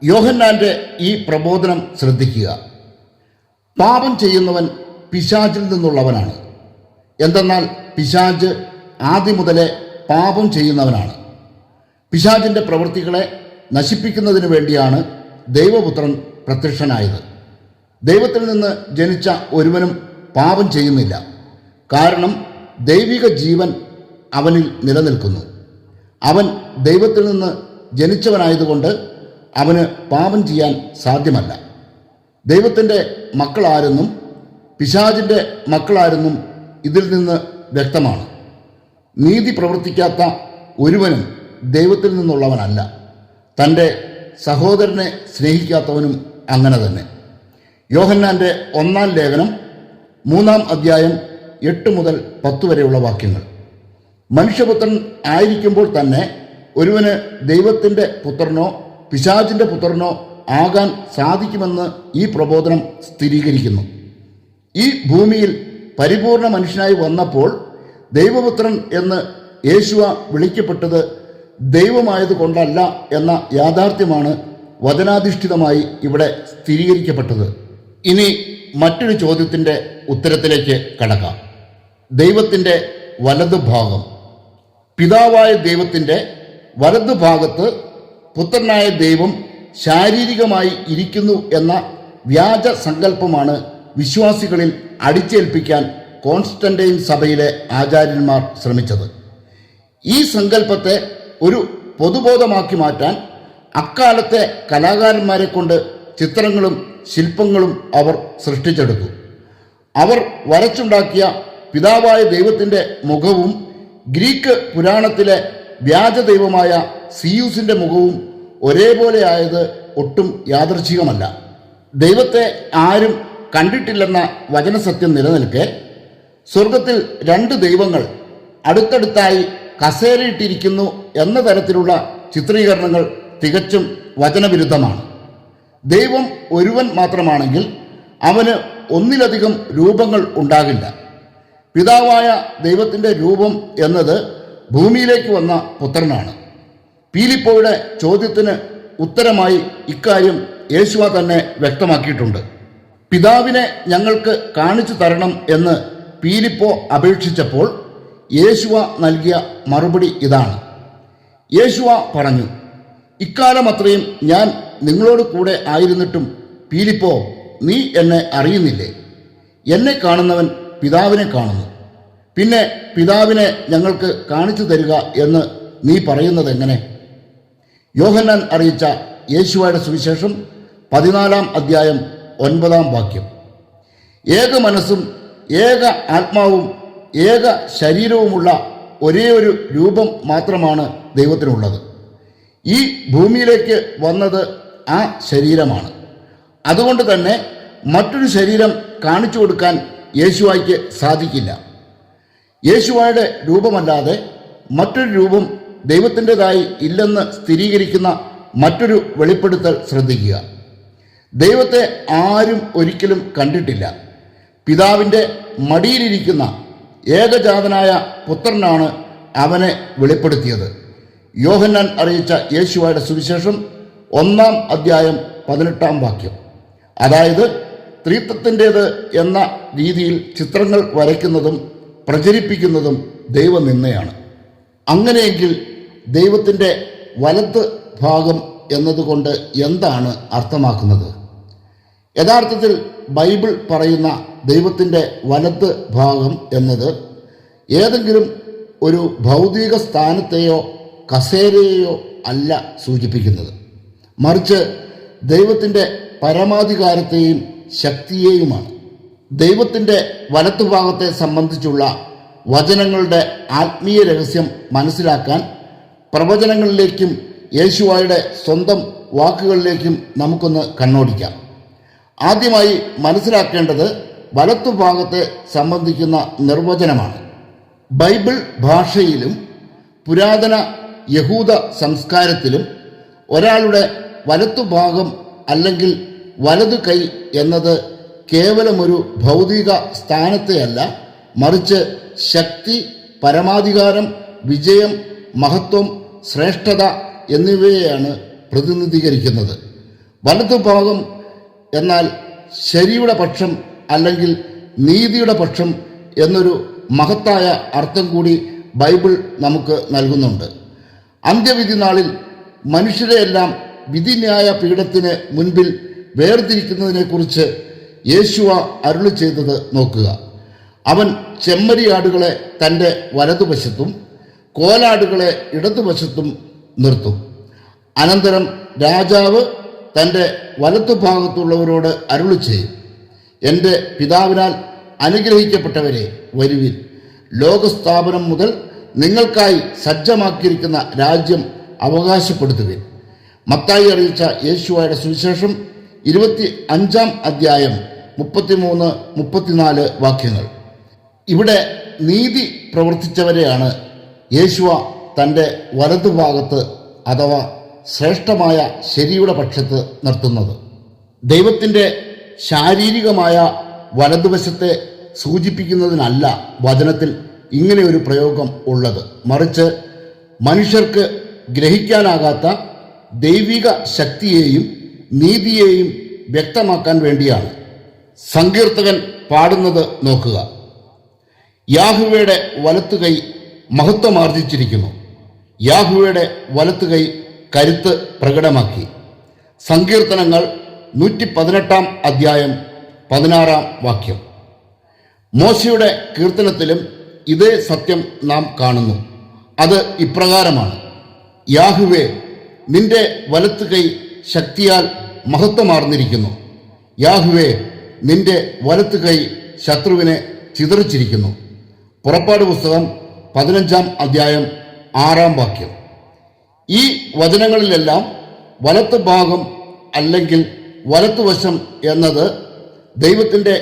യോഹന്നാൻ്റെ ഈ പ്രബോധനം ശ്രദ്ധിക്കുക. പാപം ചെയ്യുന്നവൻ പിശാചിൽ നിന്നുള്ളവനാണ്. എന്തെന്നാൽ പിശാച് ആദ്യം മുതലേ പാപം ചെയ്യുന്നവനാണ്. പിശാചിൻ്റെ പ്രവൃത്തികളെ നശിപ്പിക്കുന്നതിന് വേണ്ടിയാണ് ദൈവപുത്രൻ പ്രത്യക്ഷനായത്. ദൈവത്തിൽ നിന്ന് ജനിച്ച ഒരുവനും പാപം ചെയ്യുന്നില്ല, കാരണം ദൈവിക ജീവൻ അവനിൽ നിലനിൽക്കുന്നു. അവൻ ദൈവത്തിൽ നിന്ന് ജനിച്ചവനായതുകൊണ്ട് അവന് പാപം ചെയ്യാൻ സാധ്യമല്ല. ദൈവത്തിൻ്റെ മക്കളാരെന്നും പിശാചിൻ്റെ മക്കളാരെന്നും ഇതിൽ നിന്ന് വ്യക്തമാണ്. നീതി പ്രവർത്തിക്കാത്ത ഒരുവനും ദൈവത്തിൽ നിന്നുള്ളവനല്ല. തൻ്റെ സഹോദരനെ സ്നേഹിക്കാത്തവനും അങ്ങനെ തന്നെ. യോഹന്നാൻ്റെ 1-ാം ലേഖനം 3-ാം അധ്യായം 8 മുതൽ 10 വരെയുള്ള വാക്യങ്ങൾ. മനുഷ്യപുത്രൻ ആയിരിക്കുമ്പോൾ തന്നെ ഒരുവന് ദൈവത്തിൻ്റെ പുത്രനോ പിശാചിൻ്റെ പുത്രനോ ആകാൻ സാധിക്കുമെന്ന് ഈ പ്രബോധനം സ്ഥിരീകരിക്കുന്നു. ഈ ഭൂമിയിൽ പരിപൂർണ മനുഷ്യനായി വന്നപ്പോൾ ദൈവപുത്രൻ എന്ന് യേശുവ വിളിക്കപ്പെട്ടത് ദൈവമായതുകൊണ്ടല്ല എന്ന യാഥാർത്ഥ്യമാണ് വചനാധിഷ്ഠിതമായി ഇവിടെ സ്ഥിരീകരിക്കപ്പെട്ടത്. ഇനി മറ്റൊരു ചോദ്യത്തിൻ്റെ ഉത്തരത്തിലേക്ക് കടക്കാം. ദൈവത്തിൻ്റെ വലതുഭാഗം. പിതാവായ ദൈവത്തിൻ്റെ വലതുഭാഗത്ത് പുത്രനായ ദൈവം ശാരീരികമായി ഇരിക്കുന്നു എന്ന വ്യാജ സങ്കല്പമാണ് വിശ്വാസികളിൽ അടിച്ചേൽപ്പിക്കാൻ കോൺസ്റ്റന്റൈൻ സഭയിലെ ആചാര്യന്മാർ ശ്രമിച്ചത്. ഈ സങ്കല്പത്തെ ഒരു പൊതുബോധമാക്കി മാറ്റാൻ അക്കാലത്തെ കലാകാരന്മാരെ കൊണ്ട് ചിത്രങ്ങളും ശില്പങ്ങളും അവർ സൃഷ്ടിച്ചെടുത്തു. അവർ വരച്ചുണ്ടാക്കിയ പിതാവായ ദൈവത്തിൻ്റെ മുഖവും ഗ്രീക്ക് പുരാണത്തിലെ വ്യാജദൈവമായ സിയൂസിൻ്റെ മുഖവും ഒരേപോലെ ആയത് ഒട്ടും യാദൃച്ഛികമല്ല. ദൈവത്തെ ആരും കണ്ടിട്ടില്ലെന്ന വചനസത്യം നിലനിൽക്കെ സ്വർഗത്തിൽ 2 ദൈവങ്ങൾ അടുത്തടുത്തായി കസേരയിട്ടിരിക്കുന്നു എന്ന തരത്തിലുള്ള ചിത്രീകരണങ്ങൾ തികച്ചും വചനവിരുദ്ധമാണ്. ദൈവം ഒരുവൻ മാത്രമാണെങ്കിൽ അവന് ഒന്നിലധികം രൂപങ്ങൾ ഉണ്ടാകില്ല. പിതാവായ ദൈവത്തിൻ്റെ രൂപം എന്നത് ഭൂമിയിലേക്ക് വന്ന പുത്രനാണ്. പീലിപ്പോയുടെ ചോദ്യത്തിന് ഉത്തരമായി ഇക്കാര്യം യേശുവ തന്നെ വ്യക്തമാക്കിയിട്ടുണ്ട്. പിതാവിനെ ഞങ്ങൾക്ക് കാണിച്ചു തരണം എന്ന് പീലിപ്പോ അപേക്ഷിച്ചപ്പോൾ യേശുവ നൽകിയ മറുപടി ഇതാണ്. യേശുവ പറഞ്ഞു, ഇക്കാലമത്രയും ഞാൻ നിങ്ങളോട് കൂടെ ആയിരുന്നിട്ടും പീലിപ്പോ, നീ എന്നെ അറിയുന്നില്ലേ? എന്നെ കാണുന്നവൻ പിതാവിനെ കാണുന്നു. പിന്നെ പിതാവിനെ ഞങ്ങൾക്ക് കാണിച്ചു തരിക എന്ന് നീ പറയുന്നത് എങ്ങനെ? യോഹന്നാൻ അറിയിച്ച യേശുവയുടെ സുവിശേഷം 14-ാം അധ്യായം 9-ാം വാക്യം. ഏക മനസ്സും ഏക ആത്മാവും ഏക ശരീരവുമുള്ള ഒരേ ഒരു രൂപം മാത്രമാണ് ദൈവത്തിനുള്ളത്. ഈ ഭൂമിയിലേക്ക് വന്നത് ആ ശരീരമാണ്. അതുകൊണ്ട് തന്നെ മറ്റൊരു ശരീരം കാണിച്ചു കൊടുക്കാൻ യേശുവായ്ക്ക് സാധിക്കില്ല. യേശുവായുടെ രൂപമല്ലാതെ മറ്റൊരു രൂപം ദൈവത്തിൻ്റെതായി ഇല്ലെന്ന് സ്ഥിരീകരിക്കുന്ന മറ്റൊരു വെളിപ്പെടുത്തൽ ശ്രദ്ധിക്കുക. ദൈവത്തെ ആരും ഒരിക്കലും കണ്ടിട്ടില്ല. പിതാവിൻ്റെ മടിയിലിരിക്കുന്ന ഏകജാതനായ പുത്രനാണ് അവനെ വെളിപ്പെടുത്തിയത്. യോഹന്നാൻ അറിയിച്ച യേശുവയുടെ സുവിശേഷം 1-ാം അധ്യായം 18-ാം വാക്യം. അതായത് ത്രിത്വത്തിൻ്റേത് എന്ന രീതിയിൽ ചിത്രങ്ങൾ വരയ്ക്കുന്നതും പ്രചരിപ്പിക്കുന്നതും ദൈവനിന്ദയാണ്. അങ്ങനെയെങ്കിൽ ദൈവത്തിൻ്റെ വലത്ത് ഭാഗം എന്നതുകൊണ്ട് എന്താണ് അർത്ഥമാക്കുന്നത്? യഥാർത്ഥത്തിൽ ബൈബിൾ പറയുന്ന ദൈവത്തിൻ്റെ വലത്ത് ഭാഗം എന്നത് ഏതെങ്കിലും ഒരു ഭൗതിക സ്ഥാനത്തെയോ കസേരയെയോ അല്ല സൂചിപ്പിക്കുന്നത്. മറിച്ച് ദൈവത്തിൻ്റെ പരമാധികാരത്തെയും ശക്തിയെയുമാണ്. ദൈവത്തിൻ്റെ വലത്തുഭാഗത്തെ സംബന്ധിച്ചുള്ള വചനങ്ങളുടെ ആത്മീയ രഹസ്യം മനസ്സിലാക്കാൻ പ്രവചനങ്ങളിലേക്കും യേശുവായുടെ സ്വന്തം വാക്കുകളിലേക്കും നമുക്കൊന്ന് കണ്ണോടിക്കാം. ആദ്യമായി മനസ്സിലാക്കേണ്ടത് വലത്തുഭാഗത്തെ സംബന്ധിക്കുന്ന നിർവചനമാണ്. ബൈബിൾ ഭാഷയിലും പുരാതന യഹൂദ സംസ്കാരത്തിലും ഒരാളുടെ വലത്തുഭാഗം അല്ലെങ്കിൽ വലതു കൈ എന്നത് കേവലമൊരു ഭൗതിക സ്ഥാനത്തെയല്ല, മറിച്ച് ശക്തി, പരമാധികാരം, വിജയം, മഹത്വം, ശ്രേഷ്ഠത എന്നിവയെയാണ് പ്രതിനിധീകരിക്കുന്നത്. വലതുഭാഗം എന്നാൽ ശരിയുടെ പക്ഷം അല്ലെങ്കിൽ നീതിയുടെ പക്ഷം എന്നൊരു മഹത്തായ അർത്ഥം കൂടി ബൈബിൾ നമുക്ക് നൽകുന്നുണ്ട്. അന്ത്യവിധി നാളിൽ മനുഷ്യരെയെല്ലാം വിധിന്യായ പീഠത്തിന് മുൻപിൽ വേർതിരിക്കുന്നതിനെക്കുറിച്ച് യേശുവ അരുളി ചെയ്തത് നോക്കുക. അവൻ ചെമ്മരിയാടുകളെ തൻ്റെ വലതുവശത്തും കോലാടുകളെ ഇടതുവശത്തും നിർത്തും. അനന്തരം രാജാവ് തൻ്റെ വലത്തുഭാഗത്തുള്ളവരോട് അരുളി ചെയ്യും, എൻ്റെ പിതാവിനാൽ അനുഗ്രഹിക്കപ്പെട്ടവരെ വരുവിൻ, ലോകസ്ഥാപനം മുതൽ നിങ്ങൾക്കായി സജ്ജമാക്കിയിരിക്കുന്ന രാജ്യം അവകാശപ്പെടുത്തുവിൻ. മത്തായി അറിയിച്ച യേശുവയുടെ സുവിശേഷം 25-ാം അധ്യായം 33-34 വാക്യങ്ങൾ. ഇവിടെ നീതി പ്രവർത്തിച്ചവരെയാണ് യേശുവ തൻ്റെ വലതുഭാഗത്ത് അഥവാ ശ്രേഷ്ഠമായ ശരിയുടെ പക്ഷത്ത് നിർത്തുന്നത്. ദൈവത്തിൻ്റെ ശാരീരികമായ വലതുവശത്തെ സൂചിപ്പിക്കുന്നതിനല്ല വചനത്തിൽ ഇങ്ങനെ ഒരു പ്രയോഗം ഉള്ളത്. മറിച്ച് മനുഷ്യർക്ക് ഗ്രഹിക്കാനാകാത്ത ദൈവിക ശക്തിയെയും നീതിയെയും വ്യക്തമാക്കാൻ വേണ്ടിയാണ്. സങ്കീർത്തകൻ പാടുന്നത് നോക്കുക. യാഹുവയുടെ വലത്തുകൈ മഹത്വമാർജിച്ചിരിക്കുന്നു, യാഹുവയുടെ വലത്തുകൈ കരുത്ത് പ്രകടമാക്കി. സങ്കീർത്തനങ്ങൾ 118-ാം അധ്യായം 16-ാം വാക്യം. മോശയുടെ കീർത്തനത്തിലും ഇതേ സത്യം നാം കാണുന്നു. അത് ഇപ്രകാരമാണ്: യാഹുവേ, നിന്റെ വലത്തുകൈ ശക്തിയാൽ മഹത്വമാർന്നിരിക്കുന്നു, യാഹുവേ, നിന്റെ വലത്തുകൈ ശത്രുവിനെ ചിതറിച്ചിരിക്കുന്നു. പുറപ്പാട് പുസ്തകം 15-ാം അധ്യായം 6-ാം വാക്യം. ഈ വചനങ്ങളിലെല്ലാം വലത്ത് ഭാഗം അല്ലെങ്കിൽ വലത്തുവശം എന്നത് ദൈവത്തിൻ്റെ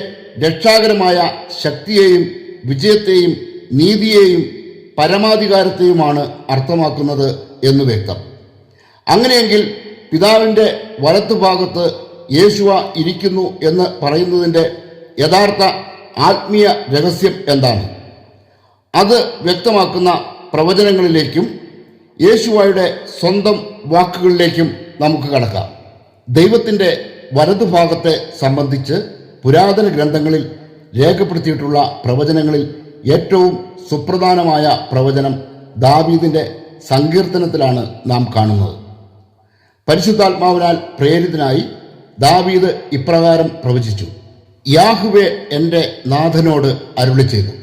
രക്ഷാകരമായ ശക്തിയെയും വിജയത്തെയും നീതിയെയും പരമാധികാരത്തെയുമാണ് അർത്ഥമാക്കുന്നത് എന്ന് വ്യക്തം. അങ്ങനെയെങ്കിൽ പിതാവിൻ്റെ വലത്തുഭാഗത്ത് യേശുവ ഇരിക്കുന്നു എന്ന് പറയുന്നതിൻ്റെ യഥാർത്ഥ ആത്മീയ രഹസ്യം എന്താണ്? അത് വ്യക്തമാക്കുന്ന പ്രവചനങ്ങളിലേക്കും യേശുവയുടെ സ്വന്തം വാക്കുകളിലേക്കും നമുക്ക് കടക്കാം. ദൈവത്തിൻ്റെ വലതുഭാഗത്തെ സംബന്ധിച്ച് പുരാതന ഗ്രന്ഥങ്ങളിൽ രേഖപ്പെടുത്തിയിട്ടുള്ള പ്രവചനങ്ങളിൽ ഏറ്റവും സുപ്രധാനമായ പ്രവചനം ദാവീദിൻ്റെ സങ്കീർത്തനത്തിലാണ് നാം കാണുന്നത്. പരിശുദ്ധാത്മാവിനാൽ പ്രേരിതനായി ദാവീദ് ഇപ്രകാരം പ്രവചിച്ചു: യാഹ്വേ എൻ്റെ നാഥനോട് അരുളി ചെയ്തു,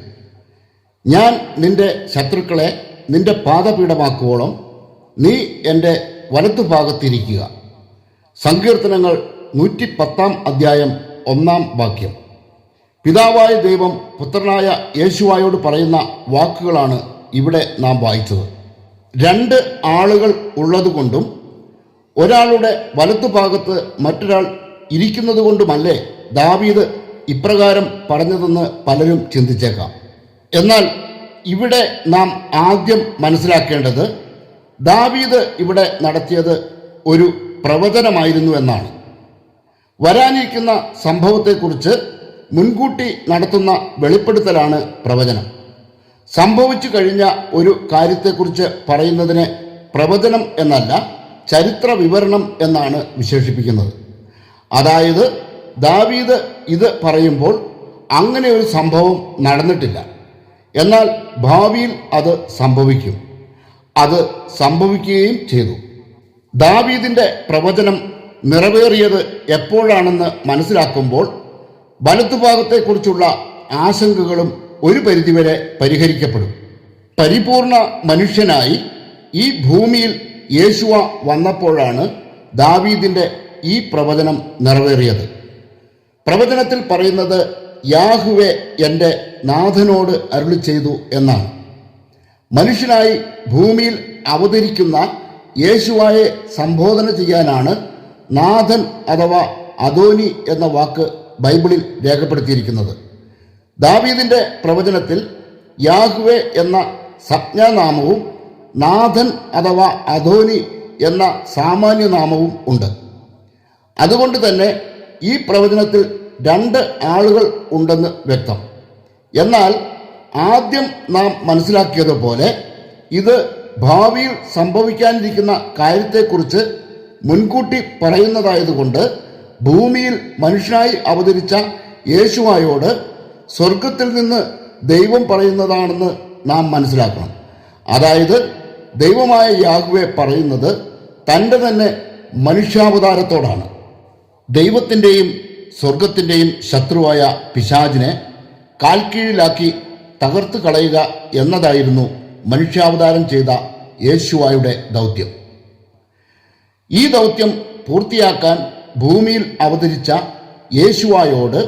ഞാൻ നിന്റെ ശത്രുക്കളെ നിന്റെ പാദപീഠമാക്കുവോളം നീ എൻ്റെ വലത്തുഭാഗത്തിരിക്കുക. സങ്കീർത്തനങ്ങൾ 110 അധ്യായം 1 വാക്യം. പിതാവായ ദൈവം പുത്രനായ യേശുവായോട് പറയുന്ന വാക്കുകളാണ് ഇവിടെ നാം വായിച്ചത്. 2 ആളുകൾ ഉള്ളതുകൊണ്ടും ഒരാളുടെ വലത്തുഭാഗത്ത് മറ്റൊരാൾ ഇരിക്കുന്നത് കൊണ്ടുമല്ലേ ദാവീദ് ഇപ്രകാരം പറഞ്ഞതെന്ന് പലരും ചിന്തിച്ചേക്കാം. എന്നാൽ ഇവിടെ നാം ആദ്യം മനസ്സിലാക്കേണ്ടത് ദാവീദ് ഇവിടെ നടത്തിയത് ഒരു പ്രവചനമായിരുന്നു എന്നാണ്. വരാനിരിക്കുന്ന സംഭവത്തെക്കുറിച്ച് മുൻകൂട്ടി നടത്തുന്ന വെളിപ്പെടുത്തലാണ് പ്രവചനം. സംഭവിച്ചു കഴിഞ്ഞ ഒരു കാര്യത്തെക്കുറിച്ച് പറയുന്നതിനെ പ്രവചനം എന്നല്ല, ചരിത്ര വിവരണം എന്നാണ് വിശേഷിപ്പിക്കുന്നത്. അതായത് ദാവീദ് ഇത് പറയുമ്പോൾ അങ്ങനെ ഒരു സംഭവം നടന്നിട്ടില്ല, എന്നാൽ ഭാവിയിൽ അത് സംഭവിക്കും. അത് സംഭവിക്കുകയും ചെയ്തു. ദാവീദിൻ്റെ പ്രവചനം നിറവേറിയത് എപ്പോഴാണെന്ന് മനസ്സിലാക്കുമ്പോൾ വലത്തുഭാഗത്തെക്കുറിച്ചുള്ള ആശങ്കകളും ഒരു പരിധിവരെ പരിഹരിക്കപ്പെടും. പരിപൂർണ മനുഷ്യനായി ഈ ഭൂമിയിൽ യേശുവ വന്നപ്പോഴാണ് ദാവീദിൻ്റെ ഈ പ്രവചനം നിറവേറിയത്. പ്രവചനത്തിൽ പറയുന്നത് യാഹ്വേ എൻ്റെ നാഥനോട് അരുളി ചെയ്തു എന്നാണ്. മനുഷ്യനായി ഭൂമിയിൽ അവതരിക്കുന്ന യേശുവായെ സംബോധന ചെയ്യാനാണ് നാഥൻ അഥവാ അദോനി എന്ന വാക്ക് ബൈബിളിൽ രേഖപ്പെടുത്തിയിരിക്കുന്നത്. ദാവീദിൻ്റെ പ്രവചനത്തിൽ യാഹ്വേ എന്ന സംജ്ഞാനാമവും നാഥൻ അഥവാ അദോനി എന്ന സാമാന്യനാമവും ഉണ്ട്. അതുകൊണ്ട് തന്നെ ഈ പ്രവചനത്തിൽ 2 ആളുകൾ ഉണ്ടെന്ന് വ്യക്തം. എന്നാൽ ആദ്യം നാം മനസ്സിലാക്കിയതുപോലെ ഇത് ഭാവിയിൽ സംഭവിക്കാനിരിക്കുന്ന കാര്യത്തെക്കുറിച്ച് മുൻകൂട്ടി പറയുന്നതായതുകൊണ്ട് ഭൂമിയിൽ മനുഷ്യനായി അവതരിച്ച യേശുവായോട് സ്വർഗത്തിൽ നിന്ന് ദൈവം പറയുന്നതാണെന്ന് നാം മനസ്സിലാക്കണം. അതായത് ദൈവമായ യാഹ്വേ പറയുന്നത് തൻ്റെ തന്നെ മനുഷ്യാവതാരത്തോടാണ്. ദൈവത്തിൻ്റെയും സ്വർഗത്തിൻ്റെയും ശത്രുവായ പിശാചിനെ കാൽക്കീഴിലാക്കി തകർത്ത് കളയുക എന്നതായിരുന്നു മനുഷ്യാവതാരം ചെയ്ത യേശുവായുടെ ദൗത്യം. ഈ ദൗത്യം പൂർത്തിയാക്കാൻ ഭൂമിയിൽ അവതരിച്ച യേശുവായോട്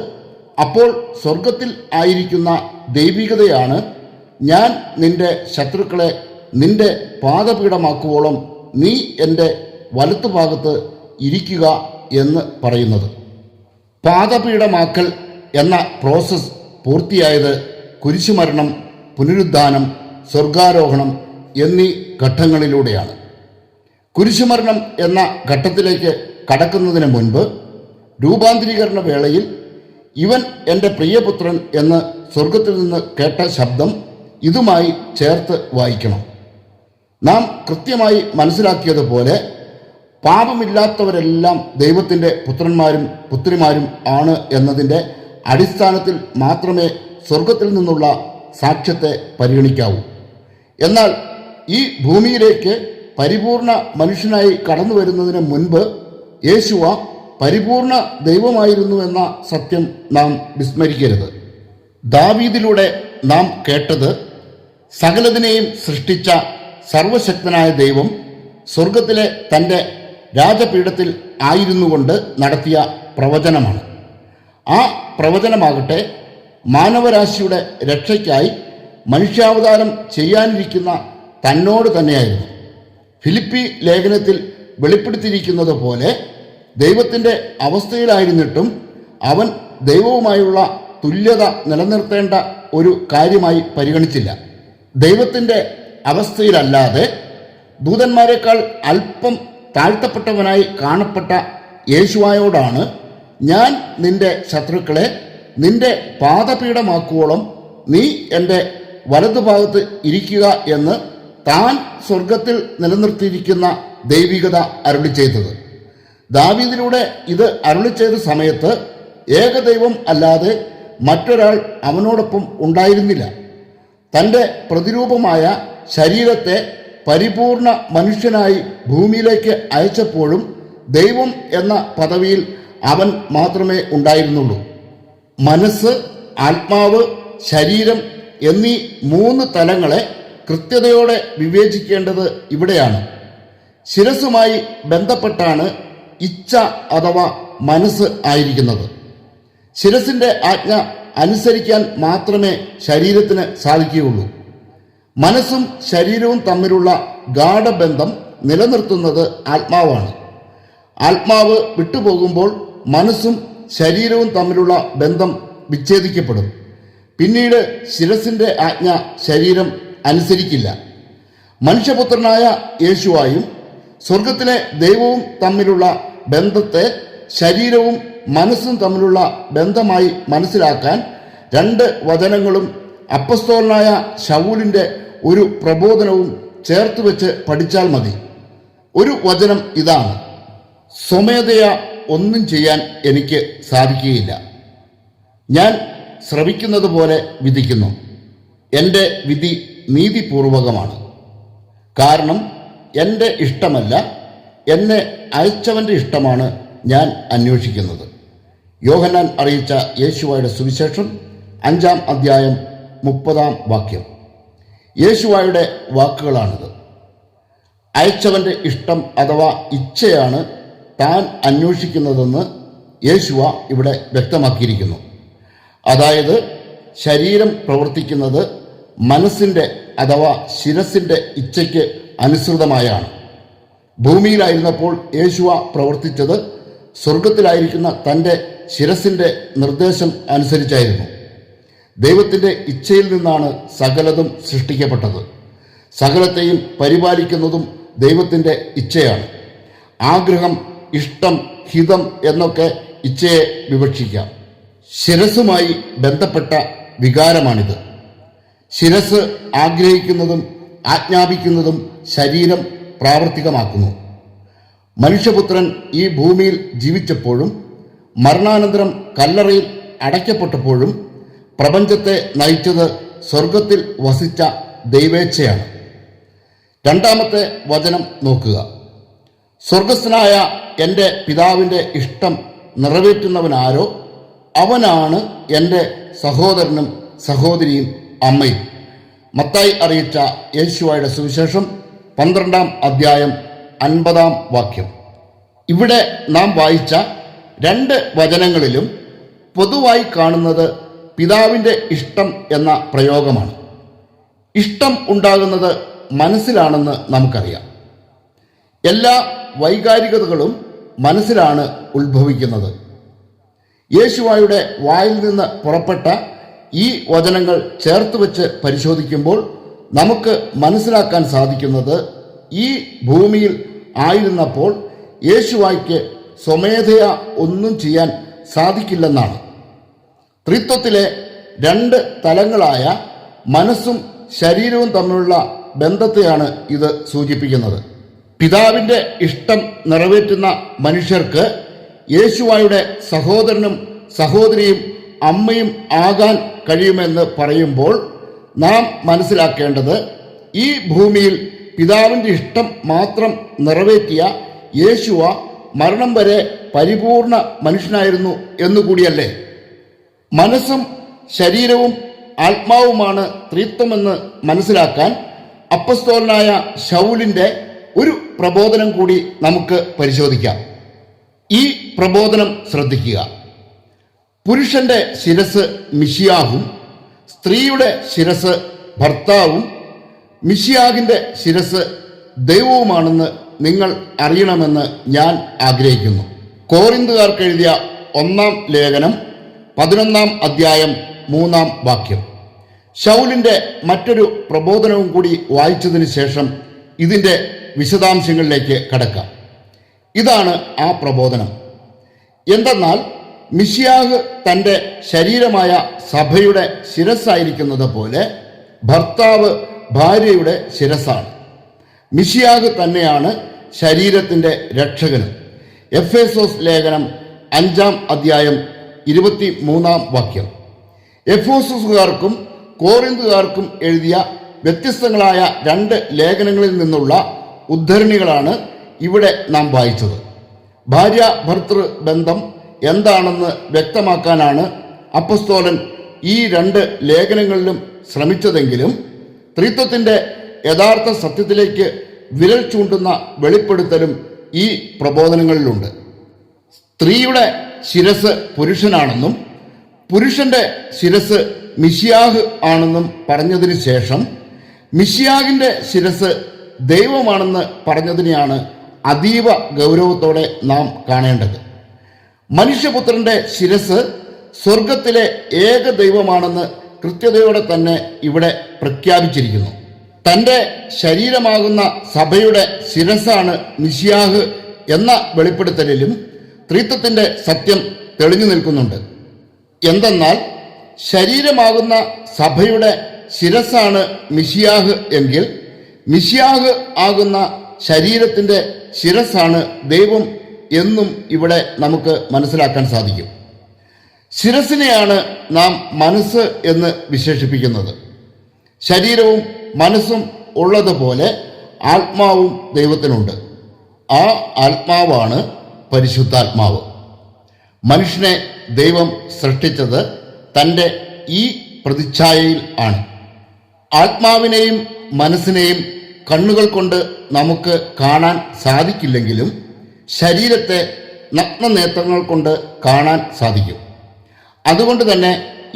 അപ്പോൾ സ്വർഗത്തിൽ ആയിരിക്കുന്ന ദൈവികതയാണ് ഞാൻ നിന്റെ ശത്രുക്കളെ നിന്റെ പാദപീഠമാക്കുവോളം നീ എൻ്റെ വലത്തുഭാഗത്ത് ഇരിക്കുക എന്ന് പറയുന്നത്. പാദപീഠമാക്കൽ എന്ന പ്രോസസ്സ് പൂർത്തിയായത് കുരിശുമരണം, പുനരുദ്ധാനം, സ്വർഗാരോഹണം എന്നീ ഘട്ടങ്ങളിലൂടെയാണ്. കുരിശുമരണം എന്ന ഘട്ടത്തിലേക്ക് കടക്കുന്നതിന് മുൻപ് രൂപാന്തരീകരണ വേളയിൽ ഇവൻ എൻ്റെ പ്രിയപുത്രൻ എന്ന് സ്വർഗത്തിൽ നിന്ന് കേട്ട ശബ്ദം ഇതുമായി ചേർത്ത് വായിക്കണം. നാം കൃത്യമായി മനസ്സിലാക്കിയതുപോലെ പാപമില്ലാത്തവരെല്ലാം ദൈവത്തിൻ്റെ പുത്രന്മാരും പുത്രിമാരും ആണ് എന്നതിൻ്റെ അടിസ്ഥാനത്തിൽ മാത്രമേ സ്വർഗത്തിൽ നിന്നുള്ള സാക്ഷ്യത്തെ പരിഗണിക്കാവൂ. എന്നാൽ ഈ ഭൂമിയിലേക്ക് പരിപൂർണ മനുഷ്യനായി കടന്നു വരുന്നതിന് മുൻപ് യേശുവ പരിപൂർണ ദൈവമായിരുന്നു എന്ന സത്യം നാം വിസ്മരിക്കരുത്. ദാവീദിലൂടെ നാം കേട്ടത് സകലതിനെയും സൃഷ്ടിച്ച സർവശക്തനായ ദൈവം സ്വർഗത്തിലെ തൻ്റെ രാജപീഠത്തിൽ ആയിരുന്നുകൊണ്ട് നടത്തിയ പ്രവചനമാണ്. ആ പ്രവചനമാകട്ടെ മാനവരാശിയുടെ രക്ഷയ്ക്കായി മനുഷ്യാവതാരം ചെയ്യാനിരിക്കുന്ന തന്നോട് തന്നെയായിരുന്നു. ഫിലിപ്പി ലേഖനത്തിൽ വെളിപ്പെടുത്തിയിരിക്കുന്നത് പോലെ ദൈവത്തിൻ്റെ അവസ്ഥയിലായിരുന്നിട്ടും അവൻ ദൈവവുമായുള്ള തുല്യത നിലനിർത്തേണ്ട ഒരു കാര്യമായി പരിഗണിച്ചില്ല. ദൈവത്തിൻ്റെ അവസ്ഥയിലല്ലാതെ ദൂതന്മാരെക്കാൾ അല്പം താഴ്ത്തപ്പെട്ടവനായി കാണപ്പെട്ട യേശുവായോടാണ് ഞാൻ നിന്റെ ശത്രുക്കളെ നിന്റെ പാദപീഠമാക്കുവോളം നീ എൻ്റെ വലതുഭാഗത്ത് ഇരിക്കുക എന്ന് താൻ സ്വർഗത്തിൽ നിലനിർത്തിയിരിക്കുന്ന ദൈവികത അരുളി ചെയ്തത്. ദാവീദിലൂടെ ഇത് അരുളി ചെയ്ത സമയത്ത് ഏകദൈവം അല്ലാതെ മറ്റൊരാൾ അവനോടൊപ്പം ഉണ്ടായിരുന്നില്ല. തൻ്റെ പ്രതിരൂപമായ ശരീരത്തെ പരിപൂർണ മനുഷ്യനായി ഭൂമിയിലേക്ക് അയച്ചപ്പോഴും ദൈവം എന്ന പദവിയിൽ അവൻ മാത്രമേ ഉണ്ടായിരുന്നുള്ളൂ. മനസ്സ്, ആത്മാവ്, ശരീരം എന്നീ 3 തലങ്ങളെ കൃത്യതയോടെ വിവേചിക്കേണ്ടത് ഇവിടെയാണ്. ശിരസ്സുമായി ബന്ധപ്പെട്ടാണ് ഇച്ഛ അഥവാ മനസ്സ് ആയിരിക്കുന്നത്. ശിരസിൻ്റെ ആജ്ഞ അനുസരിക്കാൻ മാത്രമേ ശരീരത്തിന് സാധിക്കുകയുള്ളൂ. മനസ്സും ശരീരവും തമ്മിലുള്ള ഗാഢബന്ധം നിലനിർത്തുന്നത് ആത്മാവാണ്. ആത്മാവ് വിട്ടുപോകുമ്പോൾ മനസ്സും ശരീരവും തമ്മിലുള്ള ബന്ധം വിച്ഛേദിക്കപ്പെടും. പിന്നീട് ശിരസിൻ്റെ ആജ്ഞ ശരീരം അനുസരിക്കില്ല. മനുഷ്യപുത്രനായ യേശുവായും സ്വർഗത്തിലെ ദൈവവും തമ്മിലുള്ള ബന്ധത്തെ ശരീരവും മനസ്സും തമ്മിലുള്ള ബന്ധമായി മനസ്സിലാക്കാൻ 2 വചനങ്ങളും അപ്പസ്തോലനായ ശൗലിൻ്റെ ഒരു പ്രബോധനവും ചേർത്ത് വെച്ച് പഠിച്ചാൽ മതി. ഒരു വചനം ഇതാണ്: സ്വമേധയാ ഒന്നും ചെയ്യാൻ എനിക്ക് സാധിക്കുകയില്ല. ഞാൻ ശ്രവിക്കുന്നത് പോലെ വിധിക്കുന്നു. എൻ്റെ വിധി നീതിപൂർവകമാണ്. കാരണം എൻ്റെ ഇഷ്ടമല്ല, എന്നെ അയച്ചവൻ്റെ ഇഷ്ടമാണ് ഞാൻ അന്വേഷിക്കുന്നത്. യോഹന്നാൻ അറിയിച്ച യേശുവായുടെ സുവിശേഷം 5-ാം അധ്യായം 30-ാം വാക്യം. യേശുവായുടെ വാക്കുകളാണിത്. അയച്ചവൻ്റെ ഇഷ്ടം അഥവാ ഇച്ഛയാണ് താൻ അന്വേഷിക്കുന്നതെന്ന് യേശുവ ഇവിടെ വ്യക്തമാക്കിയിരിക്കുന്നു. അതായത് ശരീരം പ്രവർത്തിക്കുന്നത് മനസ്സിൻ്റെ അഥവാ ശിരസിൻ്റെ ഇച്ഛയ്ക്ക് അനുസൃതമായാണ്. ഭൂമിയിലായിരുന്നപ്പോൾ യേശുവ പ്രവർത്തിച്ചത് സ്വർഗത്തിലായിരിക്കുന്ന തൻ്റെ ശിരസിൻ്റെ നിർദ്ദേശം അനുസരിച്ചായിരുന്നു. ദൈവത്തിൻ്റെ ഇച്ഛയിൽ നിന്നാണ് സകലതും സൃഷ്ടിക്കപ്പെട്ടത്. സകലത്തെയും പരിപാലിക്കുന്നതും ദൈവത്തിൻ്റെ ഇച്ഛയാണ്. ആഗ്രഹം, ഇഷ്ടം, ഹിതം എന്നൊക്കെ ഇച്ഛയെ വിവക്ഷിക്കാം. ശിരസുമായി ബന്ധപ്പെട്ട വികാരമാണിത്. ശിരസ് ആഗ്രഹിക്കുന്നതും ആജ്ഞാപിക്കുന്നതും ശരീരം പ്രാവർത്തികമാക്കുന്നു. മനുഷ്യപുത്രൻ ഈ ഭൂമിയിൽ ജീവിച്ചപ്പോഴും മരണാനന്തരം കല്ലറയിൽ അടയ്ക്കപ്പെട്ടപ്പോഴും പ്രപഞ്ചത്തെ നയിച്ചത് സ്വർഗത്തിൽ വസിച്ച ദൈവേച്ഛയാണ്. 2-ാമത്തെ വചനം നോക്കുക: സ്വർഗസ്ഥനായ എൻ്റെ പിതാവിൻ്റെ ഇഷ്ടം നിറവേറ്റുന്നവനാരോ അവനാണ് എൻ്റെ സഹോദരനും സഹോദരിയും അമ്മയും. മത്തായി അറിയിച്ച യേശുവായുടെ സുവിശേഷം 12-ാം അധ്യായം 50-ാം വാക്യം. ഇവിടെ നാം വായിച്ച 2 വചനങ്ങളിലും പൊതുവായി കാണുന്നത് പിതാവിൻ്റെ ഇഷ്ടം എന്ന പ്രയോഗമാണ്. ഇഷ്ടം ഉണ്ടാകുന്നത് മനസ്സിലാണെന്ന് നമുക്കറിയാം. എല്ലാ വൈകാരികതകളും മനസ്സിലാണ് ഉത്ഭവിക്കുന്നത്. യേശുവായുടെ വായിൽ നിന്ന് പുറപ്പെട്ട ഈ വചനങ്ങൾ ചേർത്ത് വെച്ച് പരിശോധിക്കുമ്പോൾ നമുക്ക് മനസ്സിലാക്കാൻ സാധിക്കുന്നത് ഈ ഭൂമിയിൽ ആയിരുന്നപ്പോൾ യേശുവായ്ക്ക് സ്വമേധയാ ഒന്നും ചെയ്യാൻ സാധിക്കില്ലെന്നാണ്. ത്രിത്വത്തിലെ 2 തലങ്ങളായ മനസ്സും ശരീരവും തമ്മിലുള്ള ബന്ധത്തെയാണ് ഇത് സൂചിപ്പിക്കുന്നത്. പിതാവിൻ്റെ ഇഷ്ടം നിറവേറ്റുന്ന മനുഷ്യർക്ക് യേശുവായുടെ സഹോദരനും സഹോദരിയും അമ്മയും ആകാൻ കഴിയുമെന്ന് പറയുമ്പോൾ നാം മനസ്സിലാക്കേണ്ടത് ഈ ഭൂമിയിൽ പിതാവിൻ്റെ ഇഷ്ടം മാത്രം നിറവേറ്റിയ യേശുവ മരണം വരെ പരിപൂർണ മനുഷ്യനായിരുന്നു എന്നുകൂടിയല്ലേ. മനസ്സും ശരീരവും ആത്മാവുമാണ് ത്രിത്വമെന്ന് മനസ്സിലാക്കാൻ അപ്പസ്തോലനായ ശൗലിൻ്റെ ഒരു പ്രബോധനം കൂടി നമുക്ക് പരിശോധിക്കാം. ഈ പ്രബോധനം ശ്രദ്ധിക്കുക: പുരുഷന്റെ ശിരസ് മിശിയാഹും സ്ത്രീയുടെ ശിരസ് ഭർത്താവും മിശിയാഹിൻ്റെ ശിരസ് ദൈവവുമാണെന്ന് നിങ്ങൾ അറിയണമെന്ന് ഞാൻ ആഗ്രഹിക്കുന്നു. കോറിന്തുകാർക്ക് എഴുതിയ 1-ാം ലേഖനം 11 അധ്യായം 3 ശൗലിന്റെ മറ്റൊരു പ്രബോധനവും കൂടി വായിച്ചതിന് ശേഷം ഇതിൻ്റെ വിശദാംശങ്ങളിലേക്ക് കടക്കാം. ഇതാണ് ആ പ്രബോധനം. എന്തെന്നാൽ മിശിഹാഹ് തൻ്റെ ശരീരമായ സഭയുടെ ശിരസ്സായിരിക്കുന്നത് പോലെ ഭർത്താവ് ഭാര്യയുടെ ശിരസ്സാണ്. മിശിഹാഹ് തന്നെയാണ് ശരീരത്തിൻ്റെ രക്ഷകനും. എഫേസോസ് ലേഖനം 5 അധ്യായം 23 എഫേസോസുകാർക്കും കോറിന്തുകാർക്കും എഴുതിയ വ്യത്യസ്തങ്ങളായ 2 ലേഖനങ്ങളിൽ നിന്നുള്ള ഉദ്ധരണികളാണ് ഇവിടെ നാം വായിച്ചത്. ഭാര്യ ഭർത്തൃ ബന്ധം എന്താണെന്ന് വ്യക്തമാക്കാനാണ് അപ്പസ്തോലൻ ഈ 2 ലേഖനങ്ങളിലും ശ്രമിച്ചതെങ്കിലും ത്രിത്വത്തിൻ്റെ യഥാർത്ഥ സത്യത്തിലേക്ക് വിരൽ ചൂണ്ടുന്ന വെളിപ്പെടുത്തലും ഈ പ്രബോധനങ്ങളിലുണ്ട്. സ്ത്രീയുടെ ശിരസ് പുരുഷനാണെന്നും പുരുഷന്റെ ശിരസ് മിശിഹാഹ് ആണെന്നും പറഞ്ഞതിന് ശേഷം മിശിഹാഹിന്റെ ശിരസ് ദൈവമാണെന്ന് പറഞ്ഞതിനെയാണ് അതീവ ഗൗരവത്തോടെ നാം കാണേണ്ടത്. മനുഷ്യപുത്രന്റെ ശിരസ് സ്വർഗത്തിലെ ഏക ദൈവമാണെന്ന് കൃത്യതയോടെ തന്നെ ഇവിടെ പ്രഖ്യാപിച്ചിരിക്കുന്നു. തൻ്റെ ശരീരമാകുന്ന സഭയുടെ ശിരസാണ് മിശിഹാഹ് എന്ന വെളിപ്പെടുത്തലിലും ത്രിത്വത്തിൻ്റെ സത്യം തെളിഞ്ഞു നിൽക്കുന്നുണ്ട്. എന്തെന്നാൽ ശരീരമാകുന്ന സഭയുടെ ശിരസാണ് മിശിഹാഹ് എങ്കിൽ മിശിഹാഹ് ആകുന്ന ശരീരത്തിൻ്റെ ശിരസാണ് ദൈവം എന്നും ഇവിടെ നമുക്ക് മനസ്സിലാക്കാൻ സാധിക്കും. ശിരസിനെയാണ് നാം മനസ്സ് എന്ന് വിശേഷിപ്പിക്കുന്നത്. ശരീരവും മനസ്സും ഉള്ളതുപോലെ ആത്മാവും ദൈവത്തിനുണ്ട്. ആ ആത്മാവാണ് പരിശുദ്ധാത്മാവ്. മനുഷ്യനെ ദൈവം സൃഷ്ടിച്ചത് തൻ്റെ ഈ പ്രതിച്ഛായയിൽ ആണ്. ആത്മാവിനെയും മനസ്സിനെയും കണ്ണുകൾ കൊണ്ട് നമുക്ക് കാണാൻ സാധിക്കില്ലെങ്കിലും ശരീരത്തെ നഗ്നനേത്രങ്ങൾ കൊണ്ട് കാണാൻ സാധിക്കും. അതുകൊണ്ട് തന്നെ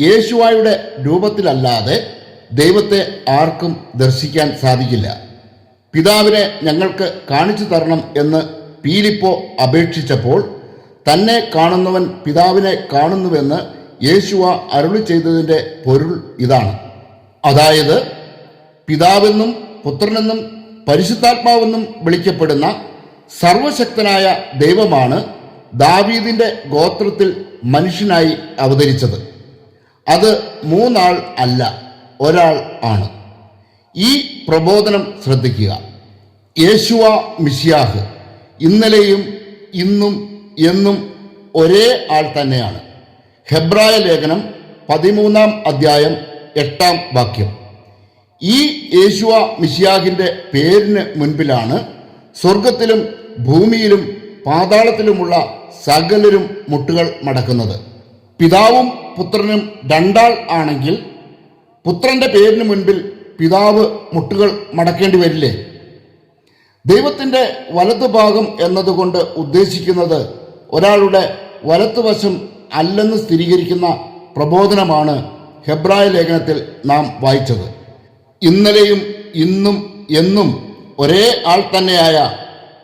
യേശുവായുടെ രൂപത്തിലല്ലാതെ ദൈവത്തെ ആർക്കും ദർശിക്കാൻ സാധിക്കില്ല. പിതാവിനെ ഞങ്ങൾക്ക് കാണിച്ചു തരണം എന്ന് പീലിപ്പോ അപേക്ഷിച്ചപ്പോൾ തന്നെ കാണുന്നവൻ പിതാവിനെ കാണുന്നുവെന്ന് യേശുവ അരുളി ചെയ്തതിൻ്റെ പൊരുൾ ഇതാണ്. അതായത് പിതാവെന്നും പുത്രനെന്നും പരിശുദ്ധാത്മാവെന്നും വിളിക്കപ്പെടുന്ന സർവശക്തനായ ദൈവമാണ് ദാവീദിന്റെ ഗോത്രത്തിൽ മനുഷ്യനായി അവതരിച്ചത്. അത് 3 ആൾ അല്ല, ഒരാൾ ആണ്. ഈ പ്രബോധനം ശ്രദ്ധിക്കുക. യേശുവ മിശിഹാഹ് ഇന്നലെയും ഇന്നും എന്നും ഒരേ ആൾ തന്നെയാണ്. ഹെബ്രായ ലേഖനം 13 അധ്യായം 8 ഈ യേശുവ മിശിഹാഹിന്റെ പേരിന് മുൻപിലാണ് സ്വർഗത്തിലും ഭൂമിയിലും പാതാളത്തിലുമുള്ള സകലരും മുട്ടുകൾ മടക്കുന്നത്. പിതാവും പുത്രനും 2 ആൾ ആണെങ്കിൽ പുത്രന്റെ പേരിന് മുൻപിൽ പിതാവ് മുട്ടുകൾ മടക്കേണ്ടി വരില്ലേ? ദൈവത്തിൻ്റെ വലതുഭാഗം എന്നതുകൊണ്ട് ഉദ്ദേശിക്കുന്നത് ഒരാളുടെ വലത്തുവശം അല്ലെന്ന് സ്ഥിരീകരിക്കുന്ന പ്രബോധനമാണ് ഹെബ്രായ ലേഖനത്തിൽ നാം വായിച്ചത്. ഇന്നലെയും ഇന്നും എന്നും ഒരേ ആൾ തന്നെയായ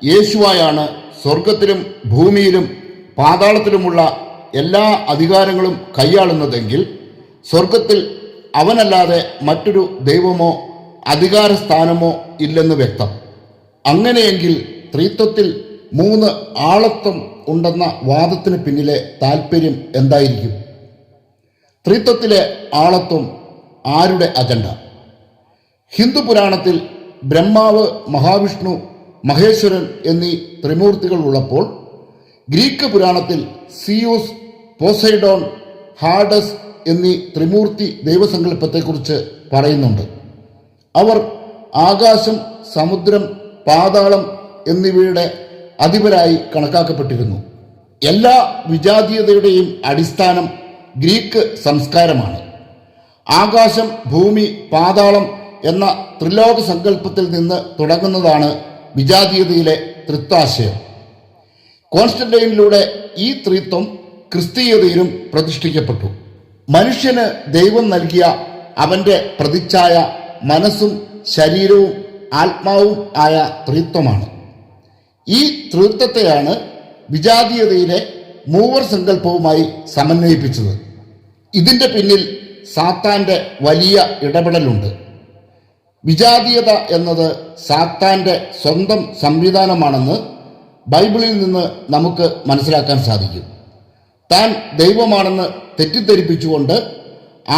യേശുവായാണ് സ്വർഗത്തിലും ഭൂമിയിലും പാതാളത്തിലുമുള്ള എല്ലാ അധികാരങ്ങളും കൈയാളുന്നതെങ്കിൽ സ്വർഗത്തിൽ അവനല്ലാതെ മറ്റൊരു ദൈവമോ അധികാരസ്ഥാനമോ ഇല്ലെന്ന് വ്യക്തം. അങ്ങനെയെങ്കിൽ ത്രിത്വത്തിൽ 3 ആളത്വം ഉണ്ടെന്ന വാദത്തിന് പിന്നിലെ താല്പര്യം എന്തായിരിക്കും? ത്രിത്വത്തിലെ ആളത്വം ആരുടെ അജണ്ട? ഹിന്ദു പുരാണത്തിൽ ബ്രഹ്മാവ്, മഹാവിഷ്ണു, മഹേശ്വരൻ എന്നീ ത്രിമൂർത്തികൾ ഉള്ളപ്പോൾ ഗ്രീക്ക് പുരാണത്തിൽ സിയൂസ്, പോസൈഡോൺ, ഹാഡസ് എന്നീ ത്രിമൂർത്തി ദൈവസങ്കല്പത്തെക്കുറിച്ച് പറയുന്നുണ്ട്. അവർ ആകാശം, സമുദ്രം, പാതാളം എന്നിവയുടെ അധിപരായി കണക്കാക്കപ്പെട്ടിരുന്നു. എല്ലാ വിജാതീയതയുടെയും അടിസ്ഥാനം ഗ്രീക്ക് സംസ്കാരമാണ്. ആകാശം, ഭൂമി, പാതാളം എന്ന ത്രിലോക സങ്കല്പത്തിൽ നിന്ന് തുടങ്ങുന്നതാണ് വിജാതീയതയിലെ ത്രിത്വാശയം. കോൺസ്റ്റന്റൈനിലൂടെ ഈ ത്രിത്വം ക്രിസ്തീയതയിലും പ്രതിഷ്ഠിക്കപ്പെട്ടു. മനുഷ്യന് ദൈവം നൽകിയ അവന്റെ പ്രതിച്ഛായ മനസ്സും ശരീരവും ആത്മാവും ആയ ത്രിത്വമാണ്. ഈ ത്രിത്വത്തെയാണ് വിജാതീയതയിലെ മൂവർ സങ്കല്പവുമായി സമന്വയിപ്പിച്ചത്. ഇതിൻ്റെ പിന്നിൽ സാത്താൻ്റെ വലിയ ഇടപെടലുണ്ട്. വിജാതീയത എന്നത് സാത്താൻ്റെ സ്വന്തം സംവിധാനമാണെന്ന് ബൈബിളിൽ നിന്ന് നമുക്ക് മനസ്സിലാക്കാൻ സാധിക്കും. താൻ ദൈവമാണെന്ന് തെറ്റിദ്ധരിപ്പിച്ചുകൊണ്ട്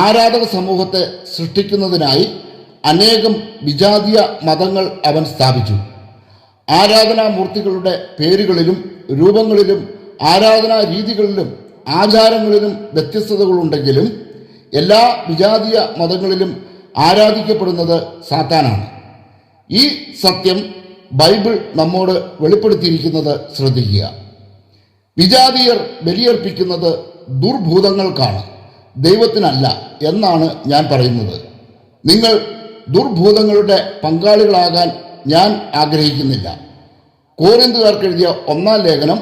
ആരാധക സമൂഹത്തെ സൃഷ്ടിക്കുന്നതിനായി അനേകം വിജാതീയ മതങ്ങൾ അവൻ സ്ഥാപിച്ചു. ആരാധനാമൂർത്തികളുടെ പേരുകളിലും രൂപങ്ങളിലും ആരാധനാ രീതികളിലും ആചാരങ്ങളിലും വ്യത്യസ്തതകളുണ്ടെങ്കിലും എല്ലാ വിജാതീയ മതങ്ങളിലും ആരാധിക്കപ്പെടുന്നത് സാത്താനാണ്. ഈ സത്യം ബൈബിൾ നമ്മോട് വെളിപ്പെടുത്തിയിരിക്കുന്നത് ശ്രദ്ധിക്കുക. വിജാതീയർ ബലിയർപ്പിക്കുന്നത് ദുർഭൂതങ്ങൾക്കാണ്, ദൈവത്തിനല്ല എന്നാണ് ഞാൻ പറയുന്നത്. നിങ്ങൾ ദുർഭൂതങ്ങളുടെ പങ്കാളികളാകാൻ ഞാൻ ആഗ്രഹിക്കുന്നില്ല. കോരിന്തുകാർക്ക് എഴുതിയ 1-ാം ലേഖനം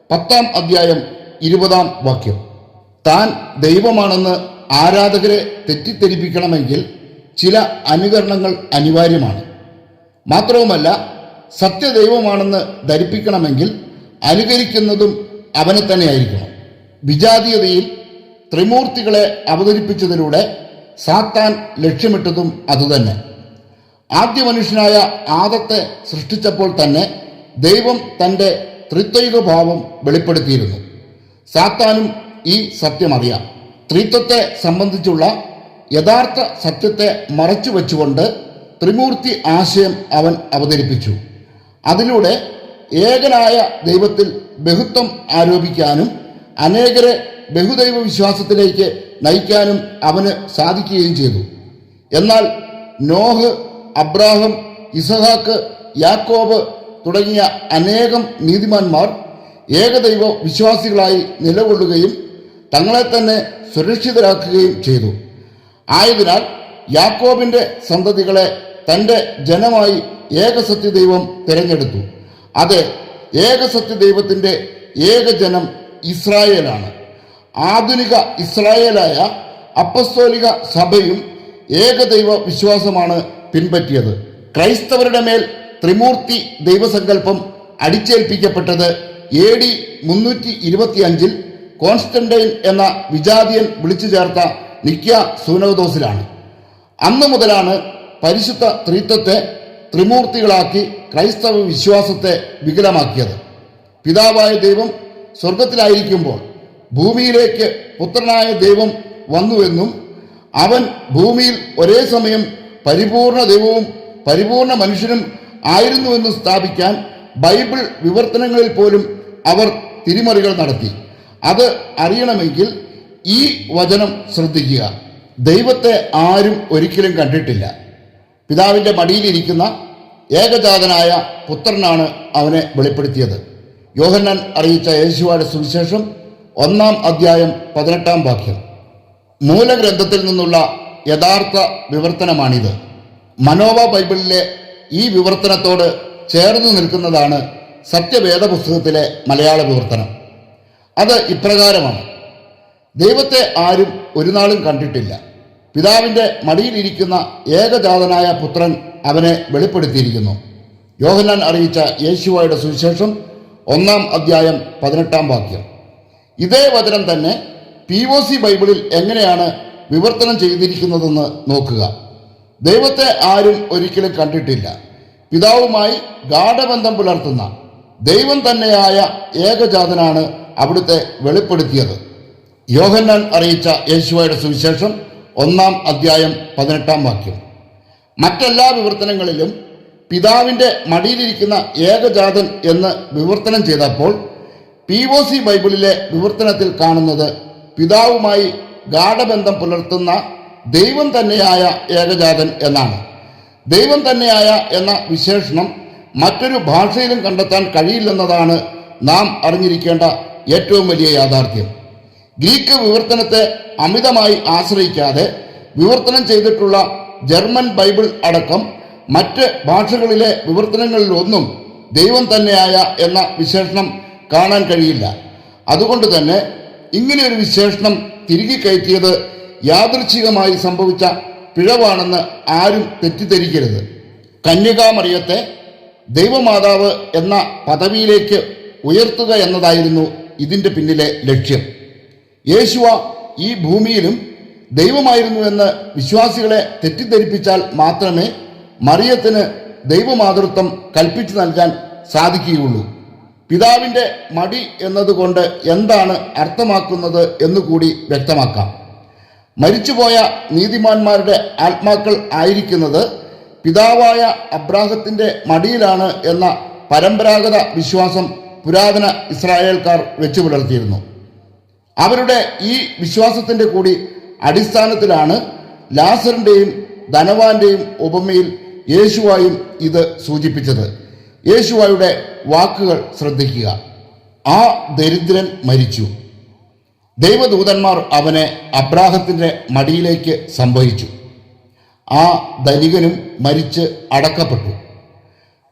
10-ാം അധ്യായം 20-ാം വാക്യം. താൻ ദൈവമാണെന്ന് ആരാധകരെ തെറ്റിദ്ധരിപ്പിക്കണമെങ്കിൽ ചില അനുകരണങ്ങൾ അനിവാര്യമാണ്. മാത്രവുമല്ല, സത്യദൈവമാണെന്ന് ധരിപ്പിക്കണമെങ്കിൽ അനുകരിക്കുന്നതും അവനെ തന്നെയായിരിക്കണം. വിജാതീയതയിൽ ത്രിമൂർത്തികളെ അവതരിപ്പിച്ചതിലൂടെ സാത്താൻ ലക്ഷ്യമിട്ടതും അതുതന്നെ. ആദ്യ മനുഷ്യനായ ആദത്തെ സൃഷ്ടിച്ചപ്പോൾ തന്നെ ദൈവം തൻ്റെ ത്രിത്വൈക ഭാവം വെളിപ്പെടുത്തിയിരുന്നു. സാത്താനും ഈ സത്യമറിയാം. ത്രിത്വത്തെ സംബന്ധിച്ചുള്ള യഥാർത്ഥ സത്യത്തെ മറച്ചു വെച്ചുകൊണ്ട് ത്രിമൂർത്തി ആശയം അവൻ അവതരിപ്പിച്ചു. അതിലൂടെ ഏകനായ ദൈവത്തിൽ ബഹുത്വം ആരോപിക്കാനും അനേകരെ ബഹുദൈവ വിശ്വാസത്തിലേക്ക് നയിക്കാനും അവന് സാധിക്കുകയും ചെയ്തു. എന്നാൽ നോഹ്, അബ്രാഹം, ഇസഹാക്ക്, യാക്കോബ് തുടങ്ങിയ അനേകം നീതിമാന്മാർ ഏകദൈവ വിശ്വാസികളായി നിലകൊള്ളുകയും തങ്ങളെ തന്നെ സുരക്ഷിതരാക്കുകയും ചെയ്തു. ആയതിനാൽ യാക്കോബിൻ്റെ സന്തതികളെ തൻ്റെ ജനമായി ഏകസത്യദൈവം തിരഞ്ഞെടുത്തു. അതെ, ഏകസത്യദൈവത്തിൻ്റെ ഏകജനം ഇസ്രായേലാണ്. ആധുനിക ഇസ്രായേലായ അപ്പസ്തോലിക സഭയും ഏകദൈവ വിശ്വാസമാണ് പിൻപറ്റിയത്. ക്രൈസ്തവരുടെ മേൽ ത്രിമൂർത്തി ദൈവസങ്കല്പം അടിച്ചേൽപ്പിക്കപ്പെട്ടത് AD 325 കോൺസ്റ്റന്റൈൻ എന്ന വിജാതിയൻ വിളിച്ചു ചേർത്ത നിക്യ സൂനോദോസിലാണ്. അന്നു മുതലാണ് പരിശുദ്ധ ത്രിത്വത്തെ ത്രിമൂർത്തികളാക്കി ക്രൈസ്തവ വിശ്വാസത്തെ വികലമാക്കിയത്. പിതാവായ ദൈവം സ്വർഗത്തിലായിരിക്കുമ്പോൾ ഭൂമിയിലേക്ക് പുത്രനായ ദൈവം വന്നുവെന്നും അവൻ ഭൂമിയിൽ ഒരേ സമയം പരിപൂർണ ദൈവവും പരിപൂർണ മനുഷ്യനും ആയിരുന്നുവെന്ന് സ്ഥാപിക്കാൻ ബൈബിൾ വിവർത്തനങ്ങളിൽ പോലും അവർ തിരിമറികൾ നടത്തി. അത് അറിയണമെങ്കിൽ ഈ വചനം ശ്രദ്ധിക്കുക. ദൈവത്തെ ആരും ഒരിക്കലും കണ്ടിട്ടില്ല. പിതാവിൻ്റെ മടിയിലിരിക്കുന്ന ഏകജാതനായ പുത്രനാണ് അവനെ വെളിപ്പെടുത്തിയത്. യോഹന്നാൻ അറിയിച്ച യേശുവയുടെ സുവിശേഷം 1-ാം അധ്യായം 18-ാം വാക്യം. മൂലഗ്രന്ഥത്തിൽ നിന്നുള്ള യഥാർത്ഥ വിവർത്തനമാണിത്. മനോവ ബൈബിളിലെ ഈ വിവർത്തനത്തോട് ചേർന്ന് നിൽക്കുന്നതാണ് സത്യവേദ പുസ്തകത്തിലെ മലയാള വിവർത്തനം. അത് ഇപ്രകാരമാണ്: ദൈവത്തെ ആരും ഒരു നാളും കണ്ടിട്ടില്ല. പിതാവിൻ്റെ മടിയിലിരിക്കുന്ന ഏകജാതനായ പുത്രൻ അവനെ വെളിപ്പെടുത്തിയിരിക്കുന്നു. യോഹന്നാൻ അറിയിച്ച യേശുവയുടെ സുവിശേഷം 1-ാം അധ്യായം 18-ാം വാക്യം. ഇതേ വചനം തന്നെ POC ബൈബിളിൽ എങ്ങനെയാണ് വിവർത്തനം ചെയ്തിരിക്കുന്നതെന്ന് നോക്കുക. ദൈവത്തെ ആരും ഒരിക്കലും കണ്ടിട്ടില്ല. പിതാവുമായി ഗാഢബന്ധം പുലർത്തുന്ന ദൈവം തന്നെയായ ഏകജാതനാണ് അവിടുത്തെ വെളിപ്പെടുത്തിയത്. യോഹന്നാൻ അറിയിച്ച യേശുവയുടെ സുവിശേഷം 1-ാം അധ്യായം 18-ാം വാക്യം. മറ്റെല്ലാ വിവർത്തനങ്ങളിലും പിതാവിൻ്റെ മടിയിലിരിക്കുന്ന ഏകജാതൻ എന്ന് വിവർത്തനം ചെയ്തപ്പോൾ POC ബൈബിളിലെ വിവർത്തനത്തിൽ കാണുന്നത് പിതാവുമായി ഗാഢബന്ധം പുലർത്തുന്ന ദൈവം തന്നെയായ ഏകജാതൻ എന്നാണ്. ദൈവം തന്നെയായ എന്ന വിശേഷണം മറ്റൊരു ഭാഷയിലും കണ്ടെത്താൻ കഴിയില്ലെന്നതാണ് നാം അറിഞ്ഞിരിക്കേണ്ട ഏറ്റവും വലിയ യാഥാർത്ഥ്യം. ഗ്രീക്ക് വിവർത്തനത്തെ അമിതമായി ആശ്രയിക്കാതെ വിവർത്തനം ചെയ്തിട്ടുള്ള ജർമ്മൻ ബൈബിൾ അടക്കം മറ്റ് ഭാഷകളിലെ വിവർത്തനങ്ങളിലൊന്നും ദൈവം തന്നെയായ എന്ന വിശേഷണം കാണാൻ കഴിയില്ല. അതുകൊണ്ട് തന്നെ ഇങ്ങനെയൊരു വിശേഷണം തിരികെ കയറ്റിയത് യാദൃച്ഛികമായി സംഭവിച്ച പിഴവാണെന്ന് ആരും തെറ്റിദ്ധരിക്കരുത്. കന്യകാമറിയത്തെ ദൈവമാതാവ് എന്ന പദവിയിലേക്ക് ഉയർത്തുക എന്നതായിരുന്നു ഇതിൻ്റെ പിന്നിലെ ലക്ഷ്യം. യേശുവ ഈ ഭൂമിയിലും ദൈവമായിരുന്നുവെന്ന് വിശ്വാസികളെ തെറ്റിദ്ധരിപ്പിച്ചാൽ മാത്രമേ മറിയത്തിന് ദൈവമാതൃത്വം കൽപ്പിച്ചു നൽകാൻ സാധിക്കുകയുള്ളൂ. പിതാവിൻ്റെ മടി എന്നതുകൊണ്ട് എന്താണ് അർത്ഥമാക്കുന്നത് എന്നുകൂടി വ്യക്തമാക്കാം. മരിച്ചുപോയ നീതിമാന്മാരുടെ ആത്മാക്കൾ ആയിരിക്കുന്നത് പിതാവായ അബ്രാഹത്തിൻ്റെ മടിയിലാണ് എന്ന പരമ്പരാഗത വിശ്വാസം പുരാതന ഇസ്രായേൽക്കാർ വെച്ചു പുലർത്തിയിരുന്നു. അവരുടെ ഈ വിശ്വാസത്തിൻ്റെ കൂടി അടിസ്ഥാനത്തിലാണ് ലാസറിൻ്റെയും ധനവാന്റെയും ഉപമയിൽ യേശുവായും ഇത് സൂചിപ്പിച്ചത്. യേശുവായുടെ വാക്കുകൾ ശ്രദ്ധിക്കുക. ആ ദരിദ്രൻ മരിച്ചു. ദൈവദൂതന്മാർ അവനെ അബ്രാഹത്തിൻ്റെ മടിയിലേക്ക് സംവഹിച്ചു. ആ ധനികനും മരിച്ച് അടക്കപ്പെട്ടു.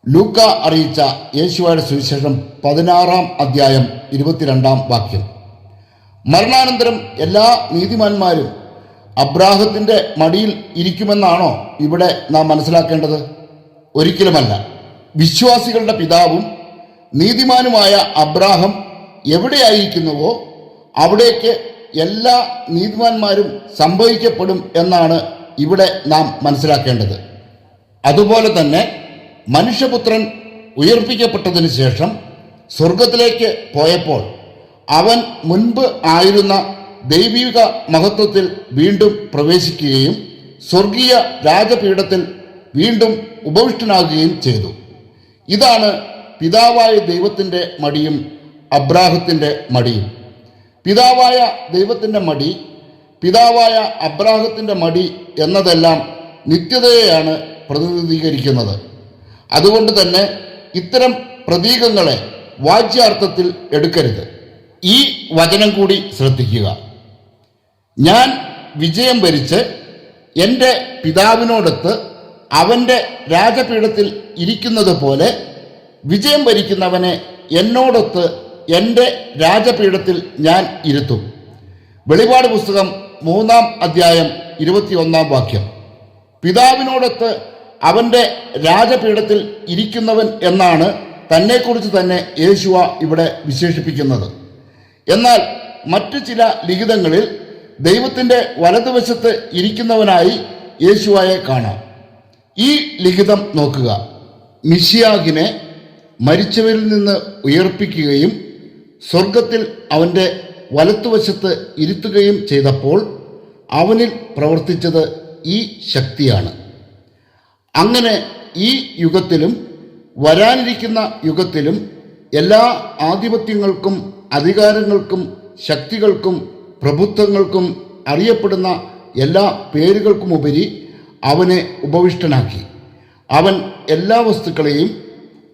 ലൂക്ക അറിയിച്ച യേശുവയുടെ സുവിശേഷം 16-ാം അധ്യായം 22-ാം വാക്യം. മരണാനന്തരം എല്ലാ നീതിമാന്മാരും അബ്രാഹത്തിൻ്റെ മടിയിൽ ഇരിക്കുമെന്നാണോ ഇവിടെ നാം മനസ്സിലാക്കേണ്ടത്? ഒരിക്കലുമല്ല. വിശ്വാസികളുടെ പിതാവും നീതിമാനുമായ അബ്രാഹം എവിടെയായിരിക്കുന്നുവോ അവിടേക്ക് എല്ലാ നീതിമാന്മാരും സംഭവിക്കപ്പെടും എന്നാണ് ഇവിടെ നാം മനസ്സിലാക്കേണ്ടത്. അതുപോലെ തന്നെ മനുഷ്യപുത്രൻ ഉയർപ്പിക്കപ്പെട്ടതിന് ശേഷം സ്വർഗത്തിലേക്ക് പോയപ്പോൾ അവൻ മുൻപ് ആയിരുന്ന ദൈവിക മഹത്വത്തിൽ വീണ്ടും പ്രവേശിക്കുകയും സ്വർഗീയ രാജപീഠത്തിൽ വീണ്ടും ഉപവിഷ്ടനാകുകയും ചെയ്തു. ഇതാണ് പിതാവായ ദൈവത്തിൻ്റെ മടിയും അബ്രാഹത്തിൻ്റെ മടിയും. പിതാവായ ദൈവത്തിൻ്റെ മടി, പിതാവായ അബ്രാഹത്തിൻ്റെ മടി എന്നതെല്ലാം നിത്യതയെയാണ് പ്രതിനിധീകരിക്കുന്നത്. അതുകൊണ്ട് തന്നെ ഇത്തരം പ്രതീകങ്ങളെ വാച്യാർത്ഥത്തിൽ എടുക്കരുത്. ഈ വചനം കൂടി ശ്രദ്ധിക്കുക. ഞാൻ വിജയം വരിച്ച് എൻ്റെ പിതാവിനോടൊത്ത് അവൻ്റെ രാജപീഠത്തിൽ ഇരിക്കുന്നത് പോലെ വിജയം വരിക്കുന്നവനെ എന്നോടൊത്ത് എൻ്റെ രാജപീഠത്തിൽ ഞാൻ ഇരുത്തും. വെളിപാട് പുസ്തകം 3-ാം അധ്യായം 21-ാം വാക്യം. പിതാവിനോടൊത്ത് അവൻ്റെ രാജപീഠത്തിൽ ഇരിക്കുന്നവൻ എന്നാണ് തന്നെക്കുറിച്ച് തന്നെ യേശുവ ഇവിടെ വിശേഷിപ്പിക്കുന്നത്. എന്നാൽ മറ്റു ചില ലിഖിതങ്ങളിൽ ദൈവത്തിൻ്റെ വലതുവശത്ത് ഇരിക്കുന്നവനായി യേശുവയെ കാണാം. ഈ ലിഖിതം നോക്കുക. മിശിയാകിനെ മരിച്ചവരിൽ നിന്ന് ഉയർപ്പിക്കുകയും സ്വർഗത്തിൽ അവൻ്റെ വലത്തുവശത്ത് ഇരുത്തുകയും ചെയ്തപ്പോൾ അവനിൽ പ്രവർത്തിച്ചത് ഈ ശക്തിയാണ്. അങ്ങനെ ഈ യുഗത്തിലും വരാനിരിക്കുന്ന യുഗത്തിലും എല്ലാ ആധിപത്യങ്ങൾക്കും അധികാരങ്ങൾക്കും ശക്തികൾക്കും പ്രഭുത്വങ്ങൾക്കും അറിയപ്പെടുന്ന എല്ലാ പേരുകൾക്കുമുപരി അവനെ ഉപവിഷ്ടനാക്കി. അവൻ എല്ലാ വസ്തുക്കളെയും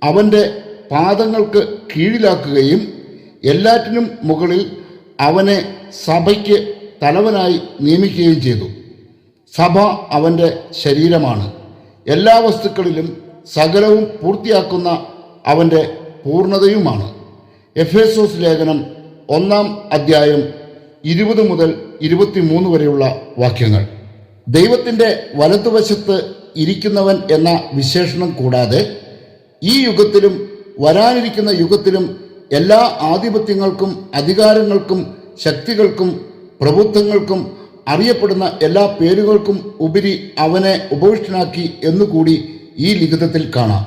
അവൻ്റെ പാദങ്ങൾക്ക് കീഴിലാക്കുകയും എല്ലാറ്റിനും മുകളിൽ അവനെ സഭയ്ക്ക് തലവനായി നിയമിക്കുകയും ചെയ്തു. സഭ അവൻ്റെ ശരീരമാണ്. എല്ലാ വസ്തുക്കളിലും സകലവും പൂർത്തിയാക്കുന്ന അവൻ്റെ പൂർണ്ണതയുമാണ്. എഫേസോസ് ലേഖനം 1-ാം അധ്യായം 20 മുതൽ 23 വരെയുള്ള വാക്യങ്ങൾ. ദൈവത്തിൻ്റെ വലതുവശത്ത് ഇരിക്കുന്നവൻ എന്ന വിശേഷണം കൂടാതെ ഈ യുഗത്തിലും വരാനിരിക്കുന്ന യുഗത്തിലും എല്ലാ ആധിപത്യങ്ങൾക്കും അധികാരങ്ങൾക്കും ശക്തികൾക്കും പ്രഭുത്വങ്ങൾക്കും അറിയപ്പെടുന്ന എല്ലാ പേരുകൾക്കും ഉപരി അവനെ ഉപവിഷ്ടനാക്കി എന്നുകൂടി ഈ ലിഖിതത്തിൽ കാണാം.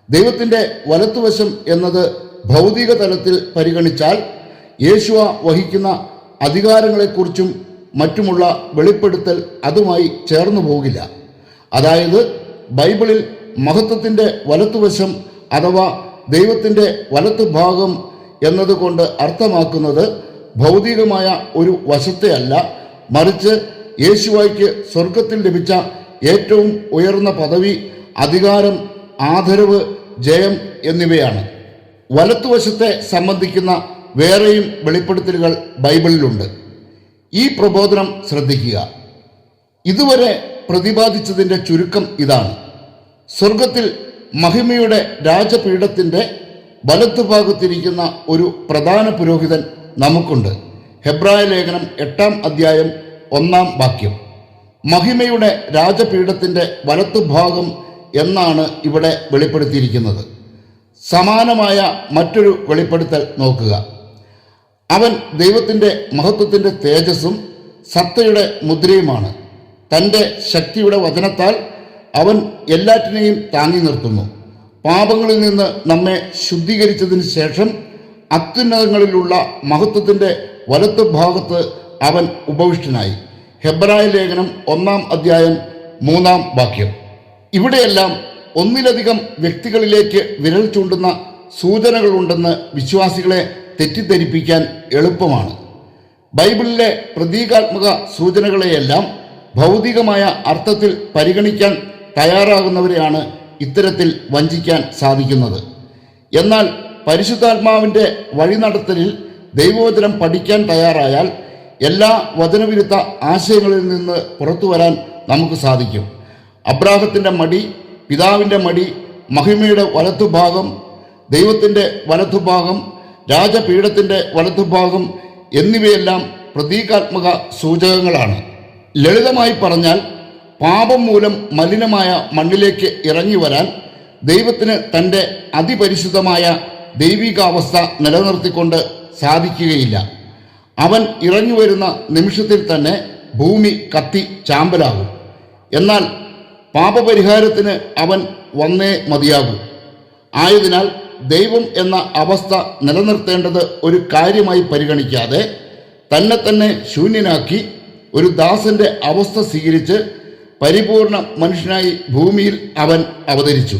ദൈവത്തിൻ്റെ വലത്തുവശം എന്നത് ഭൗതിക തലത്തിൽ പരിഗണിച്ചാൽ യേശുവ വഹിക്കുന്ന അധികാരങ്ങളെക്കുറിച്ചും മറ്റുമുള്ള വെളിപ്പെടുത്തൽ അതുമായി ചേർന്നു പോകില്ല. അതായത് ബൈബിളിൽ മഹത്വത്തിൻ്റെ വലത്തുവശം അഥവാ ദൈവത്തിൻ്റെ വലത്തുഭാഗം എന്നതുകൊണ്ട് അർത്ഥമാക്കുന്നത് ഭൗതികമായ ഒരു വശത്തെയല്ല, മറിച്ച് യേശുവായ്ക്ക് സ്വർഗത്തിൽ ലഭിച്ച ഏറ്റവും ഉയർന്ന പദവി, അധികാരം, ആദരവ്, ജയം എന്നിവയാണ്. വലത്തുവശത്തെ സംബന്ധിക്കുന്ന വേറെയും വെളിപ്പെടുത്തലുകൾ ബൈബിളിലുണ്ട്. ഈ പ്രബോധനം ശ്രദ്ധിക്കുക. ഇതുവരെ പ്രതിപാദിച്ചതിൻ്റെ ചുരുക്കം ഇതാണ്. സ്വർഗത്തിൽ മഹിമയുടെ രാജപീഠത്തിൻ്റെ വലത്തുഭാഗത്തിരിക്കുന്ന ഒരു പ്രധാന പുരോഹിതൻ നമുക്കുണ്ട്. ഹെബ്രായ ലേഖനം 8-ാം അധ്യായം 1-ാം വാക്യം. മഹിമയുടെ രാജപീഠത്തിൻ്റെ വലത്തുഭാഗം എന്നാണ് ഇവിടെ വെളിപ്പെടുത്തിയിരിക്കുന്നത്. സമാനമായ മറ്റൊരു വെളിപ്പെടുത്തൽ നോക്കുക. അവൻ ദൈവത്തിൻ്റെ മഹത്വത്തിൻ്റെ തേജസ്സും സത്തയുടെ മുദ്രയുമാണ്. തൻ്റെ ശക്തിയുടെ വചനത്താൽ അവൻ എല്ലാറ്റിനെയും താങ്ങി നിർത്തുന്നു. പാപങ്ങളിൽ നിന്ന് നമ്മെ ശുദ്ധീകരിച്ചതിന് ശേഷം അത്യുന്നതങ്ങളിലുള്ള മഹത്വത്തിൻ്റെ വലത്തു ഭാഗത്ത് അവൻ ഉപവിഷ്ടനായി. ഹെബ്രായ ലേഖനം 1-ാം അധ്യായം 3-ാം വാക്യം. ഇവിടെയെല്ലാം ഒന്നിലധികം വ്യക്തികളിലേക്ക് വിരൽ ചൂണ്ടുന്ന സൂചനകളുണ്ടെന്ന് വിശ്വാസികളെ തെറ്റിദ്ധരിപ്പിക്കാൻ എളുപ്പമാണ്. ബൈബിളിലെ പ്രതീകാത്മക സൂചനകളെയെല്ലാം ഭൗതികമായ അർത്ഥത്തിൽ പരിഗണിക്കാൻ തയ്യാറാകുന്നവരെയാണ് ഇത്തരത്തിൽ വഞ്ചിക്കാൻ സാധിക്കുന്നത്. എന്നാൽ പരിശുദ്ധാത്മാവിൻ്റെ വഴിനടത്തലിൽ ദൈവവചനം പഠിക്കാൻ തയ്യാറായാൽ എല്ലാ വചനവിരുദ്ധ ആശയങ്ങളിൽ നിന്ന് പുറത്തു വരാൻ നമുക്ക് സാധിക്കും. അബ്രാഹത്തിൻ്റെ മടി, പിതാവിൻ്റെ മടി, മഹിമയുടെ വലത്തുഭാഗം, ദൈവത്തിൻ്റെ വലത്തുഭാഗം, രാജപീഠത്തിൻ്റെ വലത്തുഭാഗം എന്നിവയെല്ലാം പ്രതീകാത്മക സൂചകങ്ങളാണ്. ലളിതമായി പറഞ്ഞാൽ, പാപം മൂലം മലിനമായ മണ്ണിലേക്ക് ഇറങ്ങി വരാൻ ദൈവത്തിന് തൻ്റെ അതിപരിശുദ്ധമായ ദൈവികാവസ്ഥ നിലനിർത്തിക്കൊണ്ട് സാധിക്കുകയില്ല. അവൻ ഇറങ്ങി വരുന്ന നിമിഷത്തിൽ തന്നെ ഭൂമി കത്തി ചാമ്പലാകും. എന്നാൽ പാപപരിഹാരത്തിന് അവൻ വന്നേ മതിയാകൂ. ആയതിനാൽ ദൈവം എന്ന അവസ്ഥ നിലനിർത്തേണ്ടത് ഒരു കാര്യമായി പരിഗണിക്കാതെ തന്നെ ശൂന്യനാക്കി ഒരു ദാസന്റെ അവസ്ഥ സ്വീകരിച്ച് പരിപൂർണ മനുഷ്യനായി ഭൂമിയിൽ അവൻ അവതരിച്ചു.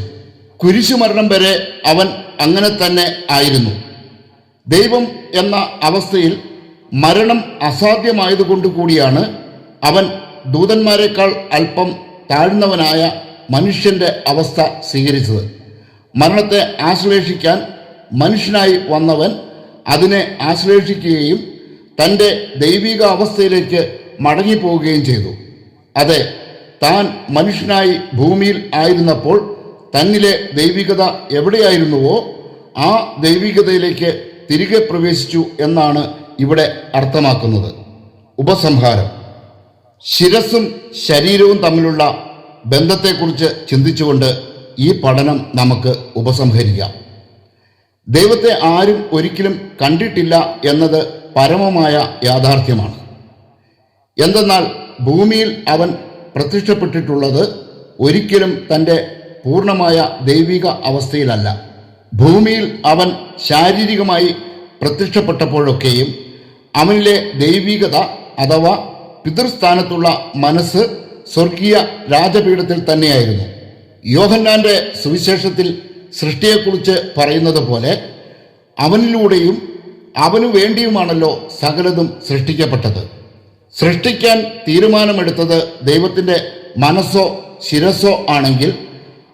കുരിശുമരണം വരെ അവൻ അങ്ങനെ തന്നെ ആയിരുന്നു. ദൈവം എന്ന അവസ്ഥയിൽ മരണം അസാധ്യമായതുകൊണ്ട് കൂടിയാണ് അവൻ ദൂതന്മാരെക്കാൾ അല്പം താഴ്ന്നവനായ മനുഷ്യന്റെ അവസ്ഥ സ്വീകരിച്ചത്. മരണത്തെ ആശ്ലേഷിക്കാൻ മനുഷ്യനായി വന്നവൻ അതിനെ ആശ്ലേഷിക്കുകയും തൻ്റെ ദൈവിക അവസ്ഥയിലേക്ക് മടങ്ങിപ്പോവുകയും ചെയ്തു. അതെ, താൻ മനുഷ്യനായി ഭൂമിയിൽ ആയിരുന്നപ്പോൾ തന്നിലെ ദൈവികത എവിടെയായിരുന്നുവോ ആ ദൈവികതയിലേക്ക് തിരികെ പ്രവേശിച്ചു എന്നാണ് ഇവിടെ അർത്ഥമാക്കുന്നത്. ഉപസംഹാരം: ശിരസ്സും ശരീരവും തമ്മിലുള്ള ബന്ധത്തെക്കുറിച്ച് ചിന്തിച്ചുകൊണ്ട് ഈ പഠനം നമുക്ക് ഉപസംഹരിക്കാം. ദൈവത്തെ ആരും ഒരിക്കലും കണ്ടിട്ടില്ല എന്നത് പരമമായ യാഥാർത്ഥ്യമാണ്. എന്തെന്നാൽ ഭൂമിയിൽ അവൻ പ്രത്യക്ഷപ്പെട്ടിട്ടുള്ളത് ഒരിക്കലും തൻ്റെ പൂർണ്ണമായ ദൈവിക അവസ്ഥയിലല്ല. ഭൂമിയിൽ അവൻ ശാരീരികമായി പ്രത്യക്ഷപ്പെട്ടപ്പോഴൊക്കെയും അവനിലെ ദൈവികത അഥവാ പിതൃസ്ഥാനത്തുള്ള മനസ്സ് സ്വർഗീയ രാജപീഠത്തിൽ തന്നെയായിരുന്നു. യോഹന്നാന്റെ സുവിശേഷത്തിൽ സൃഷ്ടിയെക്കുറിച്ച് പറയുന്നത് പോലെ അവനിലൂടെയും അവനു വേണ്ടിയുമാണല്ലോ സകലതും സൃഷ്ടിക്കപ്പെട്ടത്. സൃഷ്ടിക്കാൻ തീരുമാനമെടുത്തത് ദൈവത്തിൻ്റെ മനസ്സോ ശിരസ്സോ ആണെങ്കിൽ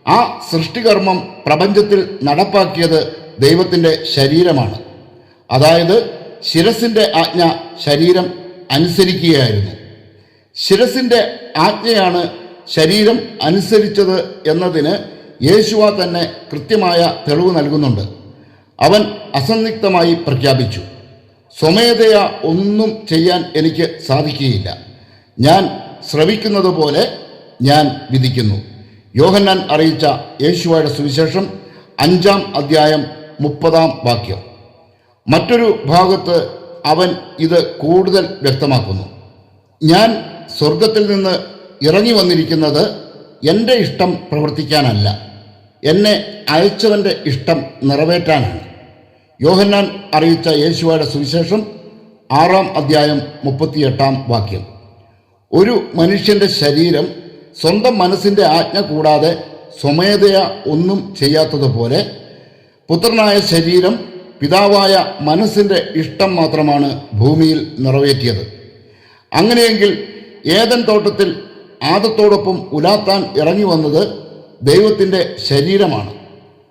ആ സൃഷ്ടികർമ്മം പ്രപഞ്ചത്തിൽ നടപ്പാക്കിയത് ദൈവത്തിൻ്റെ ശരീരമാണ്. അതായത് ശിരസിൻ്റെ ആജ്ഞ ശരീരം അനുസരിക്കുകയായിരുന്നു. ശിരസിൻ്റെ ആജ്ഞയാണ് ശരീരം അനുസരിച്ചത് എന്നതിന് യേശുവ തന്നെ കൃത്യമായ തെളിവ് നൽകുന്നുണ്ട്. അവൻ അസന്നിഗ്ധമായി പ്രഖ്യാപിച്ചു, സ്വമേധയാ ഒന്നും ചെയ്യാൻ എനിക്ക് സാധിക്കുകയില്ല. ഞാൻ ശ്രവിക്കുന്നത് പോലെ ഞാൻ വിധിക്കുന്നു. യോഹന്നാൻ അറിയിച്ച യേശുവയുടെ സുവിശേഷം 5-ാം അധ്യായം 30-ാം വാക്യം. മറ്റൊരു ഭാഗത്ത് അവൻ ഇത് കൂടുതൽ വ്യക്തമാക്കുന്നു. ഞാൻ സ്വർഗത്തിൽ നിന്ന് ഇറങ്ങി വന്നിരിക്കുന്നത് എൻ്റെ ഇഷ്ടം പ്രവർത്തിക്കാനല്ല, എന്നെ അയച്ചവൻ്റെ ഇഷ്ടം നിറവേറ്റാനാണ്. യോഹന്നാൻ അറിയിച്ച യേശുവയുടെ സുവിശേഷം 6-ാം അധ്യായം 38-ാം വാക്യം. ഒരു മനുഷ്യൻ്റെ ശരീരം സ്വന്തം മനസ്സിൻ്റെ ആജ്ഞ കൂടാതെ സ്വമേധയാ ഒന്നും ചെയ്യാത്തതുപോലെ പുത്രനായ ശരീരം പിതാവായ മനസ്സിൻ്റെ ഇഷ്ടം മാത്രമാണ് ഭൂമിയിൽ നിറവേറ്റിയത്. അങ്ങനെയെങ്കിൽ ഏദൻ തോട്ടത്തിൽ ആദത്തോടൊപ്പം ഉലാത്താൻ ഇറങ്ങി വന്നത് ദൈവത്തിൻ്റെ ശരീരമാണ്.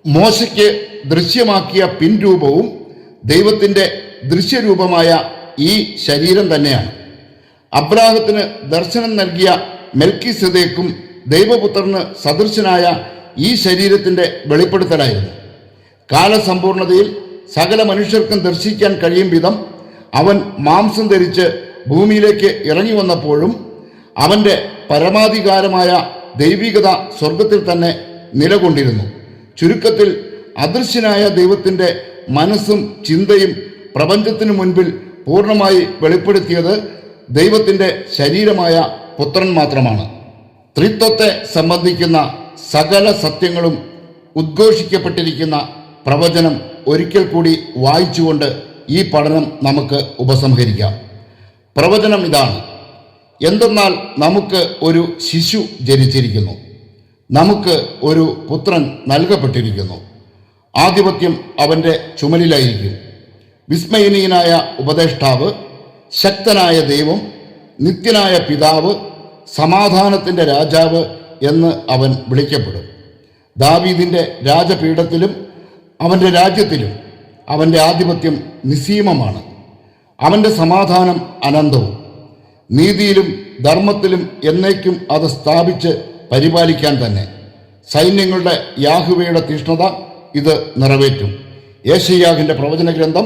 മോശയ്ക്ക് ദൃശ്യമാക്കിയ പിൻരൂപവും ദൈവത്തിൻ്റെ ദൃശ്യരൂപമായ ഈ ശരീരം തന്നെയാണ്. അബ്രാഹത്തിന് ദർശനം നൽകിയ മെൽക്കിസെദേക്കും ദൈവപുത്രന് സദൃശനായ ഈ ശരീരത്തിൻ്റെ വെളിപ്പെടുത്തലായിരുന്നു. കാലസമ്പൂർണതയിൽ സകല മനുഷ്യർക്കും ദർശിക്കാൻ കഴിയും വിധം അവൻ മാംസം ധരിച്ച് ഭൂമിയിലേക്ക് ഇറങ്ങി വന്നപ്പോഴും അവൻ്റെ പരമാധികാരമായ ദൈവികത സ്വർഗത്തിൽ തന്നെ നിലകൊണ്ടിരുന്നു. ചുരുക്കത്തിൽ അദൃശ്യനായ ദൈവത്തിൻ്റെ മനസ്സും ചിന്തയും പ്രപഞ്ചത്തിനു മുൻപിൽ പൂർണ്ണമായി വെളിപ്പെടുത്തിയത് ദൈവത്തിൻ്റെ ശരീരമായ പുത്രൻ മാത്രമാണ്. ത്രിത്വത്തെ സംബന്ധിക്കുന്ന സകല സത്യങ്ങളും ഉദ്ഘോഷിക്കപ്പെട്ടിരിക്കുന്ന പ്രവചനം ഒരിക്കൽ കൂടി വായിച്ചുകൊണ്ട് ഈ പഠനം നമുക്ക് ഉപസംഹരിക്കാം. പ്രവചനം ഇതാണ്: എന്തെന്നാൽ നമുക്ക് ഒരു ശിശു ജനിച്ചിരിക്കുന്നു, നമുക്ക് ഒരു പുത്രൻ നൽകപ്പെട്ടിരിക്കുന്നു, ആധിപത്യം അവൻ്റെ ചുമലിലായിരിക്കും. വിസ്മയനീയനായ ഉപദേഷ്ടാവ്, ശക്തനായ ദൈവം, നിത്യനായ പിതാവ്, സമാധാനത്തിൻ്റെ രാജാവ് എന്ന് അവൻ വിളിക്കപ്പെടും. ദാവീദിൻ്റെ രാജപീഠത്തിലും അവൻ്റെ രാജ്യത്തിലും അവൻ്റെ ആധിപത്യം നിസ്സീമമാണ്. അവൻ്റെ സമാധാനം അനന്തവും. നീതിയിലും ധർമ്മത്തിലും എന്നേക്കും അത് സ്ഥാപിച്ച് പരിപാലിക്കാൻ തന്നെ. സൈന്യങ്ങളുടെ യാഹുവയുടെ തീഷ്ണത ഇത് നിറവേറ്റും. യെശയ്യാവിൻ്റെ പ്രവചന ഗ്രന്ഥം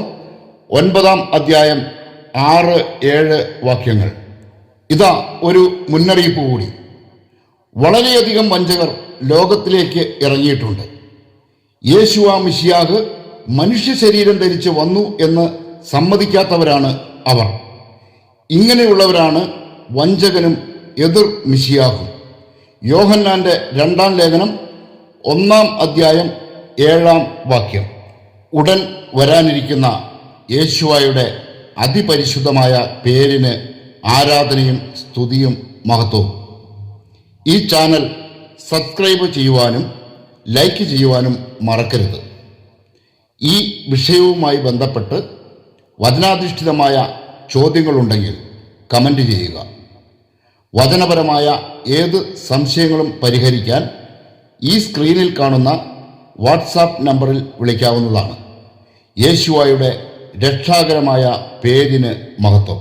9-ാം അധ്യായം 6-7 വാക്യങ്ങൾ. ഇതാ ഒരു മുന്നറിയിപ്പ് കൂടി. വളരെയധികം വഞ്ചകർ ലോകത്തിലേക്ക് ഇറങ്ങിയിട്ടുണ്ട്. യേശുവ മിശിഹാവ് മനുഷ്യ ശരീരം ധരിച്ച് വന്നു എന്ന് സമ്മതിക്കാത്തവരാണ് അവർ. ഇങ്ങനെയുള്ളവരാണ് വഞ്ചകനും എതിർ മിശിഹാവും. യോഹന്നാന്റെ 2-ാം ലേഖനം 1-ാം അധ്യായം 7-ാം വാക്യം. ഉടൻ വരാനിരിക്കുന്ന യേശുവയുടെ അതിപരിശുദ്ധമായ പേരിന് ആരാധനയും സ്തുതിയും മഹത്വവും. ഈ ചാനൽ സബ്സ്ക്രൈബ് ചെയ്യുവാനും ലൈക്ക് ചെയ്യുവാനും മറക്കരുത്. ഈ വിഷയവുമായി ബന്ധപ്പെട്ട് വചനാധിഷ്ഠിതമായ ചോദ്യങ്ങളുണ്ടെങ്കിൽ കമൻ്റ് ചെയ്യുക. വചനപരമായ ഏത് സംശയങ്ങളും പരിഹരിക്കാൻ ഈ സ്ക്രീനിൽ കാണുന്ന വാട്സാപ്പ് നമ്പറിൽ വിളിക്കാവുന്നതാണ്. യേശുവയുടെ രക്ഷാകരമായ പേരിന് മഹത്വം.